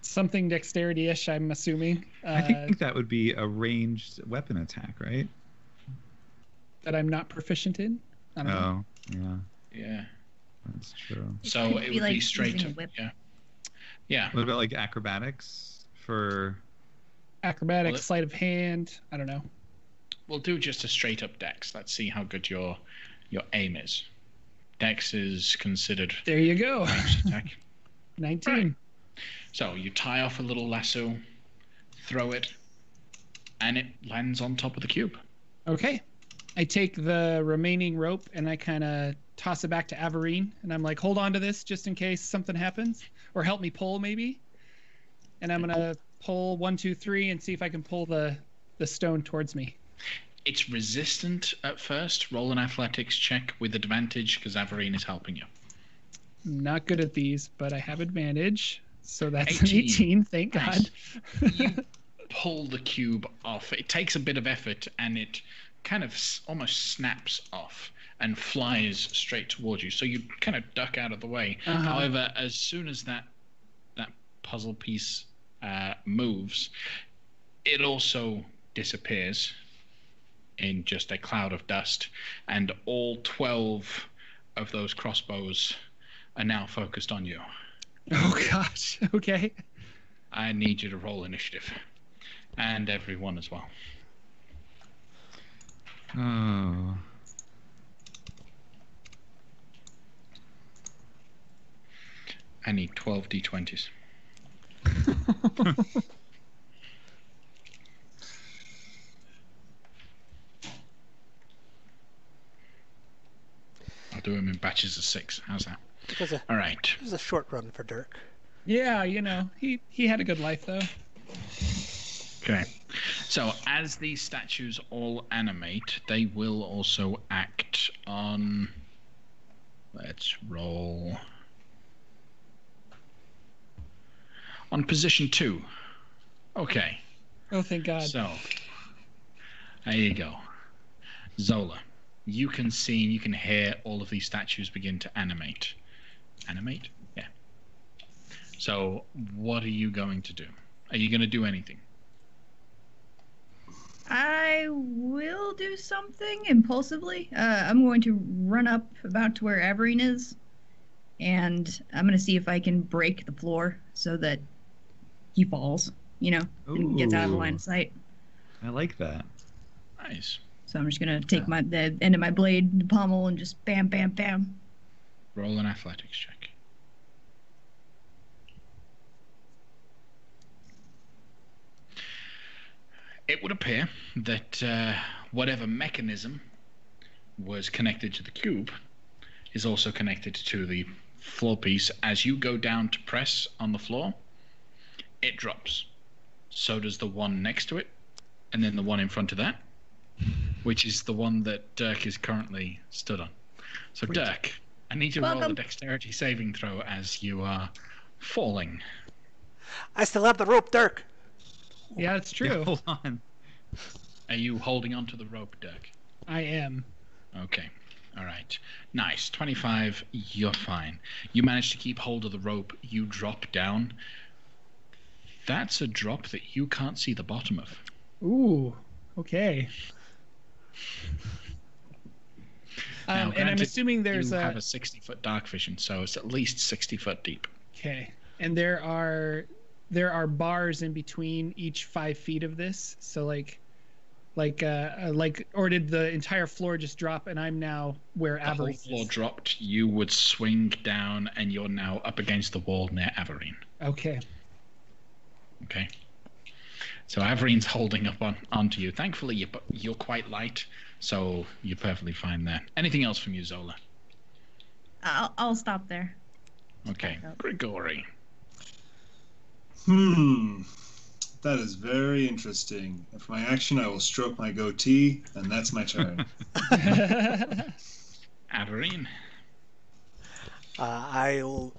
Something dexterity-ish, I'm assuming. I think that would be a ranged weapon attack, right? That I'm not proficient in? I don't know. Yeah. Yeah. That's true. So it would be straight up. Yeah. Yeah. What about acrobatics for? Acrobatics, sleight of hand. I don't know. We'll do just a straight up dex. Let's see how good your aim is. Dex is considered. There you go. Ranged attack. 19. Right. So you tie off a little lasso, throw it, and it lands on top of the cube. Okay. I take the remaining rope and I kind of toss it back to Averine, and I'm like, hold on to this just in case something happens, or help me pull maybe. And I'm gonna pull 1, 2, 3 and see if I can pull the stone towards me. It's resistant at first. Roll an athletics check with advantage because Averine is helping you. not good at these, but I have advantage. So that's 18. an 18, thank God. You pull the cube off. It takes a bit of effort, and it kind of almost snaps off and flies straight towards you. So you kind of duck out of the way. However, as soon as that puzzle piece moves, it also disappears in just a cloud of dust, and all 12 of those crossbows are now focused on you. Oh gosh. Okay. I need you to roll initiative, and everyone as well. Oh. I need 12 d20s. I'll do them in batches of 6. How's that? All right. It was a short run for Dirk. Yeah, you know, he had a good life though. Okay. So as these statues all animate, they will also act on... Let's roll... On position 2. Okay. Oh, thank God. So, there you go. Zola, you can see and you can hear all of these statues begin to animate. Animate? Yeah. So, what are you going to do? Are you going to do anything? I will do something impulsively. I'm going to run up about to where Averine is, and I'm going to see if I can break the floor so that he falls, you know, and gets out of the line of sight. I like that. Nice. So I'm just going to take the end of my blade, the pommel, and just bam, bam, bam. Roll an athletics check. It would appear that whatever mechanism was connected to the cube is also connected to the floor piece. As you go down to press on the floor, it drops. So does the one next to it, and then the one in front of that, which is the one that Dirk is currently stood on. So Dirk, I need you to roll a dexterity saving throw as you are falling. I still have the rope, Dirk. Yeah, it's true. Yeah, hold on. Are you holding onto the rope, Dirk? I am. Okay. All right. Nice. 25. You're fine. You manage to keep hold of the rope. You drop down. That's a drop that you can't see the bottom of. Ooh. Okay. Now, and I'm assuming there's you have a 60-foot dark vision, so it's at least 60 foot deep. Okay. And there are bars in between each 5 feet of this. So or did the entire floor just drop and I'm now where Averine is? The whole floor dropped. You would swing down and you're now up against the wall near Averine. Okay. Okay. So Averine's holding up onto you. Thankfully, you're quite light, so you're perfectly fine there. Anything else from you, Zola? I'll stop there. Okay. Grigori. That is very interesting. And for my action, I will stroke my goatee, and that's my turn. Averine. I'll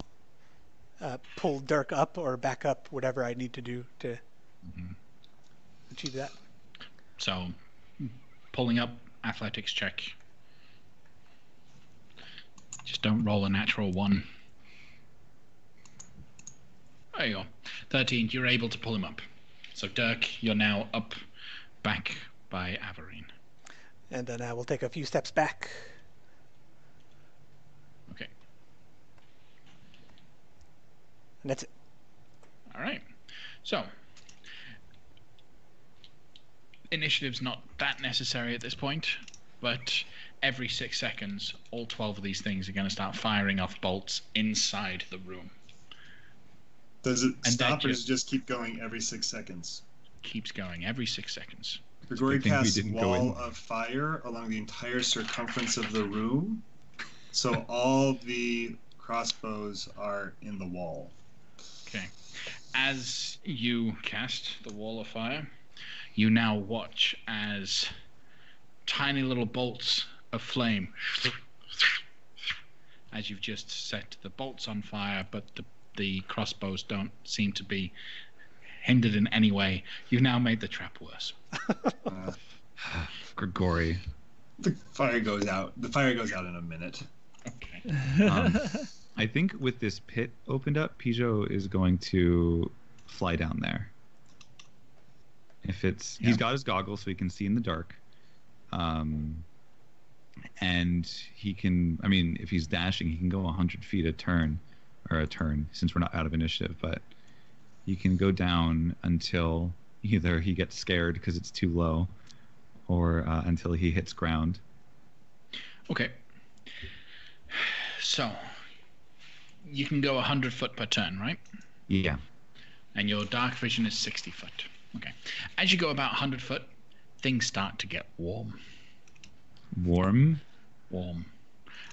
pull Dirk up or back up, whatever I need to do to achieve that. So, pulling up, athletics check. Just don't roll a natural 1. There you go. 13, you're able to pull him up. So Dirk, you're now up, back by Averine. And then I will take a few steps back. Okay. And that's it. All right. So, initiative's not that necessary at this point, but every 6 seconds, all 12 of these things are going to start firing off bolts inside the room. Does it stop or does it just keep going every 6 seconds? Keeps going every 6 seconds. Grigori casts Wall of Fire along the entire circumference of the room, so all the crossbows are in the wall. Okay. As you cast the Wall of Fire, you now watch as tiny little bolts of flame as you've just set the bolts on fire, but the crossbows don't seem to be hindered in any way. You've now made the trap worse. Grigori. The fire goes out. The fire goes out in a minute. Okay. I think with this pit opened up, Pijo is going to fly down there. If it's he's got his goggles so he can see in the dark. And he can, I mean, if he's dashing, he can go 100 feet a turn, since we're not out of initiative, but he can go down until either he gets scared because it's too low, or until he hits ground. Okay. So, you can go 100 foot per turn, right? Yeah. And your dark vision is 60 foot. Okay. As you go about 100 foot, things start to get warm. Warm? Warm.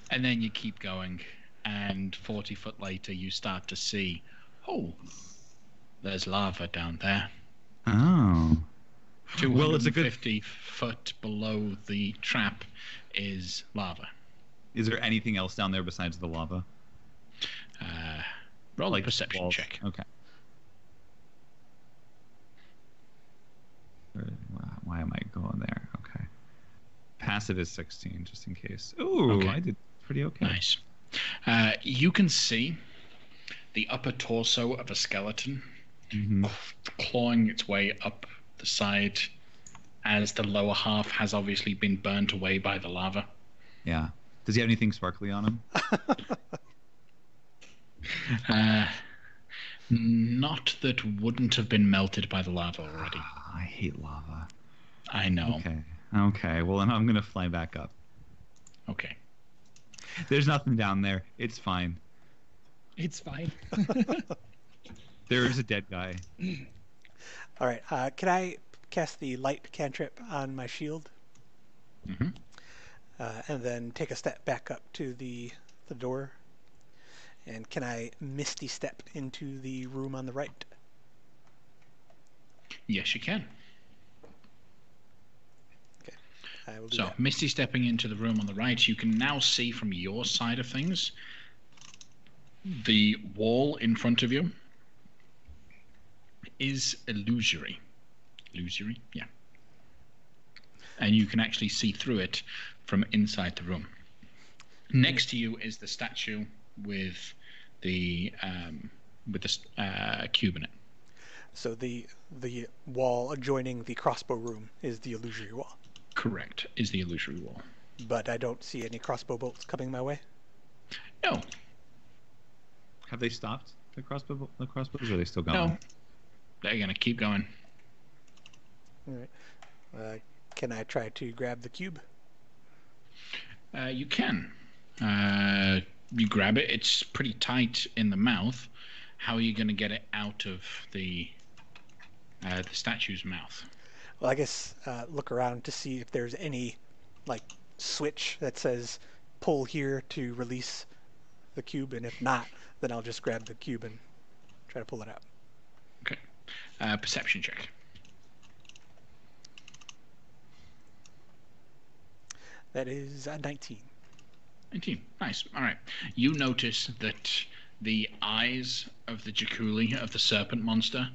And then you keep going, and 40 foot later you start to see, oh, there's lava down there. Oh. 250 foot below the trap is lava. Is there anything else down there besides the lava? Roll Like a perception walls? check. Okay. Why am I going there? Okay. Passive is 16, just in case. Ooh, Okay. I did pretty okay. Nice. You can see the upper torso of a skeleton clawing its way up the side, as the lower half has obviously been burnt away by the lava. Yeah. Does he have anything sparkly on him? Not that wouldn't have been melted by the lava already. I hate lava. I know. Okay. Well, then I'm gonna fly back up. Okay. There's nothing down there. It's fine. It's fine. There is a dead guy. All right. Can I cast the light cantrip on my shield? Mm-hmm. And then take a step back up to the door. And can I misty step into the room on the right? Yes, you can. Okay. I will do So, that. Misty stepping into the room on the right, you can now see from your side of things the wall in front of you is illusory. Illusory? Yeah. And you can actually see through it from inside the room. Next to you is the statue with the cube in it. So the wall adjoining the crossbow room is the illusory wall. Correct, is the illusory wall. But I don't see any crossbow bolts coming my way. No. Have they stopped the crossbows? Or are they still going? No. They're going to keep going. All right. Can I try to grab the cube? You can. You grab it. It's pretty tight in the mouth. How are you going to get it out of the statue's mouth? Well, I guess look around to see if there's any like switch that says pull here to release the cube, and if not, then I'll just grab the cube and try to pull it out. Okay. Perception check. That is 19. 19. Nice. All right. You notice that the eyes of the Jaculi, of the serpent monster,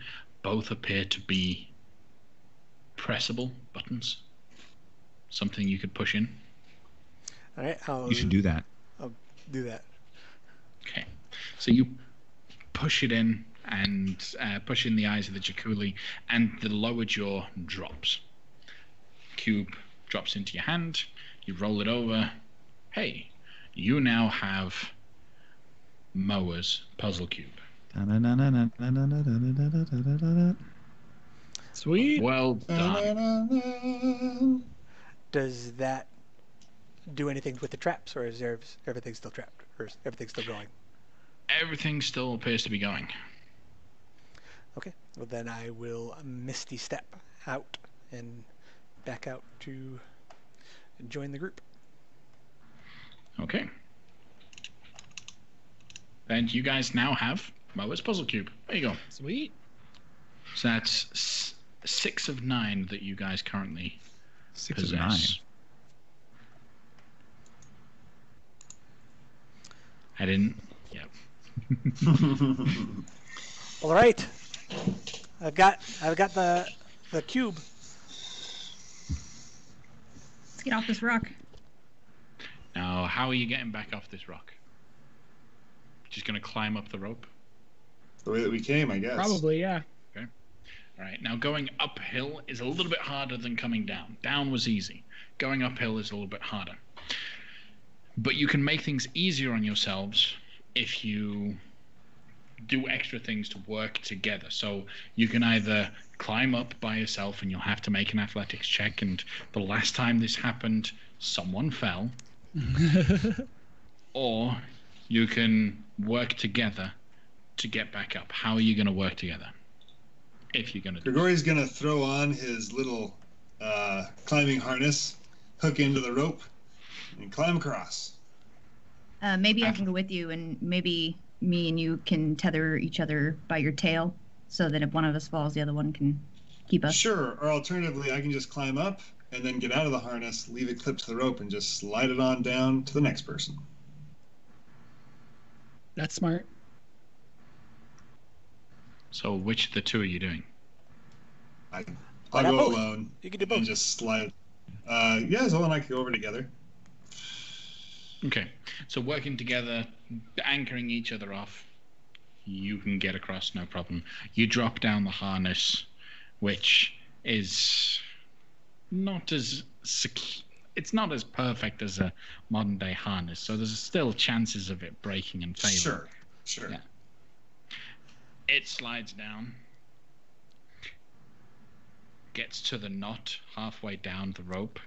both appear to be pressable buttons. Something you could push in. All right. You should do that. I'll do that. Okay. So you push it in and push in the eyes of the Jaculi, and the lower jaw drops. Cube drops into your hand. You roll it over. Hey, you now have Moa's puzzle cube. Sweet. Well done. Does that do anything with the traps, or is everything still trapped, or is everything still going? Everything still appears to be going. Okay. Well, then I will misty step out and back out to join the group. Okay. And you guys now have Moa's puzzle cube. There you go. Sweet. So that's 6 of 9 that you guys currently 6 possess. of 9. I didn't. Yeah. All right. I've got the cube. Let's get off this rock. Now, how are you getting back off this rock? Just going to climb up the rope? The way that we came, I guess. Probably, yeah. Okay. All right. Now, going uphill is a little bit harder than coming down. Down was easy. Going uphill is a little bit harder. But you can make things easier on yourselves if you do extra things to work together. So you can either climb up by yourself and you'll have to make an athletics check. And the last time this happened, someone fell. Or you can work together to get back up. How are you going to work together? If you're going to do Grigori's going to throw on his little climbing harness, hook into the rope, and climb across. Maybe I can go with you, and maybe me and you can tether each other by your tail, so that if one of us falls, the other one can keep us. Sure, or alternatively, I can just climb up and then get out of the harness, leave it clipped to the rope, and just slide it on down to the next person. That's smart. So which of the two are you doing? I'll Why go not both? alone You can do both. and just slide. Yeah, Zola and I could go over together. Okay. So working together, anchoring each other off, you can get across, no problem. You drop down the harness, which is not as it's not as perfect as a modern day harness, so there's still chances of it breaking and failing. Sure. Yeah. It slides down, gets to the knot halfway down the rope,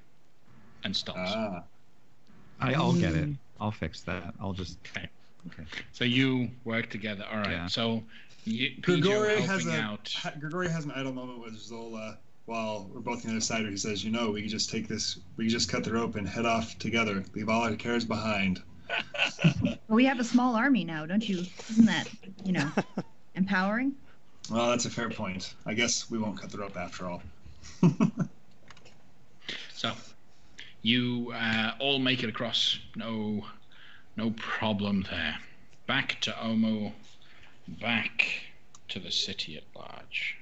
and stops. I'll get it. I'll fix that. I'll just. Okay. So you work together. All right. Yeah. So Grigori Pijo has an idle moment with Zola while we're both on the other side where he says, we can just take this, we can just cut the rope and head off together, leave all our cares behind. Well, we have a small army now, don't you? Isn't that, empowering? Well, that's a fair point. I guess we won't cut the rope after all. So you all make it across. No problem there. Back to Omo. Back to the city at large.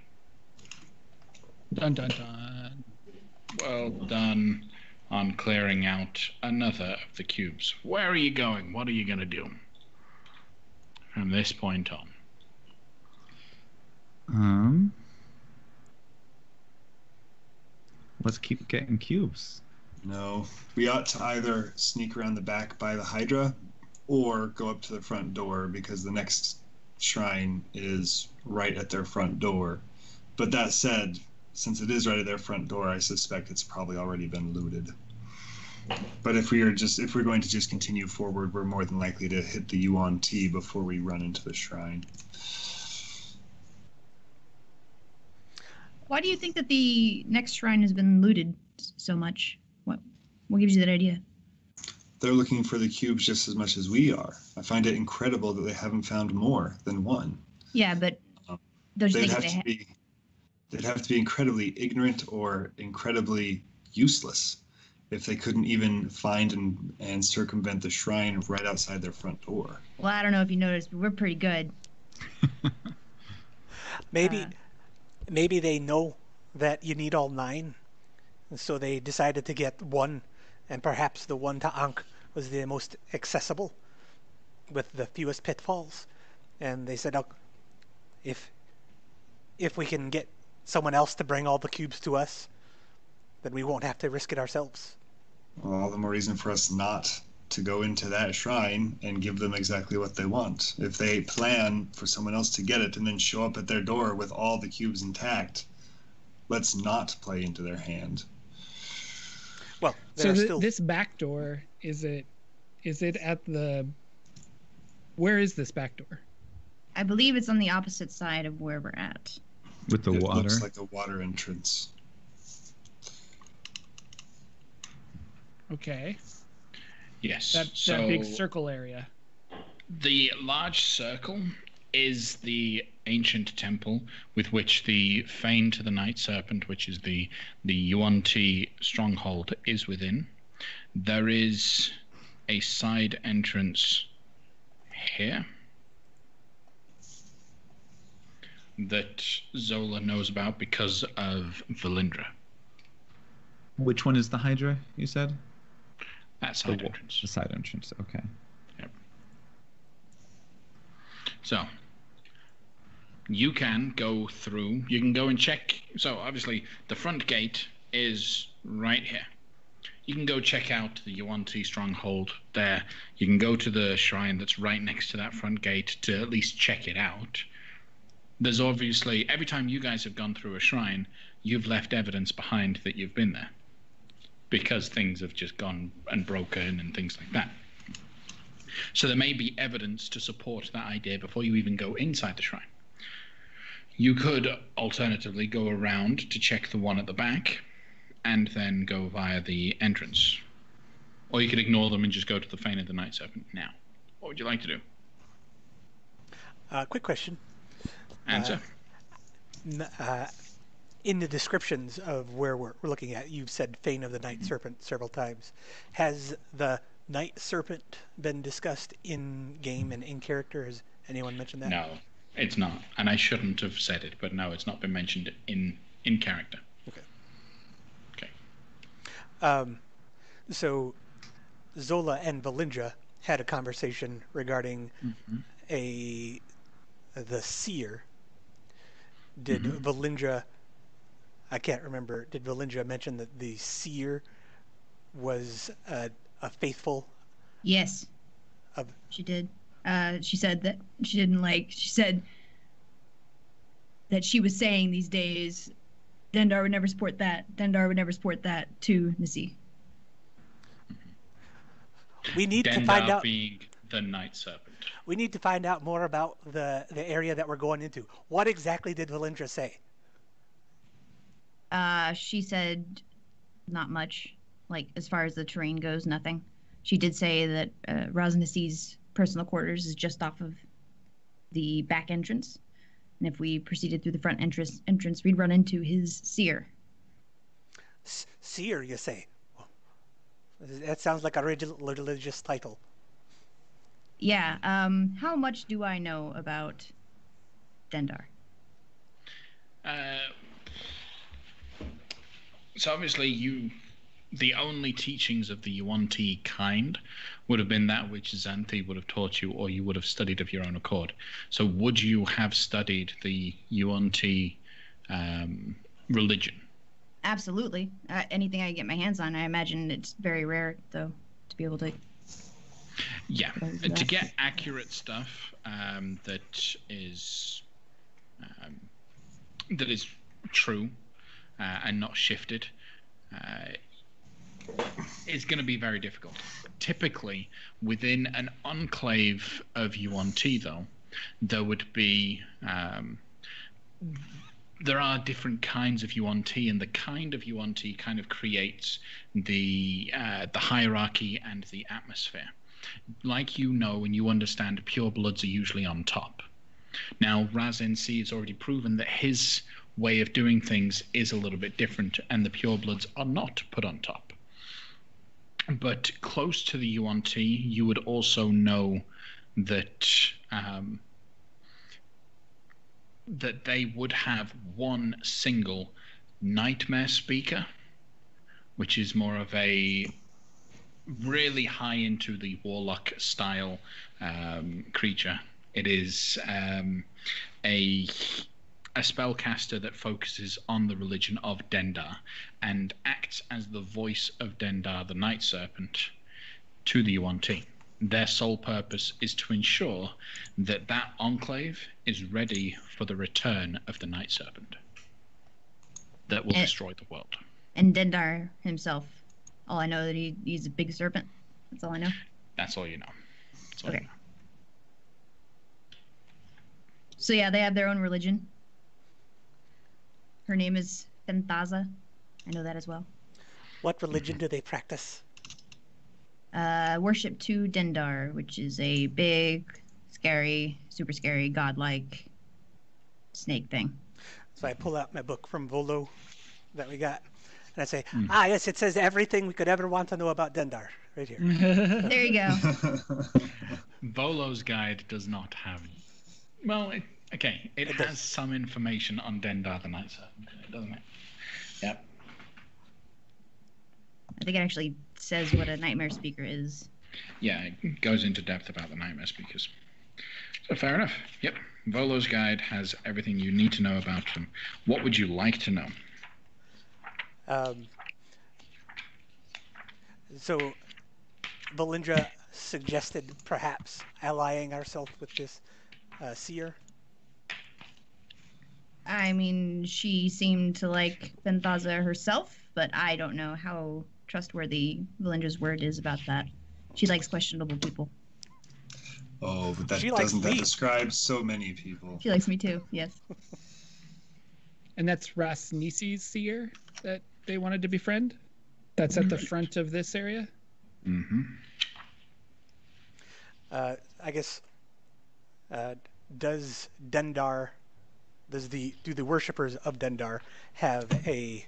Dun dun dun. Well done on clearing out another of the cubes. Where are you going? What are you going to do from this point on? Let's keep getting cubes. No, we ought to either sneak around the back by the Hydra or go up to the front door because the next shrine is right at their front door. But that said, since it is right at their front door, I suspect it's probably already been looted. But if we're going to just continue forward, we're more than likely to hit the UNT before we run into the shrine. Why do you think that the next shrine has been looted so much? What gives you that idea? They're looking for the cubes just as much as we are. I find it incredible that they haven't found more than one. Yeah, but don't you think they'd have to be incredibly ignorant or incredibly useless if they couldn't even find and circumvent the shrine right outside their front door. Well, I don't know if you noticed, but we're pretty good. Maybe they know that you need all 9, and so they decided to get one, and perhaps the one to Ankh was the most accessible with the fewest pitfalls. And they said, oh, if we can get someone else to bring all the cubes to us, then we won't have to risk it ourselves. Well, all the more reason for us not to go into that shrine and give them exactly what they want. If they plan for someone else to get it and then show up at their door with all the cubes intact, let's not play into their hand. Well, so this back door, is it at the... Where is this back door? I believe it's on the opposite side of where we're at. With the water? It looks like a water entrance. Okay. Yes. That big circle area. The large circle is the ancient temple with which the Fane to the Night Serpent, which is the UNT stronghold, is within. There is a side entrance here that Zola knows about because of Valindra. Which one is the Hydra, you said? That side entrance. The side entrance, okay. Yep. So, you can go through, you can go and check. So, obviously, the front gate is right here. You can go check out the Yuan-Ti stronghold there. You can go to the shrine that's right next to that front gate to at least check it out. There's obviously, every time you guys have gone through a shrine, you've left evidence behind that you've been there, because things have just gone and broken and things like that. So there may be evidence to support that idea before you even go inside the shrine. You could alternatively go around to check the one at the back and then go via the entrance. Or you could ignore them and just go to the Fane of the Night Serpent now. What would you like to do? Quick question. Answer. In the descriptions of where we're looking at, you've said Fane of the Night Serpent several times. Has the Night Serpent been discussed in game and in character? Has anyone mentioned that? No, it's not. And I shouldn't have said it, but no, it's not been mentioned in character. Okay. So Zola and Valindra had a conversation regarding the seer. Did Valindra, I can't remember, did Valindra mention that the seer was a faithful? Yes, she did. She said that she didn't like, she said that she was saying these days, Dendar would never support that. Dendar would never support that to Nisi. We need Dendar to find out. Being the Night Serpent. We need to find out more about the area that we're going into. What exactly did Valindra say? She said not much. Like, as far as the terrain goes, nothing. She did say that Raznisi's personal quarters is just off of the back entrance. And if we proceeded through the front entrance, we'd run into his seer. Seer, you say? That sounds like a religious title. Yeah. How much do I know about Dendar? So obviously the only teachings of the Yuan-Ti kind would have been that which Xanthi would have taught you, or you would have studied of your own accord. So would you have studied the Yuan-Ti religion? Absolutely. Anything I can get my hands on. I imagine it's very rare, though, to be able to... Yeah, to get accurate stuff that is true and not shifted is going to be very difficult. Typically, within an enclave of Yuan-Ti, though, there would be there are different kinds of Yuan-Ti, and the kind of Yuan-Ti kind of creates the hierarchy and the atmosphere. Like you know and you understand, purebloods are usually on top. Now, Raz NC has already proven that his way of doing things is a little bit different, and the purebloods are not put on top. But close to the Yuan-Ti, you would also know that that they would have one single nightmare speaker, which is more of a really high into the warlock style creature. It is a spellcaster that focuses on the religion of Dendar and acts as the voice of Dendar, the Night Serpent, to the Yuan-Ti. Their sole purpose is to ensure that that enclave is ready for the return of the Night Serpent that will destroy the world. And Dendar himself, all I know that he's a big serpent. That's all I know. That's all you know. That's all okay. You know. So yeah, they have their own religion. Her name is Fenthaza. I know that as well. What religion do they practice? Worship to Dendar, which is a big, scary, super scary, godlike snake thing. So I pull out my book from Volo that we got, And I say, yes, it says everything we could ever want to know about Dendar right here. There you go. Volo's guide does not have. Well, it has some information on Dendar the Night Serpent, doesn't it? Yep. I think it actually says what a nightmare speaker is. Yeah, it goes into depth about the nightmare speakers. So fair enough. Yep. Volo's guide has everything you need to know about them. What would you like to know? So Valindra suggested perhaps allying ourselves with this seer. I mean, she seemed to like Venthaza herself, but I don't know how trustworthy Valindra's word is about that. She likes questionable people. Oh, but that describe so many people. She likes me too, yes. And that's Rasnisi's seer that they wanted to befriend? That's at the front of this area? Mm-hmm. I guess, do the worshippers of Dendar have a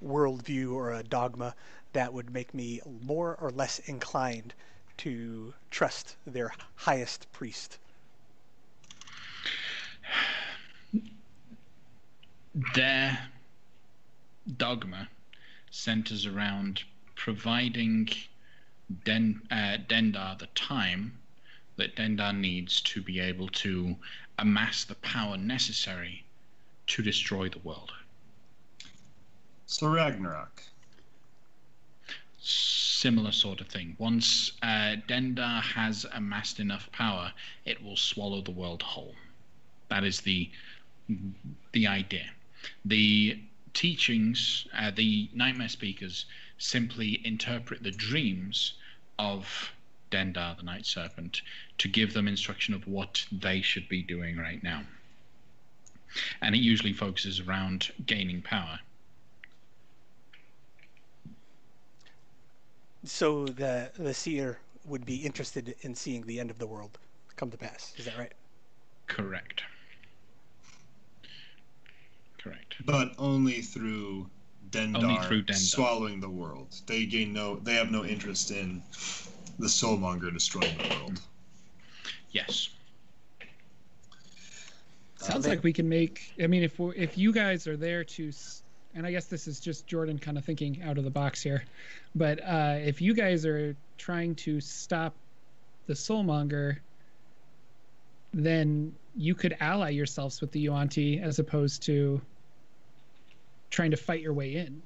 worldview or a dogma that would make me more or less inclined to trust their highest priest? Their dogma centers around providing Dendar the time that Dendar needs to be able to amass the power necessary to destroy the world. So Ragnarok. Similar sort of thing. Once Dendar has amassed enough power, it will swallow the world whole. That is the idea. The teachings, the nightmare speakers, simply interpret the dreams of Dendar, the Night Serpent, to give them instruction of what they should be doing right now. And it usually focuses around gaining power. So the seer would be interested in seeing the end of the world come to pass. Is that right? Correct. But only through Dendar swallowing the world. They have no interest in the Soulmonger destroying the world. Yes. Sounds like we can make. I mean, if you guys are there to, and I guess this is just Jordan kind of thinking out of the box here, but if you guys are trying to stop the Soulmonger, then you could ally yourselves with the Yuan-Ti as opposed to trying to fight your way in.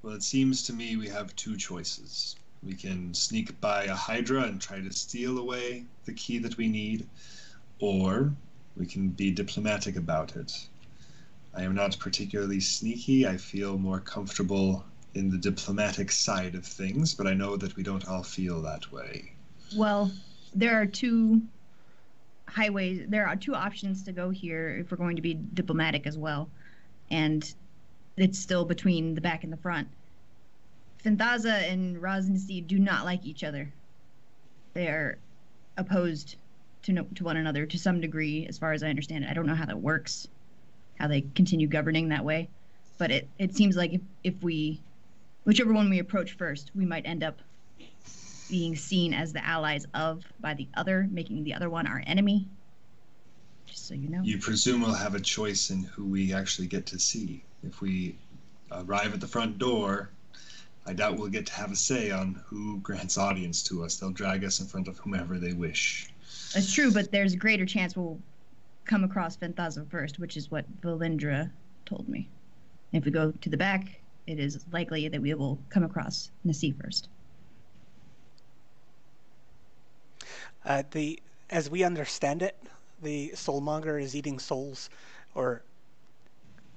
Well, it seems to me we have two choices. We can sneak by a Hydra and try to steal away the key that we need, or we can be diplomatic about it. I am not particularly sneaky. I feel more comfortable in the diplomatic side of things, but I know that we don't all feel that way. Well, there are two highways. There are two options to go here if we're going to be diplomatic as well. And it's still between the back and the front. Venthaza and Rasnisi do not like each other. They are opposed to one another to some degree, as far as I understand it. I don't know how that works, how they continue governing that way. But it seems like if whichever one we approach first, we might end up being seen as the allies of by the other, making the other one our enemy. Just so you know. You presume we'll have a choice in who we actually get to see. If we arrive at the front door, I doubt we'll get to have a say on who grants audience to us. They'll drag us in front of whomever they wish. That's true, but there's a greater chance we'll come across Venthaza first, which is what Valindra told me. If we go to the back, it is likely that we will come across Nasi first. As we understand it, the Soulmonger is eating souls or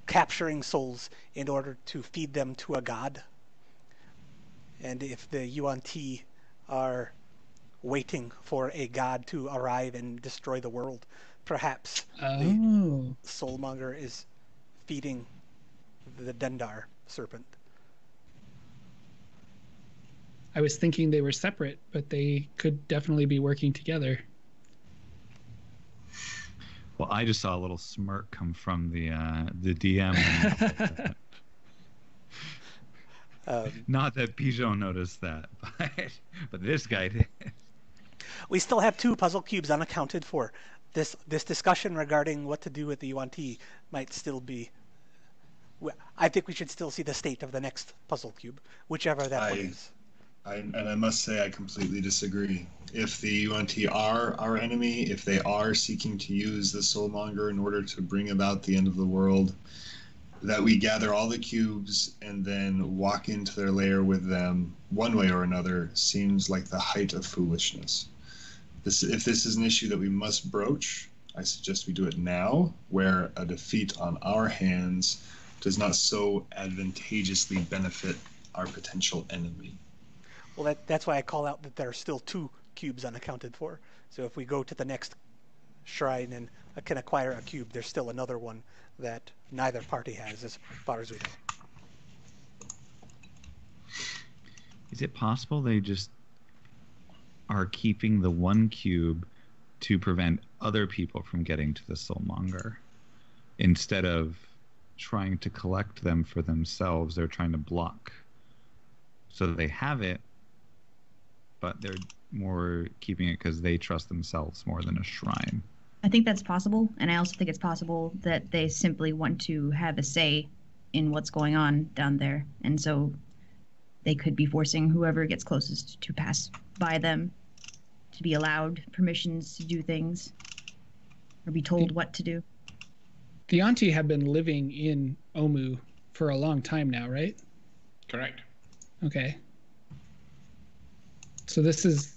capturing souls in order to feed them to a god. And if the Yuan-Ti are waiting for a god to arrive and destroy the world, perhaps the Soulmonger is feeding the Dendar serpent. I was thinking they were separate, but they could definitely be working together. Well, I just saw a little smirk come from the DM. Not that Pigeon noticed that, but this guy did. We still have 2 puzzle cubes unaccounted for. This discussion regarding what to do with the Yuan-Ti might still be... I think we should still see the state of the next puzzle cube, whichever that one is. And I must say I completely disagree. If the Yuan-Ti are our enemy, if they are seeking to use the Soulmonger in order to bring about the end of the world, that we gather all the cubes and then walk into their lair with them one way or another seems like the height of foolishness. If this is an issue that we must broach, I suggest we do it now, where a defeat on our hands does not so advantageously benefit our potential enemy. Well, that's why I call out that there are still 2 cubes unaccounted for. So if we go to the next shrine and can acquire a cube, there's still another one that neither party has, as far as we know. Is it possible they just are keeping the 1 cube to prevent other people from getting to the Soulmonger? Instead of trying to collect them for themselves, they're trying to block. So they have it, but they're more keeping it because they trust themselves more than a shrine. I think that's possible, and I also think it's possible that they simply want to have a say in what's going on down there, and so they could be forcing whoever gets closest to pass by them to be allowed permissions to do things or be told what to do. The Yuan-Ti have been living in Omu for a long time now, right? Correct. Okay. So this is...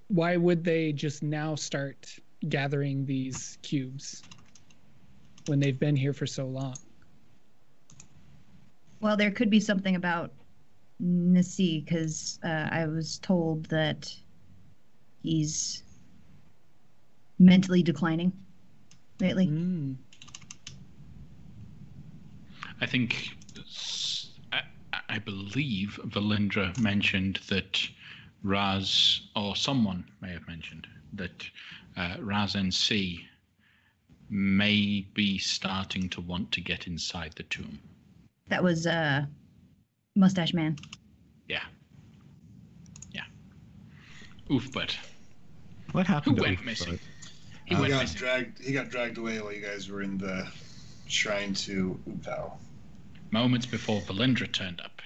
Why would they just now start gathering these cubes when they've been here for so long? Well, there could be something about Nasi, because I was told that he's mentally declining lately. I think, I believe Valindra mentioned that Raz, or someone may have mentioned that Raz NC may be starting to want to get inside the tomb. That was Mustache Man. Yeah. Oofbud. What happened? Who to went Oofbud? missing? He got dragged away while you guys were in the shrine to Upao. Moments before Valindra turned up.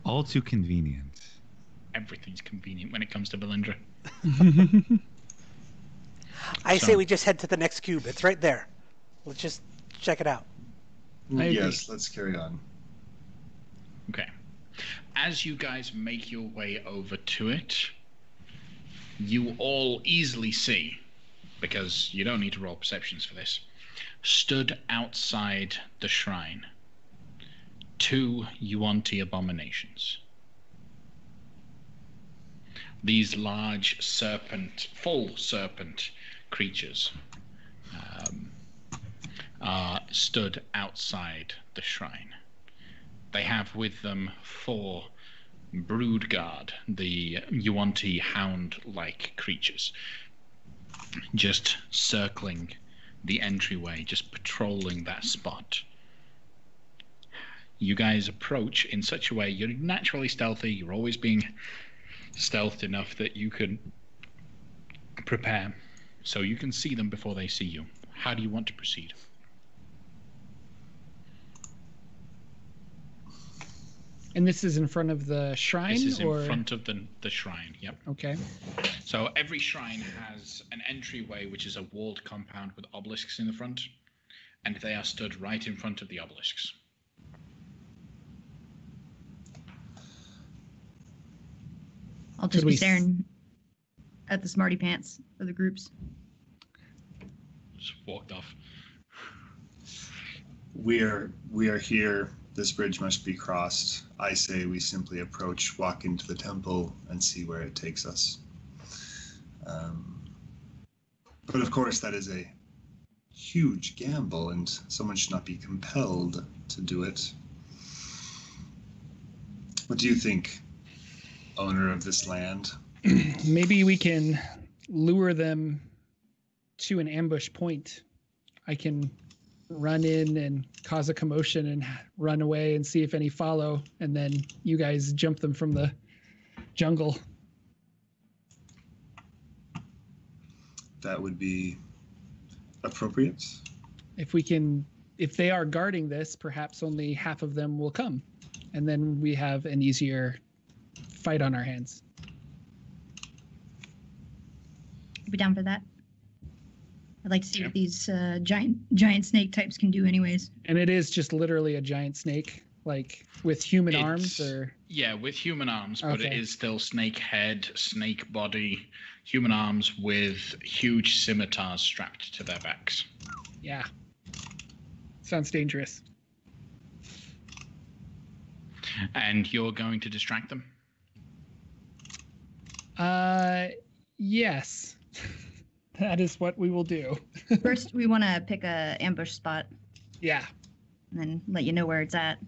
All too convenient. Everything's convenient when it comes to Valindra. I say we just head to the next cube. It's right there. Let's just check it out. Yes, let's carry on. Okay. As you guys make your way over to it, you all easily see, because you don't need to roll perceptions for this, stood outside the shrine, 2 Yuan-Ti abominations. These large full serpent creatures are stood outside the shrine. They have with them 4 brood guard, the Yuan-Ti hound-like creatures, just circling the entryway, just patrolling that spot. You guys approach in such a way, you're naturally stealthy, you're always being stealthed enough that you can prepare, so you can see them before they see you. How do you want to proceed? And this is in front of the shrine? This is in front of the shrine, yep. Okay. So every shrine has an entryway, which is a walled compound with obelisks in the front, and they are stood right in front of the obelisks. I'll just be staring at the smarty pants of the groups. Just walked off. We are here. This bridge must be crossed. I say we simply approach, walk into the temple, and see where it takes us. But of course, that is a huge gamble, and someone should not be compelled to do it. What do you think, owner of this land? Maybe we can lure them to an ambush point, I can run in and cause a commotion and run away and see if any follow, and then you guys jump them from the jungle. That would be appropriate. If they are guarding this, perhaps only half of them will come, and then we have an easier fight on our hands. I'd be down for that. I'd like to see what these giant snake types can do anyways. And it is just literally a giant snake, like with human arms, or? Yeah, with human arms, but it is still snake head, snake body, human arms with huge scimitars strapped to their backs. Yeah. Sounds dangerous. And you're going to distract them? Yes. That is what we will do. First, we want to pick a ambush spot. Yeah. And then let you know where it's at.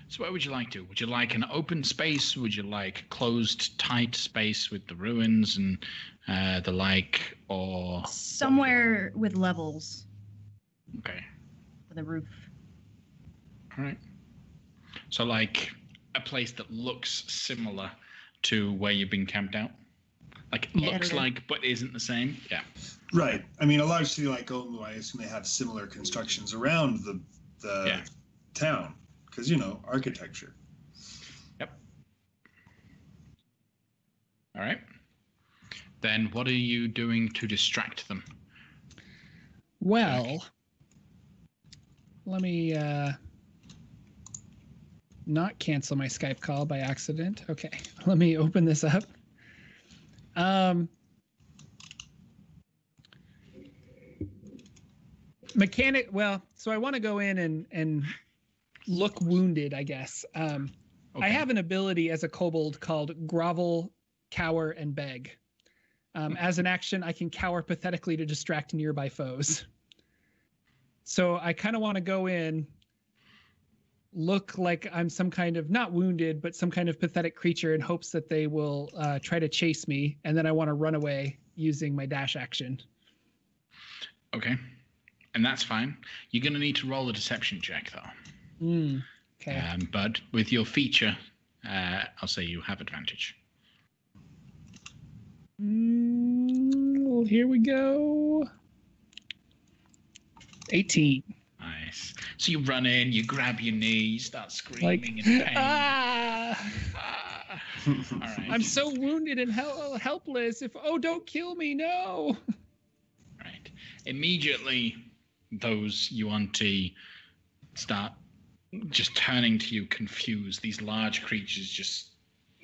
So what would you like to? Would you like an open space? Would you like closed, tight space with the ruins and the like, or somewhere with levels? Okay. For the roof. All right. So like a place that looks similar to where you've been camped out? Like looks like, but isn't the same? Yeah. Right. I mean, a large city like Omu, I assume they have similar constructions around the town. Because, architecture. Yep. All right. Then what are you doing to distract them? Well, let me not cancel my Skype call by accident. Okay, let me open this up. So I want to go in and look wounded, I guess. I have an ability as a kobold called Grovel, Cower, and Beg. As an action, I can cower pathetically to distract nearby foes. So I kind of want to go in, look like I'm some kind of, not wounded, but some kind of pathetic creature in hopes that they will try to chase me. And then I want to run away using my dash action. Okay. And that's fine. You're going to need to roll a deception check, though. Okay. But with your feature, I'll say you have advantage. Well, here we go. 18. Nice. So you run in, you grab your knee, you start screaming in pain. All right. I'm so wounded and helpless. Don't kill me, no. Right. Immediately, those Yuan-Ti start just turning to you confused. These large creatures just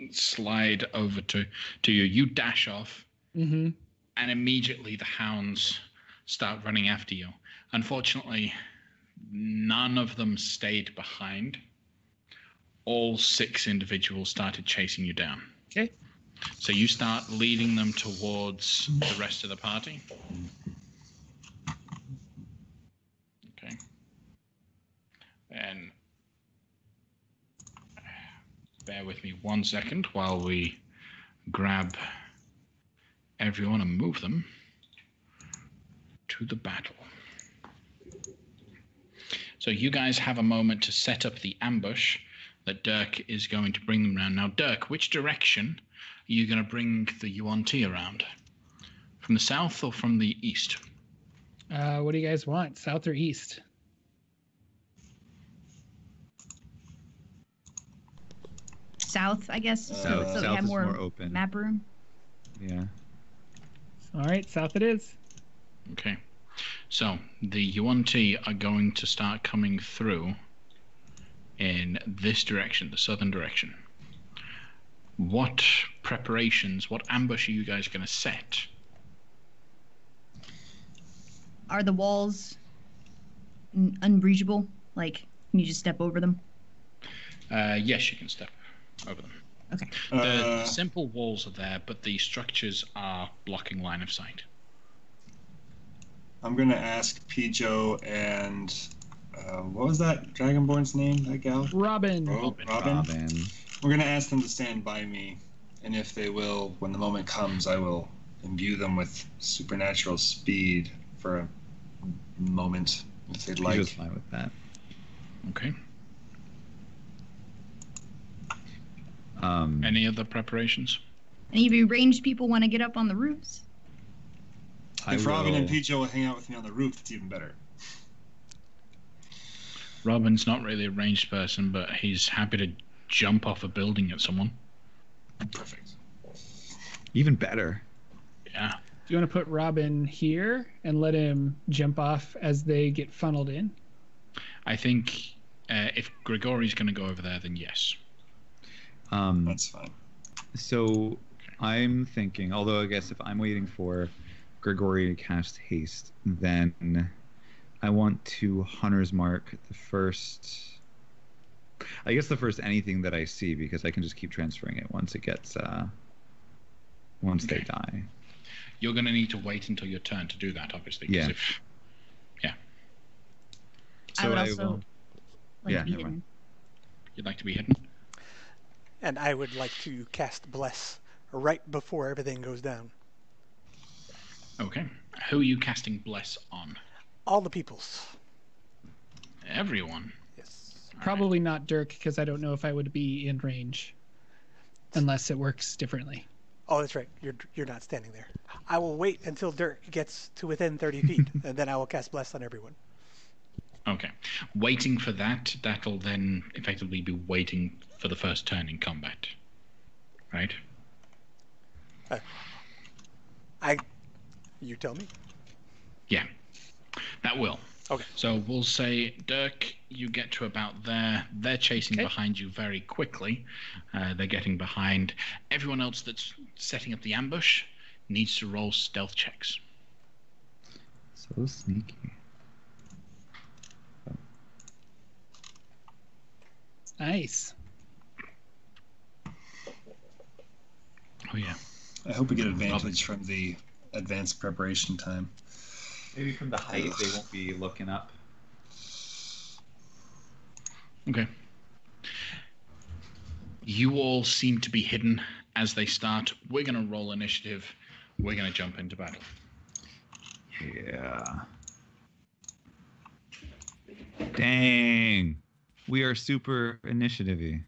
slide over to you. You dash off, and immediately the hounds start running after you. Unfortunately, none of them stayed behind. All 6 individuals started chasing you down. Okay. So you start leading them towards the rest of the party. Okay. And bear with me 1 second while we grab everyone and move them to the battle. So you guys have a moment to set up the ambush that Dirk is going to bring them around. Now, Dirk, which direction are you going to bring the Yuan-Ti around? From the south or from the east? What do you guys want? South or east? South, I guess. So South they have is more open. map room. Yeah. All right, south it is. Okay. So the Yuan-Ti are going to start coming through in this direction, the southern direction. What preparations, what ambush are you guys going to set? Are the walls unbreachable? Like, can you just step over them? Yes, you can step over them. Okay. The simple walls are there, but the structures are blocking line of sight. I'm going to ask Pijo and what was that Dragonborn's name, that gal? Robin. Robin. We're going to ask them to stand by me, and if they will, when the moment comes, I will imbue them with supernatural speed for a moment, if they'd He like. was fine with that. Okay. Um, Any other preparations? Any of you ranged people want to get up on the roofs? If Robin and PJ will hang out with me on the roof, it's even better. Robin's not really a ranged person, but he's happy to jump off a building at someone. Perfect. Even better. Yeah. Do you want to put Robin here and let him jump off as they get funneled in? I think if Grigori's going to go over there, then yes. That's fine. So I'm thinking, although I guess if I'm waiting for Grigori to cast haste, then I want to Hunter's Mark the first anything that I see, because I can just keep transferring it once it gets once they die. You're going to need to wait until your turn to do that, obviously. Yeah. I would also will... like yeah, to be never hidden. mind. You'd like to be hidden? And I would like to cast Bless right before everything goes down. Okay. Who are you casting Bless on? All the peoples. Everyone. Yes. Probably not Dirk, because I don't know if I would be in range, unless it works differently. Oh, that's right. You're not standing there. I will wait until Dirk gets to within 30 feet, and then I will cast Bless on everyone. Okay. Waiting for that, that'll then effectively be waiting for the first turn in combat. Right? You tell me. Yeah. That will. Okay. So we'll say, Dirk, you get to about there. They're chasing behind you very quickly. They're getting behind. Everyone else that's setting up the ambush needs to roll stealth checks. So sneaky. Nice. Oh, yeah. I hope we get advantage from the advanced preparation time. Maybe from the height they won't be looking up. Okay. You all seem to be hidden as they start. We're going to roll initiative. We're going to jump into battle. Yeah. Dang. We are super initiative-y.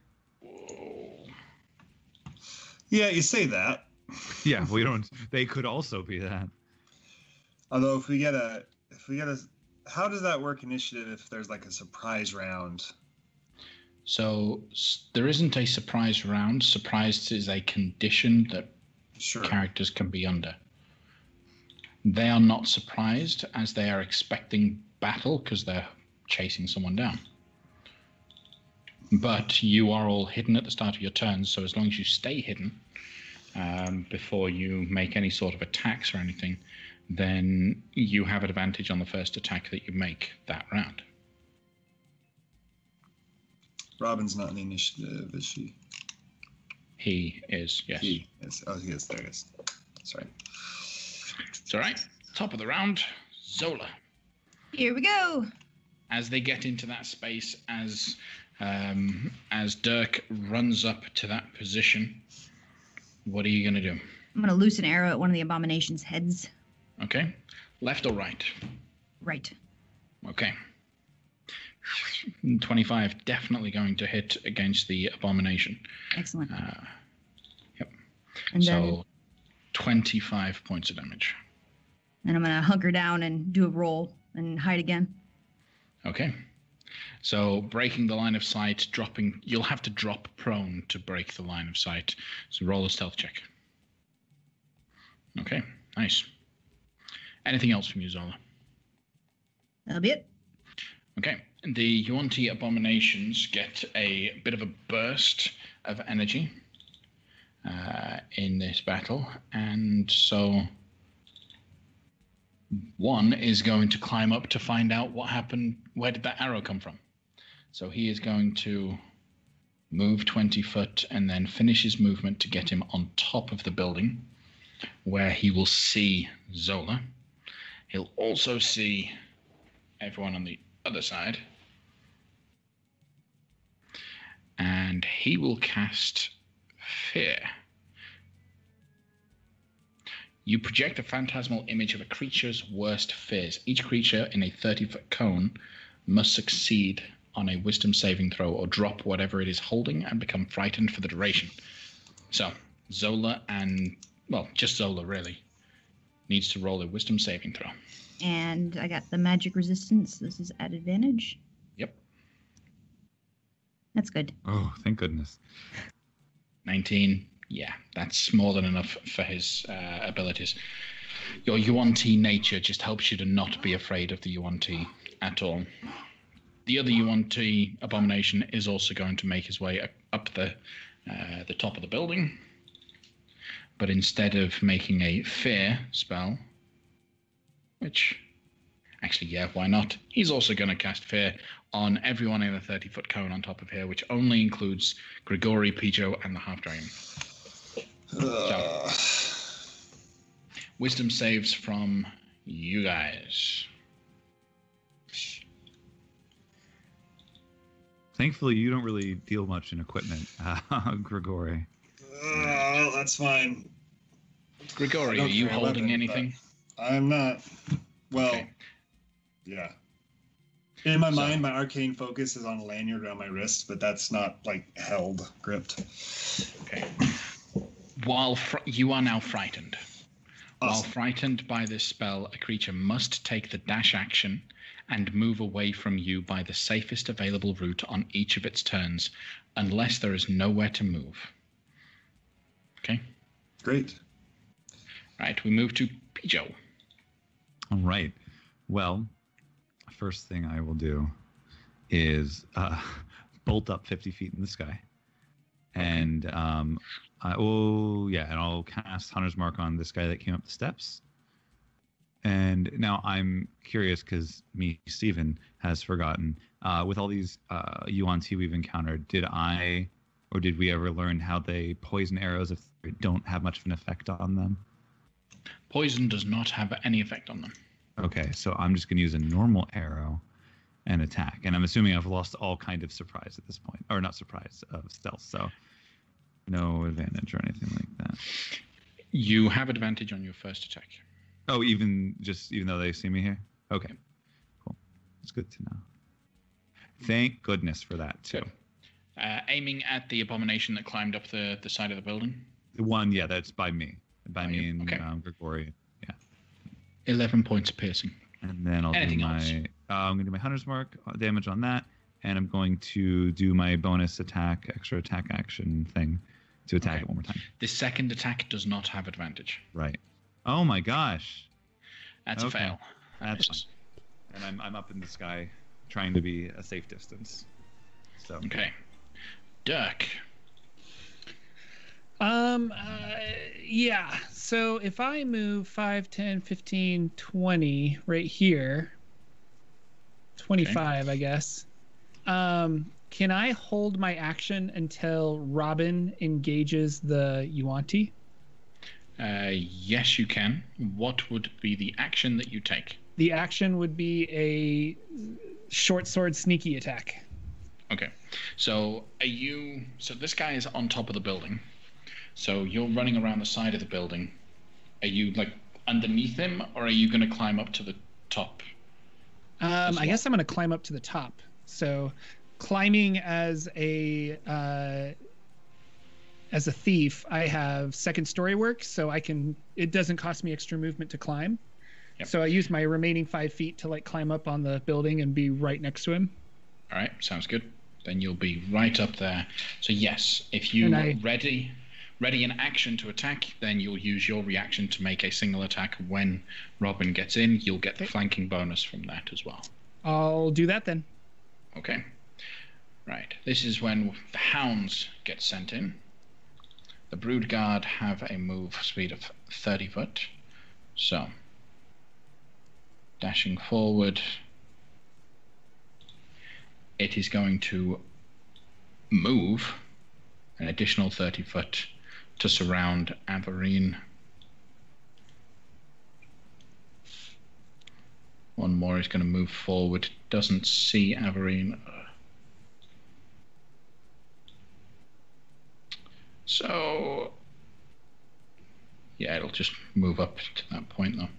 Yeah, you say that. Yeah, we don't. They could also be that. Although if we get a, how does that work initiative if there's like a surprise round? So there isn't a surprise round. Surprise is a condition that characters can be under. They are not surprised as they are expecting battle because they're chasing someone down. But you are all hidden at the start of your turns, so as long as you stay hidden before you make any sort of attacks or anything, then you have advantage on the first attack that you make that round. Robin's not in the initiative, is she? He is, yes. He is. Oh, he is. There he is. Sorry. It's all right. Top of the round, Zola. Here we go. As they get into that space, as Dirk runs up to that position, what are you going to do? I'm going to loose an arrow at one of the abomination's heads. Okay. Left or right? Right. Okay. 25, definitely going to hit against the abomination. Excellent. Yep. And so 25 points of damage. Then I'm going to hunker down and do a roll and hide again. Okay. So breaking the line of sight, dropping, you'll have to drop prone to break the line of sight. So roll a stealth check. Okay, nice. Anything else from you, Zola? That'll be it. Okay, the Yuan-Ti abominations get a bit of a burst of energy in this battle, and so one is going to climb up to find out what happened. Where did that arrow come from? So he is going to move 20 foot and then finish his movement to get him on top of the building, where he will see Zola. He'll also see everyone on the other side. And he will cast Fear. You project a phantasmal image of a creature's worst fears. Each creature in a 30-foot cone must succeed on a wisdom saving throw or drop whatever it is holding and become frightened for the duration. So, Zola and, well, just Zola really, needs to roll a wisdom saving throw. And I got the magic resistance. This is at advantage. Yep. That's good. Oh, thank goodness. 19. Yeah, that's more than enough for his abilities. Your Yuan-Ti nature just helps you to not be afraid of the Yuan-Ti at all. The other Yuan-Ti abomination is also going to make his way up the top of the building. But instead of making a fear spell, which, actually, yeah, why not? He's also going to cast fear on everyone in a 30-foot cone on top of here, which only includes Grigori, Pijo, and the half-dragon. So, wisdom saves from you guys. Thankfully, you don't really deal much in equipment, Grigori. That's fine. Grigori, are you holding anything? I'm not. Well, Okay. Yeah. In my mind, my arcane focus is on a lanyard around my wrist, but that's not, like, held, gripped. Okay. While you are now frightened. Awesome. While frightened by this spell, a creature must take the dash action and move away from you by the safest available route on each of its turns, unless there is nowhere to move. Okay? Great. Right, we move to Pijo. All right. Well, first thing I will do is bolt up 50 feet in the sky. And and I'll cast Hunter's Mark on this guy that came up the steps. And now I'm curious because Steven, has forgotten. With all these Yuan-Ti we've encountered, did we ever learn how they poison arrows if they don't have much of an effect on them? Poison does not have any effect on them. Okay, so I'm just going to use a normal arrow and attack. And I'm assuming I've lost all kind of surprise at this point. Or not surprise, stealth. So no advantage or anything like that. You have advantage on your first attack. Oh, even though they see me here? Okay, cool. That's good to know. Thank goodness for that, too. Aiming at the abomination that climbed up the side of the building? The one, yeah, that's by me. By me and okay. Grigori. Yeah. 11 points of piercing. And then I'm going to do my Hunter's Mark damage on that, and I'm going to do my bonus attack, extra attack action thing to attack it one more time. The second attack does not have advantage. Right. Oh my gosh. That's a fail. That's fine. And I'm up in the sky trying to be a safe distance. So. Okay. Dirk. Yeah. So if I move 5, 10, 15, 20 right here, 25, I guess. Can I hold my action until Robin engages the Yuan-Ti? Yes, you can. What would be the action that you take? The action would be a short sword sneaky attack. Okay. So so this guy is on top of the building. So you're running around the side of the building. Are you like underneath him, or are you going to climb up to the top? I guess I'm going to climb up to the top. So climbing as a thief, I have second story work, so it doesn't cost me extra movement to climb. Yep. So I use my remaining 5 feet to climb up on the building and be right next to him. All right, sounds good. Then you'll be right up there. So yes, if you ready an action to attack, then you'll use your reaction to make a single attack. When Robin gets in, you'll get the flanking bonus from that as well. I'll do that then. Okay. Right. This is when the hounds get sent in. The Brood Guard have a move speed of 30 foot. So, dashing forward, it is going to move an additional 30 foot to surround Averine. One more is going to move forward. Doesn't see Averine. So, yeah, it'll just move up to that point, though.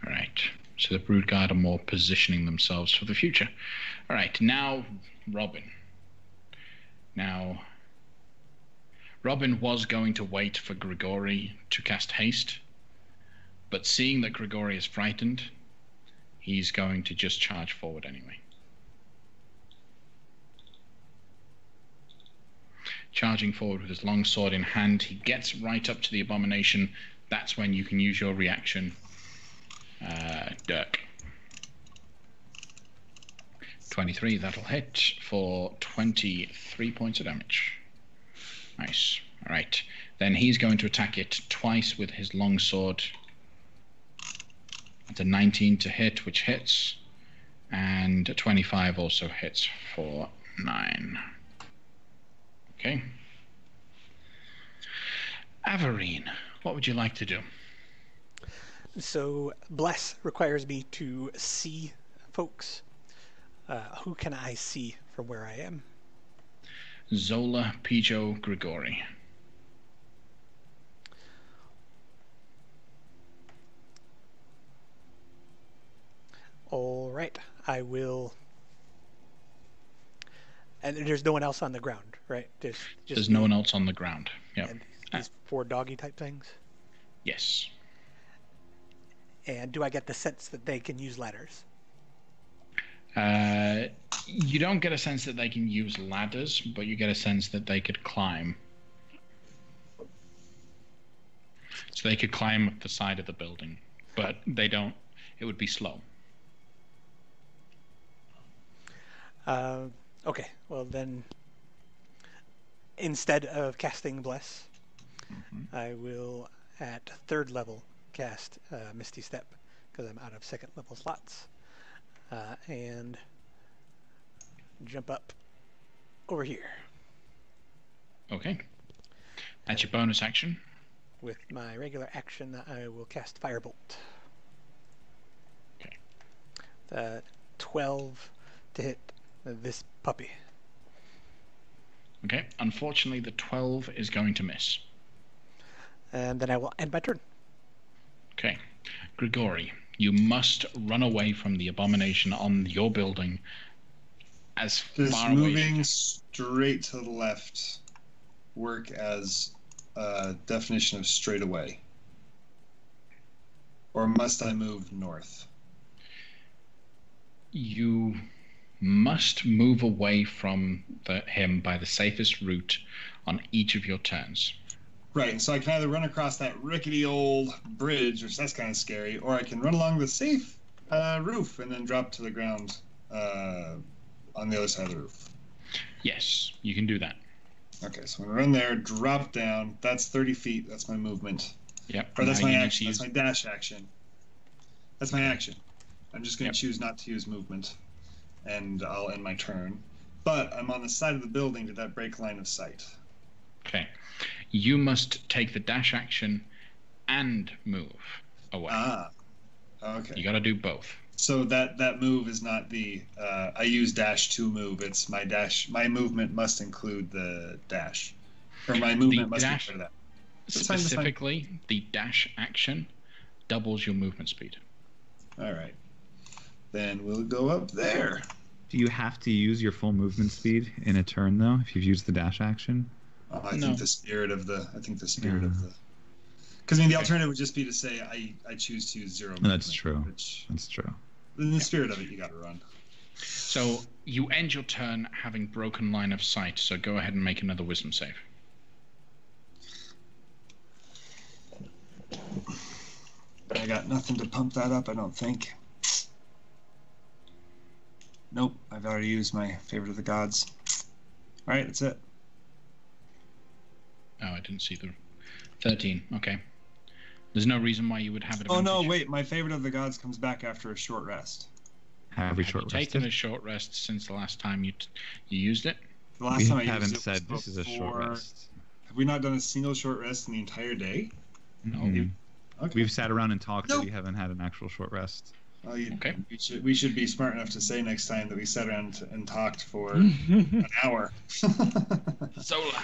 All right. So the Brood Guard are more positioning themselves for the future. All right. Now, Robin. Now, Robin was going to wait for Grigori to cast haste, but seeing that Grigori is frightened, he's going to just charge forward anyway. Charging forward with his long sword in hand, he gets right up to the abomination. That's when you can use your reaction. Dirk. 23, that'll hit for 23 points of damage. Nice. All right. Then he's going to attack it twice with his long sword. That's a 19 to hit, which hits. And a 25 also hits for 9. Okay. Averine, what would you like to do? So, Bless requires me to see folks. Who can I see from where I am? Zola, Pijo, Grigori. All right, I will. And there's no one else on the ground, right? There's no one else on the ground. Yeah. And these 4 doggy type things. Yes. And do I get the sense that they can use ladders? You don't get a sense that they can use ladders, but you get a sense that they could climb. So they could climb up the side of the building, but they don't. It would be slow. Okay, well then, instead of casting Bless, I will, at 3rd level, cast Misty Step, because I'm out of 2nd level slots, and jump up over here. Okay. That's your bonus action. With my regular action, I will cast Firebolt. Okay. 12 to hit this puppy. Okay. Unfortunately, the 12 is going to miss. And then I will end my turn. Okay. Grigori, you must run away from the abomination on your building as far away. Does moving straight to the left work as a definition of straight away? Or must I move north? You must move away from him by the safest route on each of your turns. Right, and so I can either run across that rickety old bridge, which that's kind of scary, or I can run along the safe roof and then drop to the ground on the other side of the roof. Yes, you can do that. Okay, so I'm going to run there, drop down. That's 30 feet. That's my movement. Yep. Or that's my action. That's my dash action. That's my action. I'm just going to choose not to use movement, and I'll end my turn. But I'm on the side of the building. Did that break line of sight? Okay. You must take the dash action and move away. Ah, okay. You got to do both. So that move is not the I use dash to move. It's my dash. My movement must include the dash, or my movement must be part of that. Specifically, the dash action doubles your movement speed. All right. Then we'll go up there. Do you have to use your full movement speed in a turn though? If you've used the dash action? I think the spirit of the. Because I mean, the alternative would just be to say I choose to use 0 movement. That's true. That's true. In the spirit of it, you got to run. So you end your turn having broken line of sight. So go ahead and make another wisdom save. I got nothing to pump that up, I don't think. Nope, I've already used my favorite of the gods. All right, that's it. Oh, I didn't see the 13. Okay. There's no reason why you would have it. Oh no, wait! My favorite of the gods comes back after a short rest. Have you taken a short rest since the last time you used it? The last time I haven't used it said this is a short rest. Have we not done a single short rest in the entire day? No. Okay. We've sat around and talked, but we haven't had an actual short rest. Well, Okay. We should be smart enough to say next time that we sat around and talked for an hour. Zola.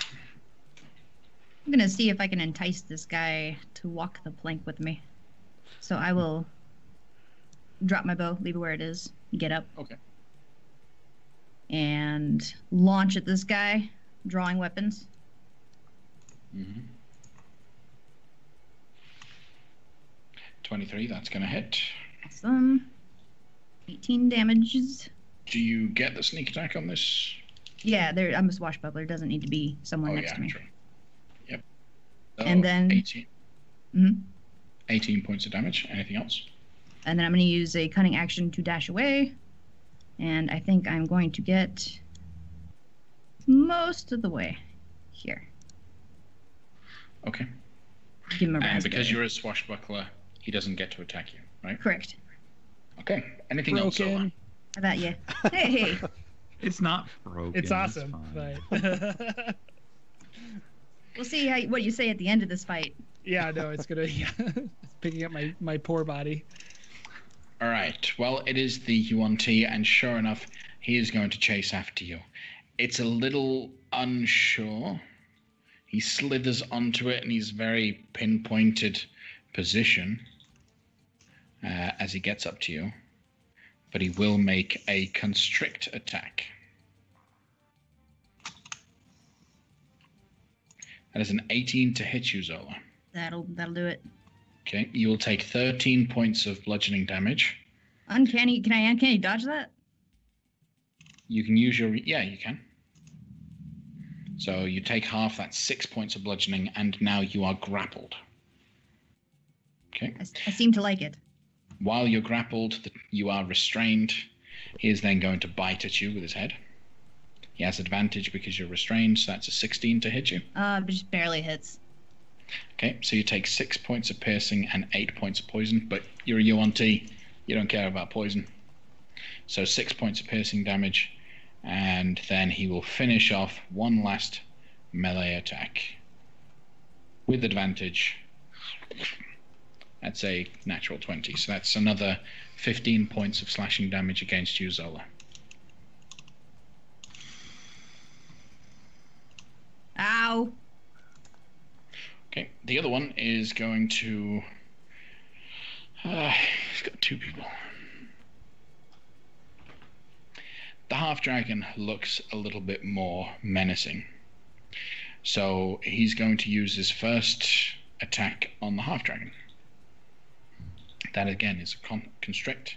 I'm gonna see if I can entice this guy to walk the plank with me. So I will drop my bow, leave it where it is, get up. Okay. And launch at this guy, drawing weapons. Mm-hmm. 23, that's going to hit. Awesome. 18 damages. Do you get the sneak attack on this? Yeah, I'm a swashbuckler. It doesn't need to be someone next to me. True. Yep. So And then 18. Mhm. 18 points of damage. Anything else? And then I'm going to use a cunning action to dash away. And I think I'm going to get most of the way here. Okay. Give him a And raspberry. because you're a swashbuckler, he doesn't get to attack you, right? Correct. Okay. Anything else, Zola? Broken. How about you? Hey. It's not broken. It's awesome. fine. But We'll see what you say at the end of this fight. yeah, no, it's gonna it's picking up my poor body. All right. Well, it is the Yuan-Ti, and sure enough, he is going to chase after you. It's a little unsure. He slithers onto it, and he's very pinpointed position as he gets up to you. But he will make a constrict attack. That is an 18 to hit you, Zola. That'll do it. Okay, you will take 13 points of bludgeoning damage. Uncanny. Can I uncanny dodge that? You can use your... Yeah, you can. So you take half, that's 6 points of bludgeoning, and now you are grappled. Okay. I seem to like it. While you're grappled, you are restrained. He is then going to bite at you with his head. He has advantage because you're restrained, so that's a 16 to hit you. Just barely hits. Okay, so you take 6 points of piercing and 8 points of poison, but you're a Yuan-Ti. You don't care about poison. So 6 points of piercing damage, and then he will finish off one last melee attack with advantage. That's a natural 20, so that's another 15 points of slashing damage against you, Zola. Ow. Okay, the other one is going to... he's got two people. The half-dragon looks a little bit more menacing. So he's going to use his first attack on the half-dragon. That again is a constrict.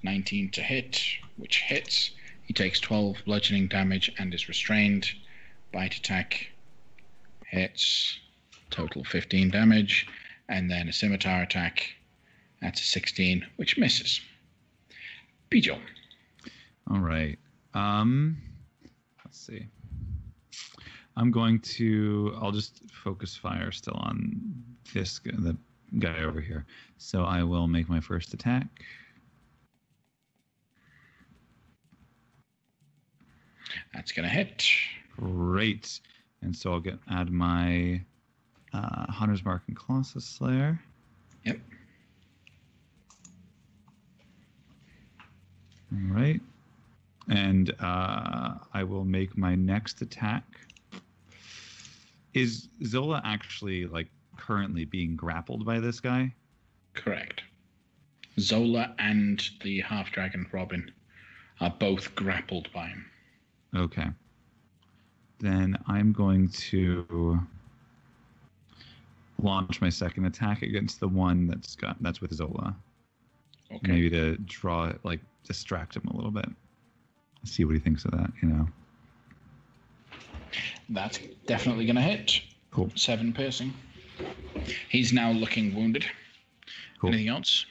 19 to hit, which hits. He takes 12 bludgeoning damage and is restrained. Bite attack hits. Total 15 damage. And then a scimitar attack. That's a 16, which misses. Pijo. All right. Let's see. I'll just focus fire still on the guy over here. So I will make my first attack. That's going to hit. Great. And so I'll add my Hunter's Mark and Colossus Slayer. Yep. All right. And I will make my next attack. Is Zola actually currently being grappled by this guy? Correct. Zola and the half-dragon Robin are both grappled by him. Okay. Then I'm going to launch my second attack against the one that's with Zola. Okay. Maybe to draw it, distract him a little bit. See what he thinks of that, That's definitely going to hit. Cool. 7 piercing. He's now looking wounded. Cool. Anything else?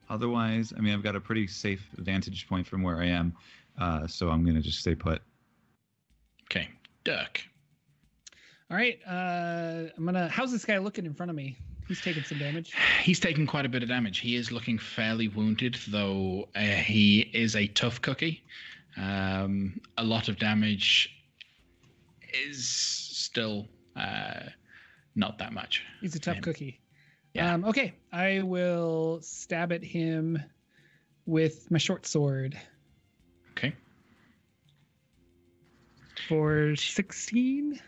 Otherwise, I've got a pretty safe vantage point from where I am, so I'm going to just stay put. Okay. Dirk. All right. How's this guy looking in front of me? He's taking some damage. He's taken quite a bit of damage. He is looking fairly wounded, though he is a tough cookie. A lot of damage is still not that much. He's a tough cookie. Yeah. Okay, I will stab at him with my short sword. Okay. For 16.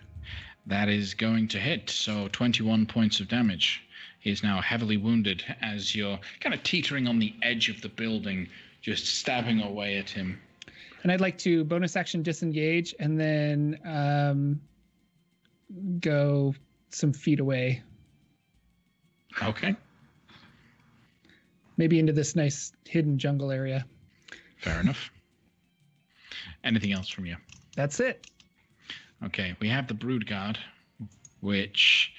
That is going to hit. So 21 points of damage. He is now heavily wounded as you're kind of teetering on the edge of the building, just stabbing away at him. And I'd like to bonus action disengage and then go some feet away. Okay. Maybe into this nice hidden jungle area. Fair enough. Anything else from you? That's it. Okay, we have the Brood Guard, which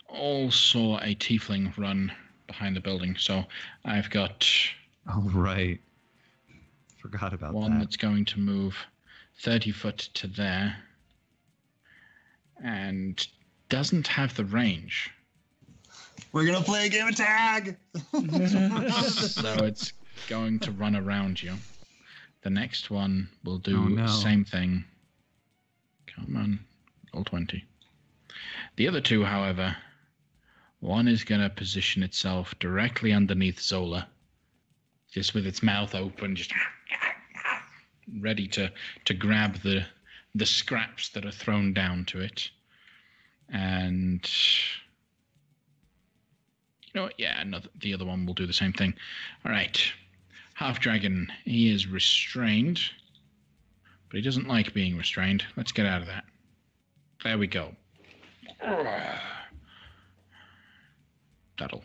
all saw a tiefling run behind the building. So I've got... Oh, right. Forgot about one that. That's going to move 30 foot to there and doesn't have the range. We're going to play a game of tag! So it's going to run around you. The next one will do the same thing. Come on, roll 20. The other two, however, one is going to position itself directly underneath Zola, just with its mouth open, just ready to grab the scraps that are thrown down to it. And you know what? Yeah, the other one will do the same thing. All right. Half Dragon, he is restrained, but he doesn't like being restrained. Let's get out of that. There we go. That'll.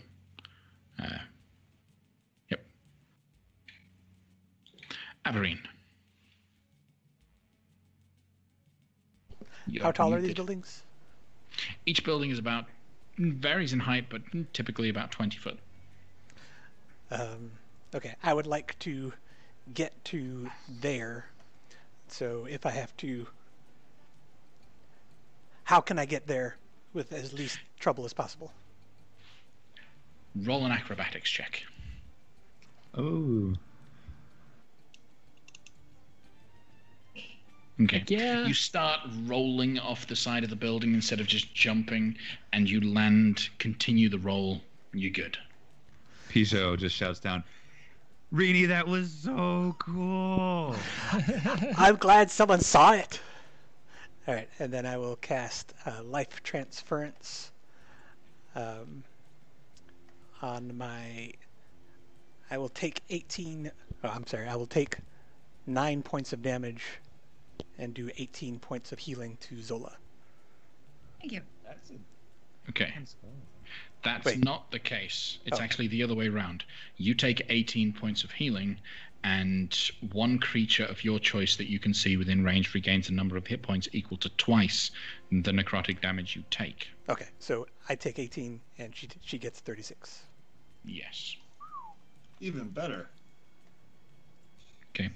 Yep. Averine. How tall are these buildings? Each building is varies in height, but typically about 20 foot. Okay, I would like to get to there. So if I have to, how can I get there with as least trouble as possible? Roll an acrobatics check. Oh. Okay. Yeah. You start rolling off the side of the building instead of just jumping, and you land, continue the roll, and you're good. Pijo just shouts down, Rini, that was so cool. I'm glad someone saw it. All right, and then I will cast Life Transference on my... I will take 18... Oh, I'm sorry. I will take 9 points of damage and do 18 points of healing to Zola. Thank you. Okay. That's Wait. not the case. It's actually the other way around. You take 18 points of healing, and one creature of your choice that you can see within range regains a number of hit points equal to twice the necrotic damage you take. Okay, so I take 18 and she gets 36. Yes. Even better. Okay.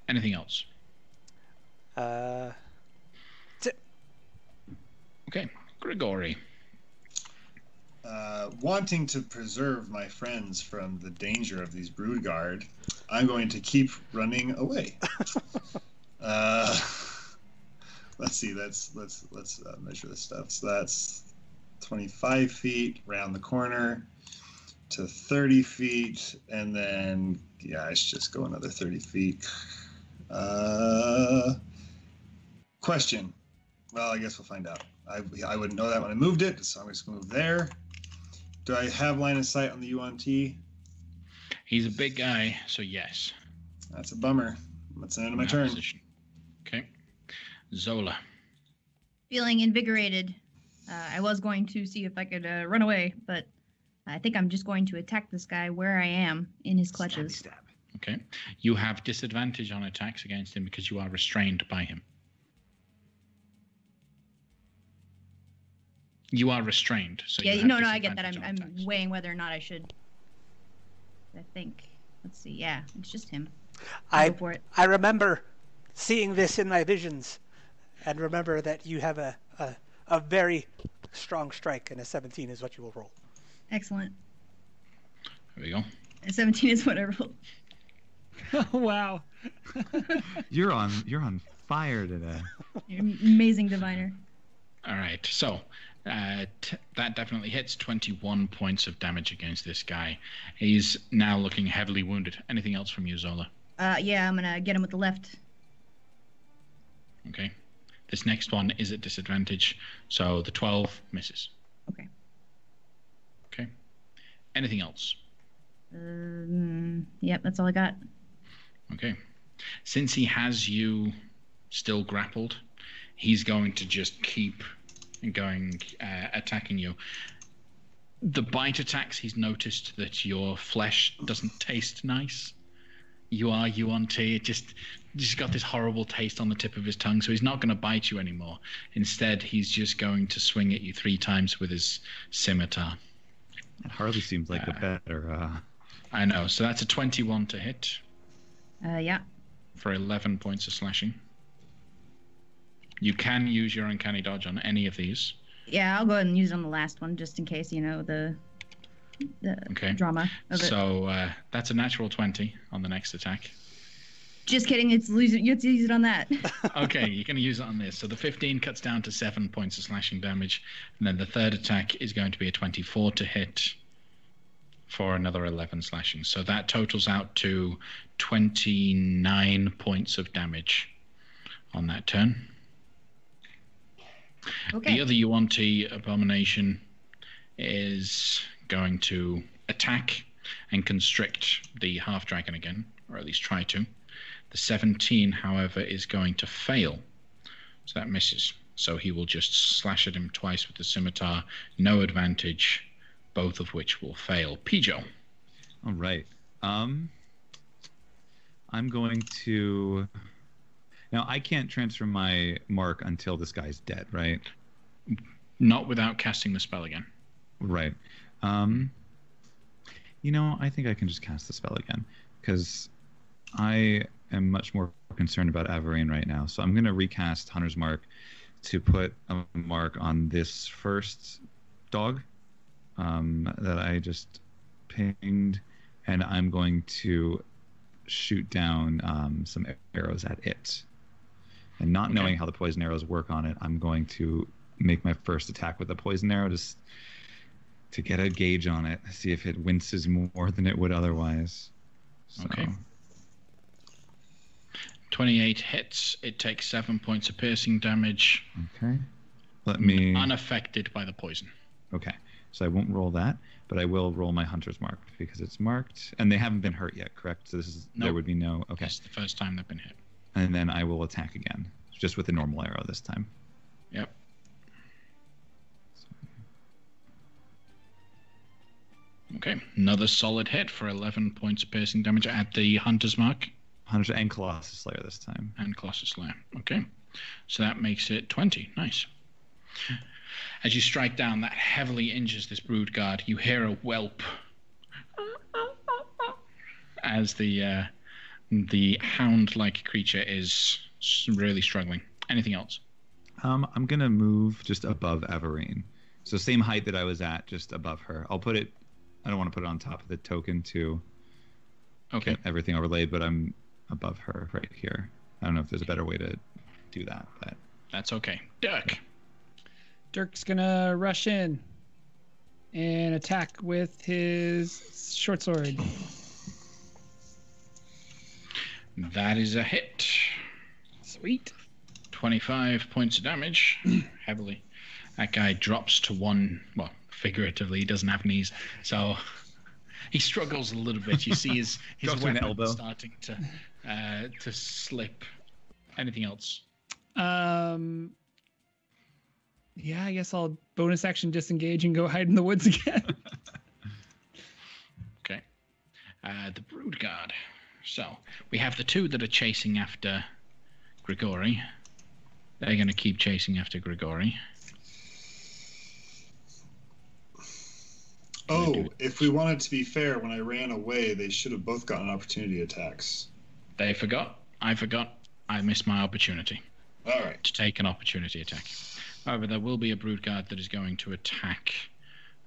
Anything else? That's it. Okay. Grigori. Wanting to preserve my friends from the danger of these Brood Guard, I'm going to keep running away. Let's see. Let's measure this stuff. So that's 25 feet around the corner to 30 feet, and then let's just go another 30 feet. Question. Well, I guess we'll find out. I wouldn't know that when I moved it, so I'm just going to move there. Do I have line of sight on the UNT? He's a big guy, so yes. That's a bummer. That's the end of my That turn. position. Okay. Zola. Feeling invigorated. I was going to see if I could run away, but I think I'm just going to attack this guy where I am in his clutches. Stab. Okay. You have disadvantage on attacks against him because you are restrained by him. You are restrained, so Yeah, you have no, I get that. disadvantage on I'm attacks. weighing whether or not I should. I think. Let's see. Yeah, it's just him. I Go for it. I remember seeing this in my visions, and remember that you have a very strong strike, and a 17 is what you will roll. Excellent. There we go. A 17 is what I rolled. Oh, wow. You're on fire today. You're an amazing diviner. All right. So That definitely hits. 21 points of damage against this guy. He's now looking heavily wounded. Anything else from you, Zola? Yeah, I'm gonna get him with the left. Okay. This next one is at disadvantage, so the 12 misses. Okay. Okay. Anything else? Yep, that's all I got. Okay. Since he has you still grappled, he's going to just keep going, attacking you. The bite attacks, he's noticed that your flesh doesn't taste nice. You want to. It just got this horrible taste on the tip of his tongue, so he's not going to bite you anymore. Instead, he's just going to swing at you 3 times with his scimitar. It hardly seems like a better... I know. So that's a 21 to hit. Yeah. For 11 points of slashing. You can use your uncanny dodge on any of these. Yeah, I'll go ahead and use it on the last one, just in case, the drama of it. So that's a natural 20 on the next attack. Just kidding. You have to use it on that. Okay, you're going to use it on this. So the 15 cuts down to 7 points of slashing damage. And then the third attack is going to be a 24 to hit for another 11 slashing. So that totals out to 29 points of damage on that turn. Okay. The other UNT abomination is going to attack and constrict the half-dragon again, or at least try to. The 17, however, is going to fail. So that misses. So he will just slash at him twice with the scimitar. No advantage, both of which will fail. Pijo. All right. I'm going to... Now, I can't transfer my mark until this guy's dead, right? Not without casting the spell again. Right. I think I can just cast the spell again, because I am much more concerned about Averine right now. So I'm going to recast Hunter's Mark to put a mark on this first dog that I just pinged, and I'm going to shoot down some arrows at it. And not knowing how the poison arrows work on it, I'm going to make my first attack with the poison arrow just to get a gauge on it, see if it winces more than it would otherwise. So. Okay. 28 hits. It takes 7 points of piercing damage. Okay. Let me... Unaffected by the poison. Okay. So I won't roll that, but I will roll my Hunter's Mark because it's marked. And they haven't been hurt yet, correct? So this is... Nope. There would be no... Okay. It's the first time they've been hit. And then I will attack again, just with a normal arrow this time. Yep. Okay, another solid hit for 11 points of piercing damage at the Hunter's Mark. Hunter and Colossus Slayer this time. And Colossus Slayer. Okay, so that makes it 20. Nice. As you strike down, that heavily injures this brood guard. You hear a whelp as the hound-like creature is really struggling. Anything else? I'm going to move just above Averine. So same height that I was at, just above her. I'll put it... I don't want to put it on top of the token to get everything overlaid, but I'm above her right here. I don't know if there's a better way to do that, but... That's okay. Dirk. Dirk's going to rush in and attack with his short sword. That is a hit. Sweet. 25 points of damage. Heavily. That guy drops to 1. Well, figuratively, he doesn't have knees. So he struggles a little bit. You see his weapon elbow starting to slip. Anything else? Yeah, I guess I'll bonus action disengage and go hide in the woods again. Okay. The Brood Guard. So we have the 2 that are chasing after Grigori. They're going to keep chasing after Grigori. Oh, if we wanted to be fair, when I ran away, they should have both gotten opportunity attacks. They forgot. I forgot. I missed my opportunity. All right. To take an opportunity attack. However, there will be a Brood Guard that is going to attack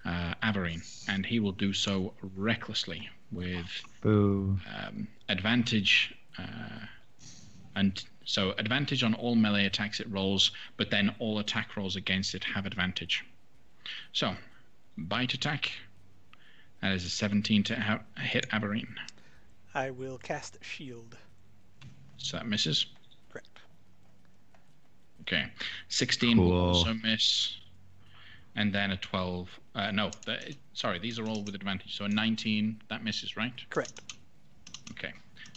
Averine, and he will do so recklessly with advantage. And so advantage on all melee attacks it rolls, but then all attack rolls against it have advantage. So, bite attack. That is a 17 to hit Aberreen. I will cast shield. So that misses. Correct. Okay. 16 will also miss. And then a 12. Sorry, these are all with advantage. So a 19, that misses, right? Correct. Okay.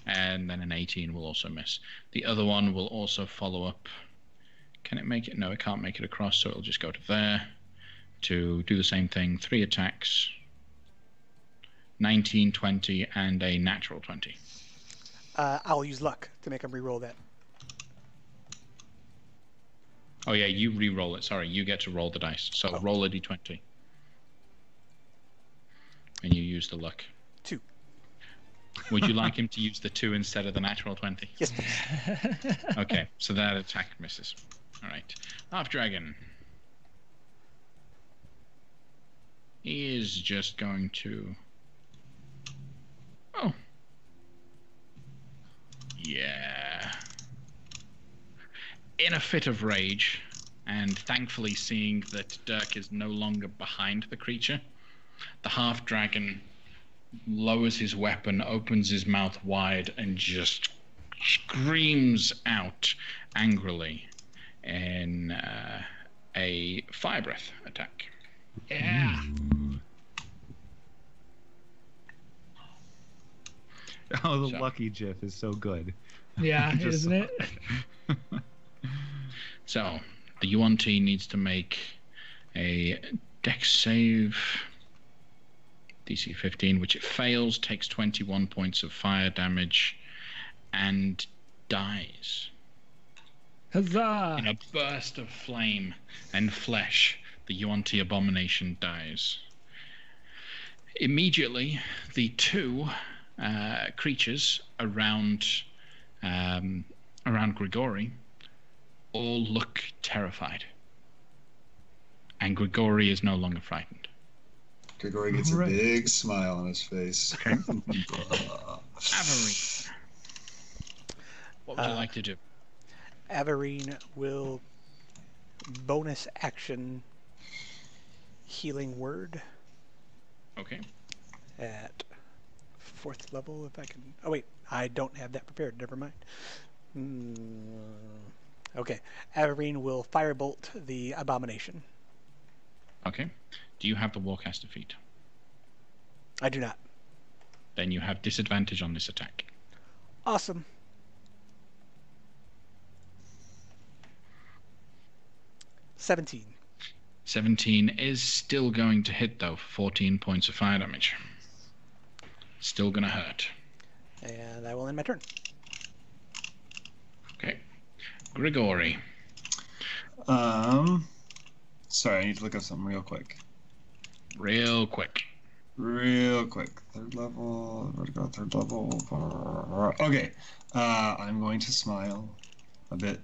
And then an 18 will also miss. The other one will also follow up. Can it make it? No, it can't make it across, so it'll just go to there to do the same thing. 3 attacks. 19, 20, and a natural 20. I'll use luck to make him re-roll that. Oh, yeah, you re-roll it. Sorry, you get to roll the dice. So roll a d20. And you use the luck. 2. Would you like him to use the 2 instead of the natural 20? Yes, please. Okay, so that attack misses. All right. Half Dragon. He is just going to... Oh. Yeah. In a fit of rage, and thankfully seeing that Dirk is no longer behind the creature, the half-dragon lowers his weapon, opens his mouth wide, and just screams out angrily in a fire breath attack. Yeah. Oh, the lucky GIF is so good. Yeah, isn't it? So, the UNT needs to make a dex save, DC 15, which it fails, takes 21 points of fire damage, and dies. Huzzah! In a burst of flame and flesh, the UNT abomination dies. Immediately, the 2 creatures around Grigori all look terrified, and Grigori is no longer frightened. Grigori gets a big smile on his face. Okay. Averine, what would you like to do? Averine will bonus action healing word. Okay. At 4th level, if I can. Oh wait, I don't have that prepared. Never mind. Okay, Averine will firebolt the abomination. Okay. Do you have the Warcaster feat? I do not. Then you have disadvantage on this attack. Awesome. $17. 17 is still going to hit, though, for 14 points of fire damage. Still going to hurt. And I will end my turn. Okay. Grigori. Sorry, I need to look up something real quick. Real quick. Third level. Where to go? Third level. Okay. I'm going to smile a bit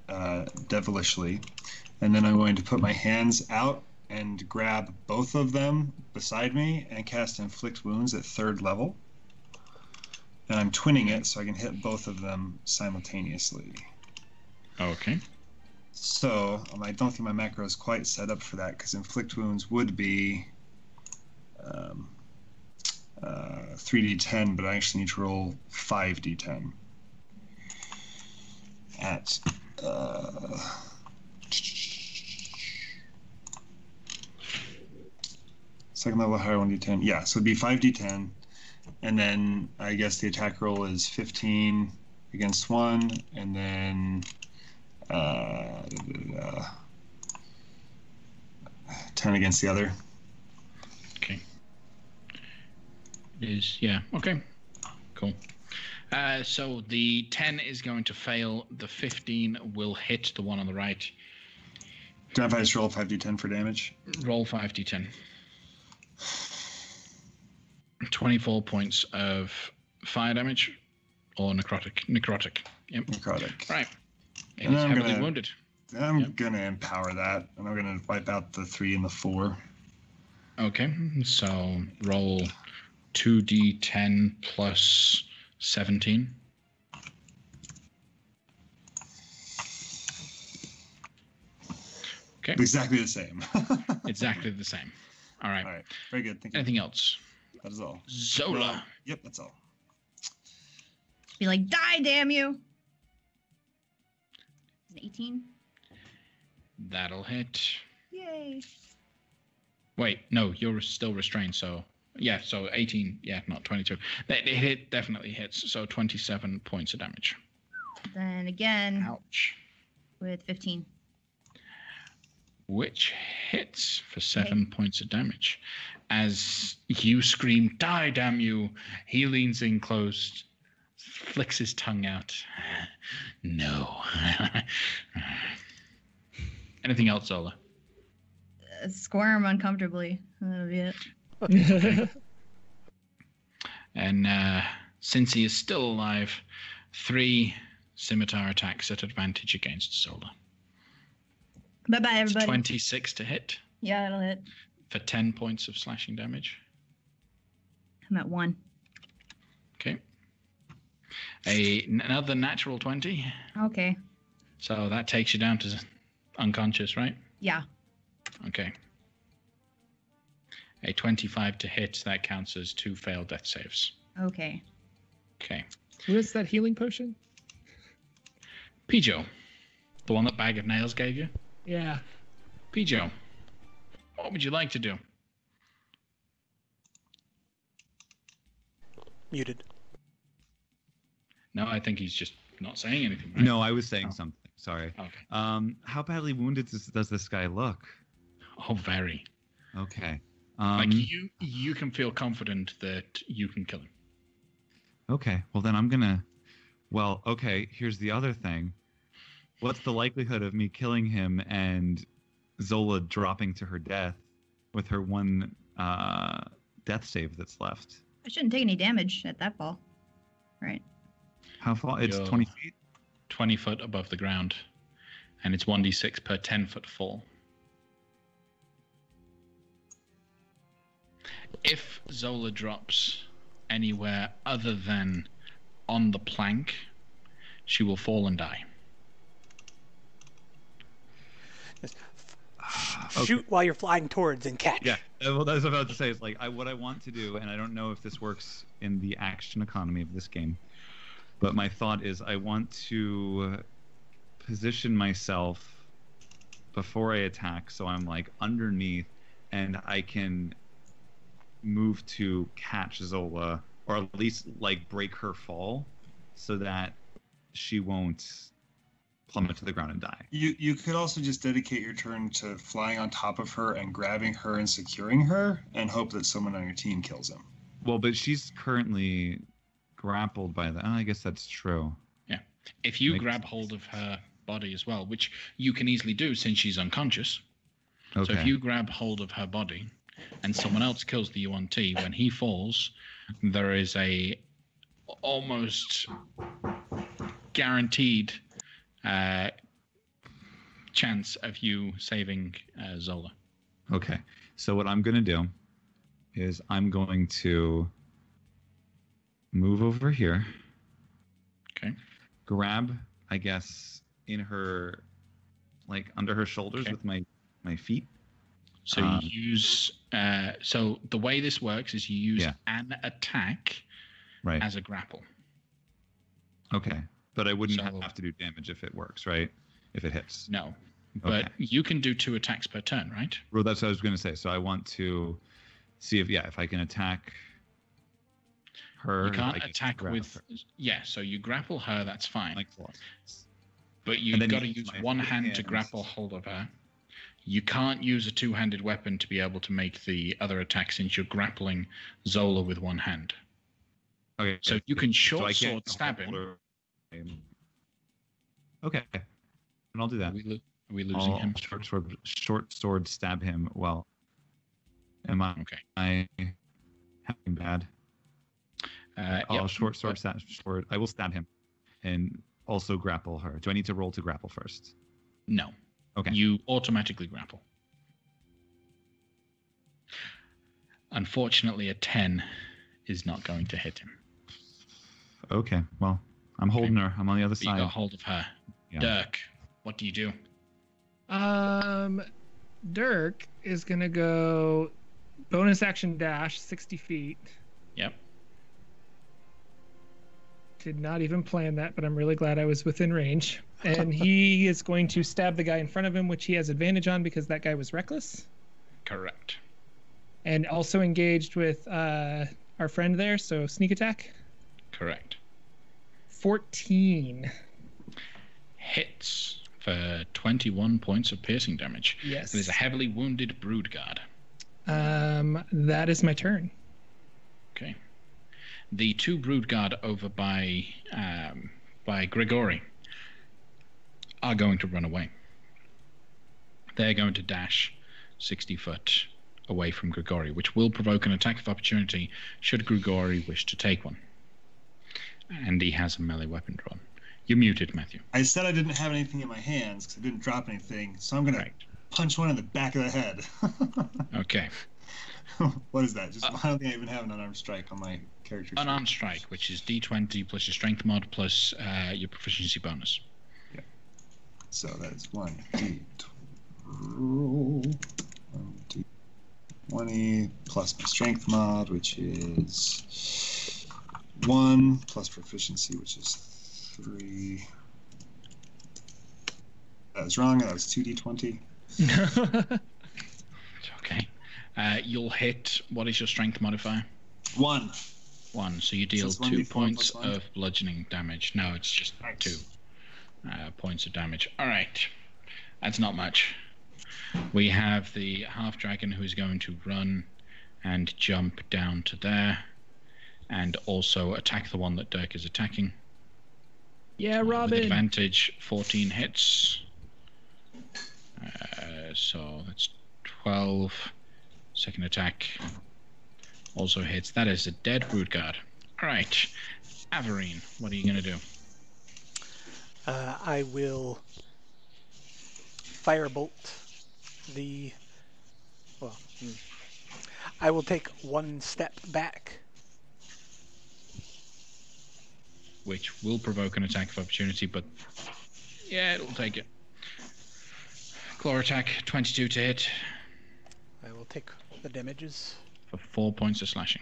devilishly, and then I'm going to put my hands out and grab both of them beside me and cast Inflict Wounds at 3rd level. And I'm twinning it so I can hit both of them simultaneously. Okay. So, I don't think my macro is quite set up for that, because Inflict Wounds would be 3d10, but I actually need to roll 5d10 at second level higher 1d10. Yeah, so it'd be 5d10, and then I guess the attack roll is 15 against one, and then 10 against the other. Okay. Okay. Cool. So the 10 is going to fail. The 15 will hit the one on the right. Do I have to just roll 5d10 for damage? Roll 5d10. 24 points of fire damage or necrotic. Yep. Necrotic. Right. It is heavily wounded. I'm going to empower that, and I'm going to wipe out the 3 and the 4. Okay, so roll 2d10 plus 17. Okay. Exactly the same. Exactly the same. All right. All right. Very good. Thank you. Anything else? That is all. Zola. Yep, that's all. Be like, die, damn you. An 18. That'll hit. Yay. Wait, no, you're still restrained, so... Yeah, so 18, yeah, not 22. It definitely hits, so 27 points of damage. Then again... Ouch. With 15. Which hits for 7 points of damage. As you scream, die, damn you, he leans in close, flicks his tongue out. No. Anything else, Zola? Squirm uncomfortably. That'll be it. Okay. And since he is still alive, 3 scimitar attacks at advantage against Zola. Bye-bye, everybody. 26 to hit. Yeah, that'll hit. For 10 points of slashing damage. I'm at 1. Okay. Another natural 20. Okay. So that takes you down to unconscious, right? Yeah. Okay. A 25 to hit, that counts as 2 failed death saves. Okay. Okay. Who is that healing potion? Pijo. The one that Bag of Nails gave you? Yeah. Pijo. What would you like to do? Muted. No, I think he's just not saying anything, right? No, I was saying something. Sorry. Okay. How badly wounded does this guy look? Oh, very. Okay. Like you can feel confident that you can kill him. Okay. Well, then I'm gonna. Well, okay. Here's the other thing. What's the likelihood of me killing him and Zola dropping to her death with her 1 death save that's left? I shouldn't take any damage at that fall. Right. How far? It's You're 20 feet? 20 foot above the ground. And it's 1d6 per 10-foot fall. If Zola drops anywhere other than on the plank, she will fall and die. Shoot while you're flying towards and catch. Yeah, well, that's what I was about to say. It's like what I want to do, and I don't know if this works in the action economy of this game, but my thought is I want to position myself before I attack, so I'm like underneath, and I can move to catch Zola, or at least like break her fall, so that she won't plummet to the ground and die. You could also just dedicate your turn to flying on top of her and grabbing her and securing her, and hope that someone on your team kills him. Well, but she's currently grappled by that. Oh, I guess that's true. Yeah. If you grab hold of her body as well, which you can easily do since she's unconscious. Okay. So if you grab hold of her body and someone else kills the UNT, when he falls, there is a almost guaranteed chance of you saving Zola. Okay. So what I'm going to do is I'm going to move over here. Okay. Grab, I guess, in her, like under her shoulders with my feet. So you use. So the way this works is you use an attack as a grapple. Okay. But I wouldn't have to do damage if it works, right? If it hits. No. But you can do 2 attacks per turn, right? Well, that's what I was going to say. So I want to see if I can attack her. You can't attack with... her. Yeah, so you grapple her, that's fine. Like, but you've got to use one hand to grapple hold of her. You can't use a 2-handed weapon to be able to make the other attack since you're grappling Zola with one hand. Okay. So you can short sword stab him. Okay. And I'll do that. Are we losing him? Short sword stab him. Well, am I having bad? Short sword stab. I will stab him, and also grapple her. Do I need to roll to grapple first? No. Okay. You automatically grapple. Unfortunately, a 10 is not going to hit him. Okay. Well, I'm holding her. I'm on the other side. You got hold of her. Yeah. Dirk, what do you do? Dirk is going to go bonus action dash 60 feet. Yep. Did not even plan that, but I'm really glad I was within range. And he is going to stab the guy in front of him, which he has advantage on because that guy was reckless. Correct. And also engaged with our friend there, so sneak attack. Correct. 14. Hits for 21 points of piercing damage. Yes. It is a heavily wounded brood guard. That is my turn. Okay. The 2 brood guard over by Grigori are going to run away. They're going to dash 60 foot away from Grigori, which will provoke an attack of opportunity should Grigori wish to take one. And he has a melee weapon drawn. You're muted, Matthew. I said I didn't have anything in my hands because I didn't drop anything, so I'm going to punch one in the back of the head. Okay. What is that? I don't think I even have an unarmed strike on my character. Unarmed strike, which is D20 plus your strength mod plus your proficiency bonus. Yeah. So that's 1d20 plus my strength mod, which is 1 plus proficiency, which is 3. That was wrong. That was 2d20. Okay. You'll hit. What is your strength modifier? 1. 1. So you deal 2 points of bludgeoning damage. No, it's just 2 points of damage. All right. That's not much. We have the half dragon who's going to run and jump down to there and also attack the one that Dirk is attacking. Yeah, Robin. With advantage, 14 hits. So that's 12. Second attack also hits. That is a dead brood guard. All right, Averine, what are you going to do? I will firebolt the. Well, I will take 1 step back. Which will provoke an attack of opportunity, but yeah, it'll take it. Claw attack, 22 to hit. I will take the damages. For 4 points of slashing.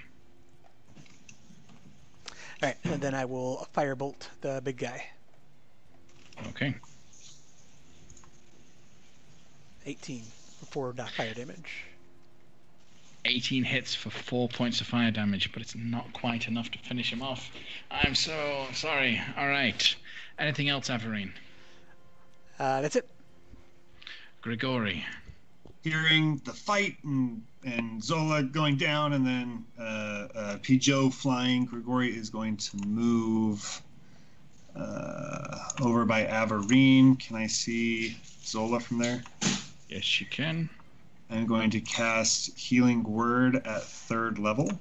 Alright, and then I will firebolt the big guy. Okay. 18 for 4 fire damage. 18 hits for 4 points of fire damage, but it's not quite enough to finish him off. I'm so sorry. All right. Anything else, Averine? That's it. Grigori. Hearing the fight and Zola going down and then Pijo flying, Grigori is going to move over by Averine. Can I see Zola from there? Yes, you can. I'm going to cast Healing Word at 3rd level.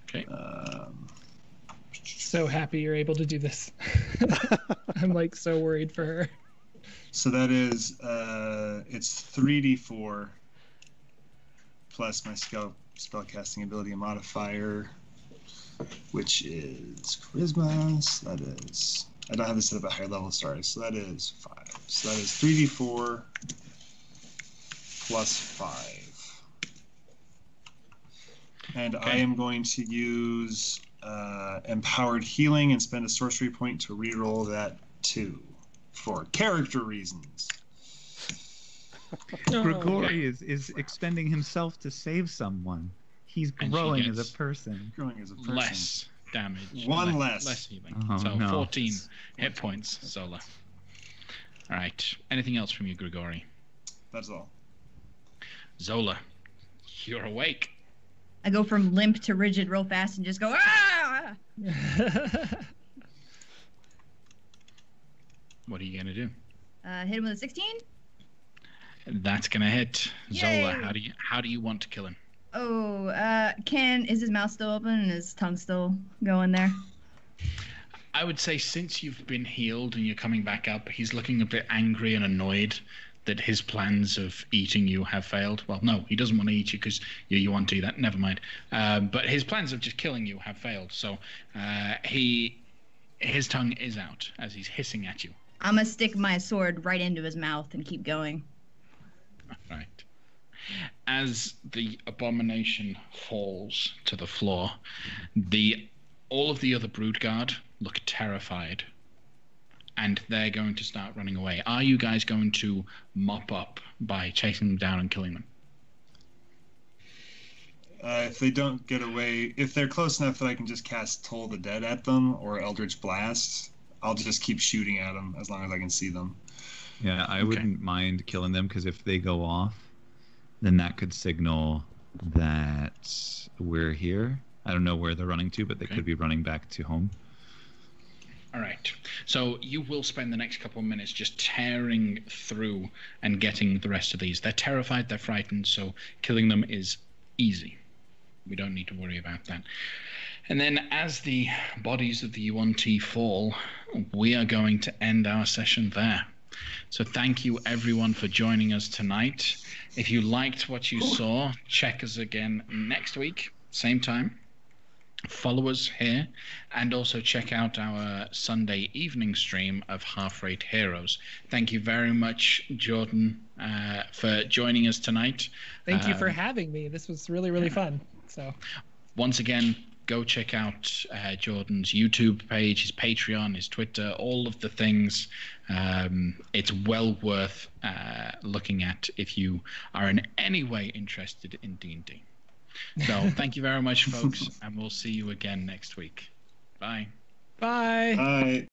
Okay. So happy you're able to do this. I'm like so worried for her. So that is, it's 3d4 plus my spellcasting ability modifier, which is Charisma. So that is, I don't have this set up at higher level, sorry. So that is 5. So that is 3d4 plus 5. And okay. I am going to use Empowered Healing and spend a sorcery point to reroll that 2 for character reasons. Grigori is expending himself to save someone. He's growing as a person. Growing as a person. Less damage. 1 less. Less healing. Oh, so no. 14 hit points, Zola. All right. Anything else from you, Grigori? That's all. Zola, you're awake. I go from limp to rigid real fast and just go, ah! What are you going to do? Hit him with a 16? That's going to hit. Yay! Zola, how do you want to kill him? Oh, is his mouth still open and his tongue still going there? I would say since you've been healed and you're coming back up, he's looking a bit angry and annoyed that his plans of eating you have failed. Well, no, he doesn't want to eat you because you want to do that. Never mind. But his plans of just killing you have failed. So his tongue is out as he's hissing at you. I'm going to stick my sword right into his mouth and keep going. as the abomination falls to the floor, all of the other Broodguard look terrified, and they're going to start running away. Are you guys going to mop up by chasing them down and killing them? If they don't get away, if they're close enough that I can just cast Toll the Dead at them or Eldritch Blast, I'll just keep shooting at them as long as I can see them. Yeah, I wouldn't mind killing them, because if they go off, then that could signal that we're here. I don't know where they're running to, but they could be running back to home. All right. So you will spend the next couple of minutes just tearing through and getting the rest of these. They're terrified, they're frightened, so killing them is easy. We don't need to worry about that. And then as the bodies of the Yuan-Ti fall, we are going to end our session there. So thank you everyone for joining us tonight. If you liked what you saw, check us again next week, same time. Follow us here, and also check out our Sunday evening stream of Half Rate Heroes. Thank you very much, Jordan, for joining us tonight. Thank you for having me. This was really, really fun. So, once again, go check out Jordan's YouTube page, his Patreon, his Twitter, all of the things. It's well worth looking at if you are in any way interested in D&D. So thank you very much, folks, and we'll see you again next week. Bye. Bye. Bye.